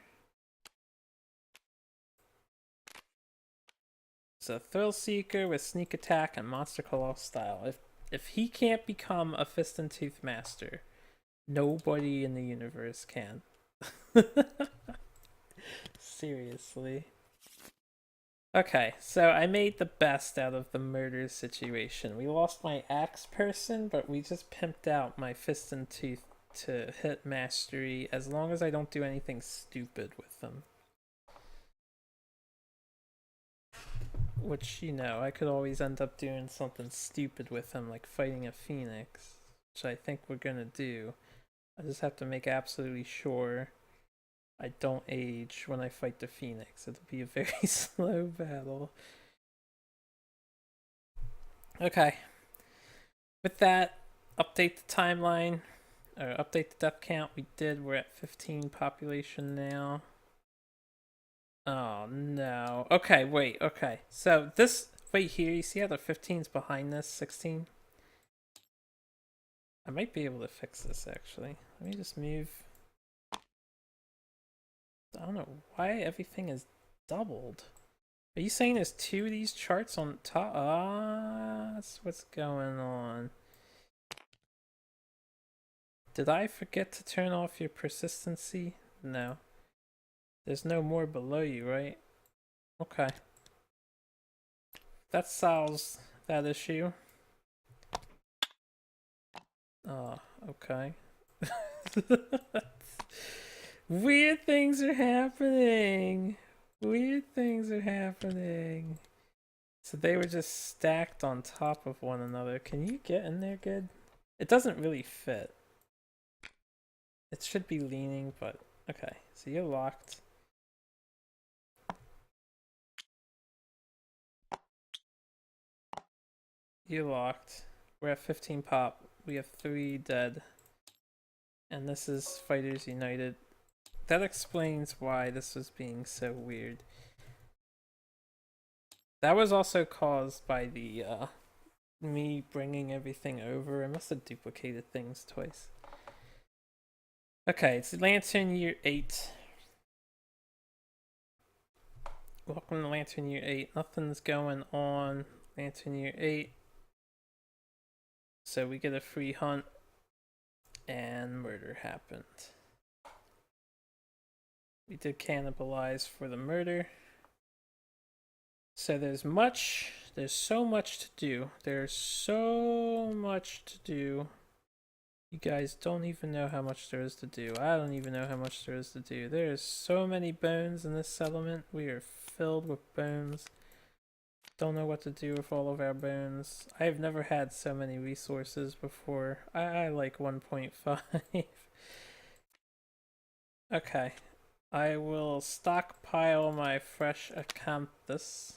A: So Thrill Seeker with Sneak Attack and Monster Claw style. If he can't become a Fist and Tooth Master, nobody in the universe can. Seriously. Okay, so I made the best out of the murder situation. We lost my axe person, but we just pimped out my Fist and Tooth to hit mastery as long as I don't do anything stupid with them. Which, you know, I could always end up doing something stupid with him, like fighting a phoenix, which I think we're gonna do. I just have to make absolutely sure I don't age when I fight the Phoenix. It'll be a very slow battle. Okay. With that, update the timeline, or update the death count. We did. We're at 15 population now. Oh no. Okay, wait. Okay. So this right here, you see how the 15's behind this 16? I might be able to fix this actually. Let me just move. I don't know why everything is doubled. Are you saying there's two of these charts on top? Ah, that's what's going on. Did I forget to turn off your persistency? No. There's no more below you, right? Okay. That solves that issue. Oh, okay. Weird things are happening. Weird things are happening. So they were just stacked on top of one another. Can you get in there good? It doesn't really fit. It should be leaning, but okay. So you're locked. You're locked. We're at 15 pop. We have 3 dead. And this is Fighters United. That explains why this was being so weird. That was also caused by the me bringing everything over. I must have duplicated things twice. Okay, it's Lantern Year 8. Welcome to Lantern Year 8. Nothing's going on. Lantern Year 8. So we get a free hunt. And murder happened. We did cannibalize for the murder. So there's so much to do. There's so much to do. You guys don't even know how much there is to do. I don't even know how much there is to do. There's so many bones in this settlement. We are filled with bones. Don't know what to do with all of our bones. I've never had so many resources before. I like 1.5. Okay. I will stockpile my fresh acanthus.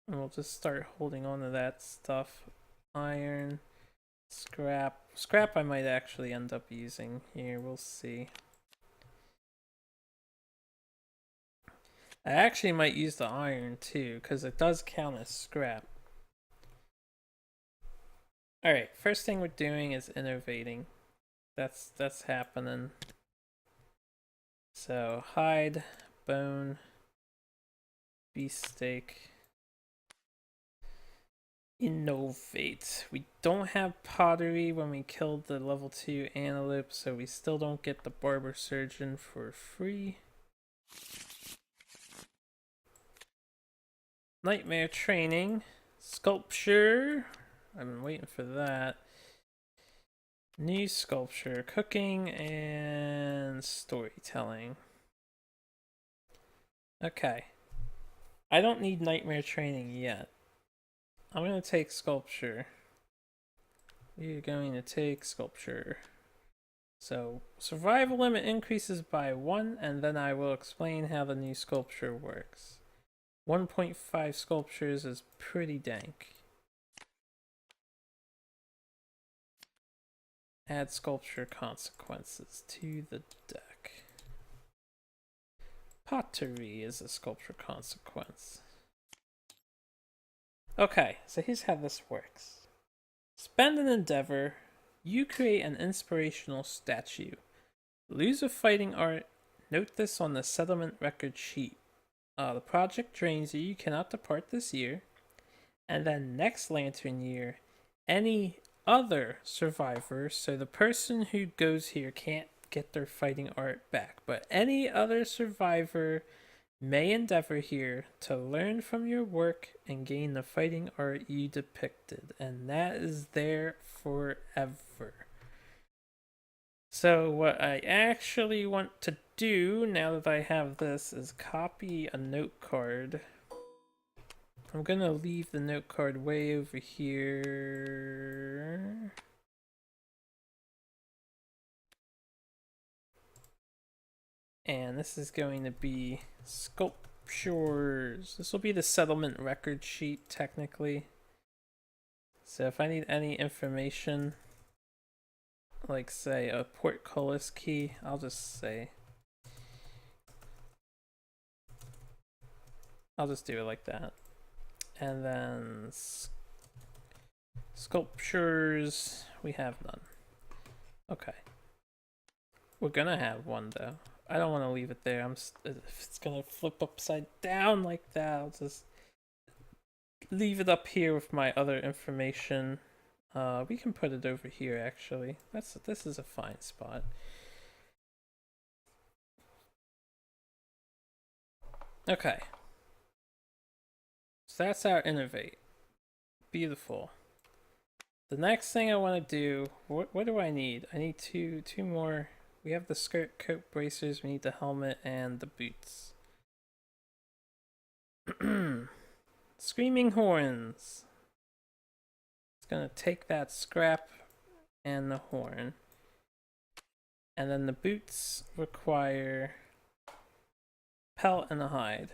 A: And we'll just start holding on to that stuff. Iron, scrap. Scrap I might actually end up using here. We'll see. I actually might use the iron too, because it does count as scrap. Alright, first thing we're doing is innovating. That's happening. So, hide, bone, beefsteak. Innovate. We don't have pottery when we killed the level 2 antelope, so we still don't get the barber surgeon for free. Nightmare training. Sculpture. I've been waiting for that. New sculpture. Cooking and storytelling. Okay. I don't need nightmare training yet. I'm going to take sculpture. We're going to take sculpture. So, survival limit increases by 1, and then I will explain how the new sculpture works. 1.5 sculptures is pretty dank. Add sculpture consequences to the deck. Pottery is a sculpture consequence. Okay, so here's how this works. Spend an endeavor. You create an inspirational statue. Lose a fighting art. Note this on the settlement record sheet. The project drains you. You cannot depart this year. And then next lantern year, any other survivor, so the person who goes here can't get their fighting art back, but any other survivor may endeavor here to learn from your work and gain the fighting art you depicted, and that is there forever. So what I actually want to do now that I have this is copy a note card. I'm gonna leave the note card way over here. And this is going to be sculptures. This will be the settlement record sheet, technically. So if I need any information, like say a portcullis key, I'll just say, I'll just do it like that. And then sculptures, we have none. Okay. We're gonna have one though. I don't want to leave it there. If it's gonna flip upside down like that, I'll just leave it up here with my other information. We can put it over here actually. This is a fine spot. Okay. So that's our innovate. Beautiful. The next thing I want to do, what do I need? I need two more. We have the skirt coat bracers, we need the helmet and the boots. Screaming horns. It's gonna take that scrap and the horn. And then the boots require pelt and a hide.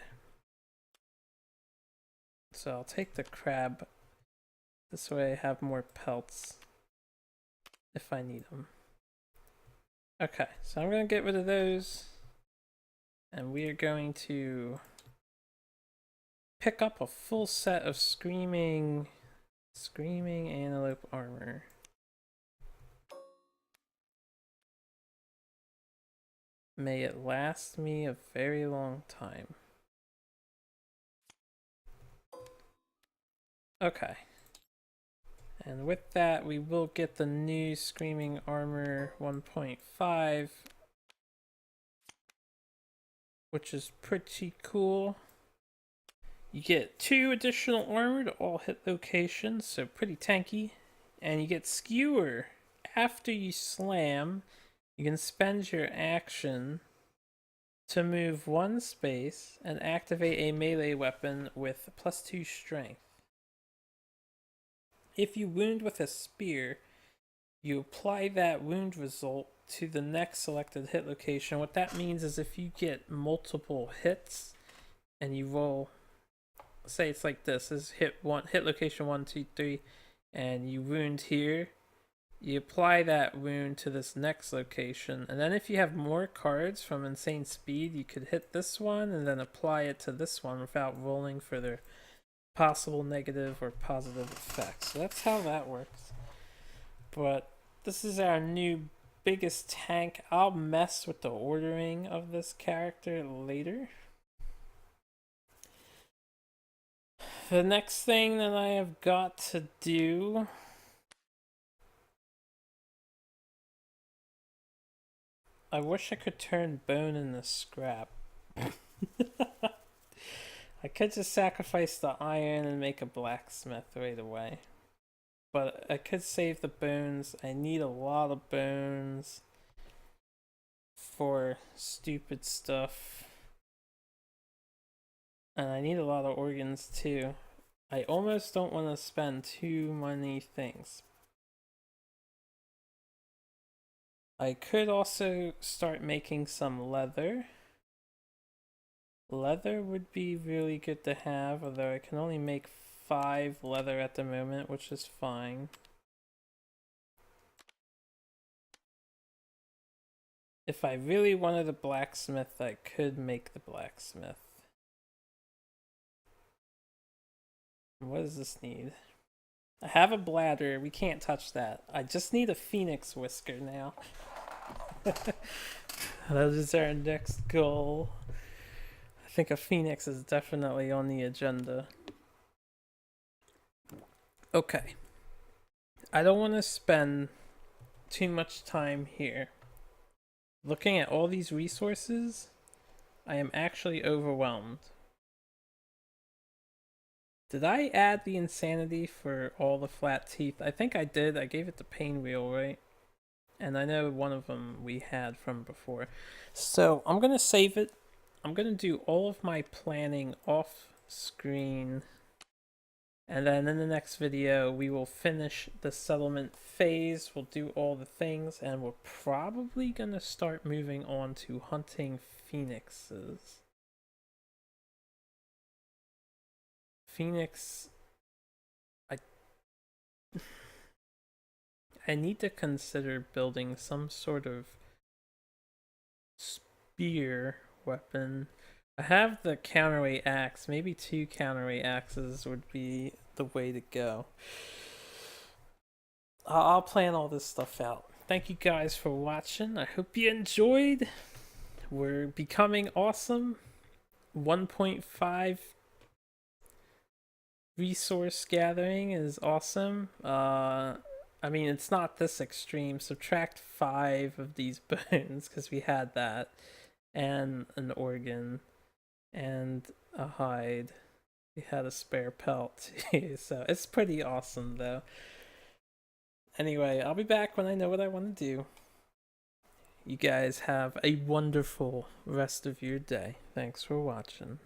A: So I'll take the crab. This way I have more pelts if I need them. Okay, so I'm going to get rid of those. And we are going to pick up a full set of Screaming Antelope armor. May it last me a very long time. Okay. And with that, we will get the new Screaming Armor 1.5, which is pretty cool. You get 2 additional armor to all hit locations, so pretty tanky. And you get Skewer. After you slam, you can spend your action to move 1 space and activate a melee weapon with +2 strength. If you wound with a spear, you apply that wound result to the next selected hit location. What that means is if you get multiple hits and you roll, say it's like this is hit location 1, 2, 3, and you wound here, you apply that wound to this next location, and then if you have more cards from Insane Speed, you could hit this one and then apply it to this one without rolling for their possible negative or positive effects. So that's how that works. But this is our new biggest tank. I'll mess with the ordering of this character later. The next thing that I have got to do, I wish I could turn bone into scrap. I could just sacrifice the iron and make a blacksmith right away. But I could save the bones. I need a lot of bones for stupid stuff. And I need a lot of organs too. I almost don't want to spend too many things. I could also start making some leather. Leather would be really good to have, although I can only make 5 leather at the moment, which is fine. If I really wanted a blacksmith, I could make the blacksmith. What does this need? I have a bladder, we can't touch that. I just need a phoenix whisker now. That is our next goal. I think a phoenix is definitely on the agenda. Okay. I don't want to spend too much time here. Looking at all these resources, I am actually overwhelmed. Did I add the insanity for all the flat teeth? I think I did. I gave it the pain wheel, right? And I know one of them we had from before. So I'm going to save it. I'm going to do all of my planning off screen And then in the next video, we will finish the settlement phase. We'll do all the things, and we're probably going to start moving on to hunting phoenixes. Phoenix... I need to consider building some sort of spear weapon. I have the counterweight axe. Maybe 2 counterweight axes would be the way to go. I'll plan all this stuff out. Thank you guys for watching. I hope you enjoyed. We're becoming awesome. 1.5 resource gathering is awesome. I mean, it's not this extreme. Subtract 5 of these bones because we had that, and an organ, and a hide. We had a spare pelt too, so it's pretty awesome though. Anyway, I'll be back when I know what I want to do. You guys have a wonderful rest of your day. Thanks for watching.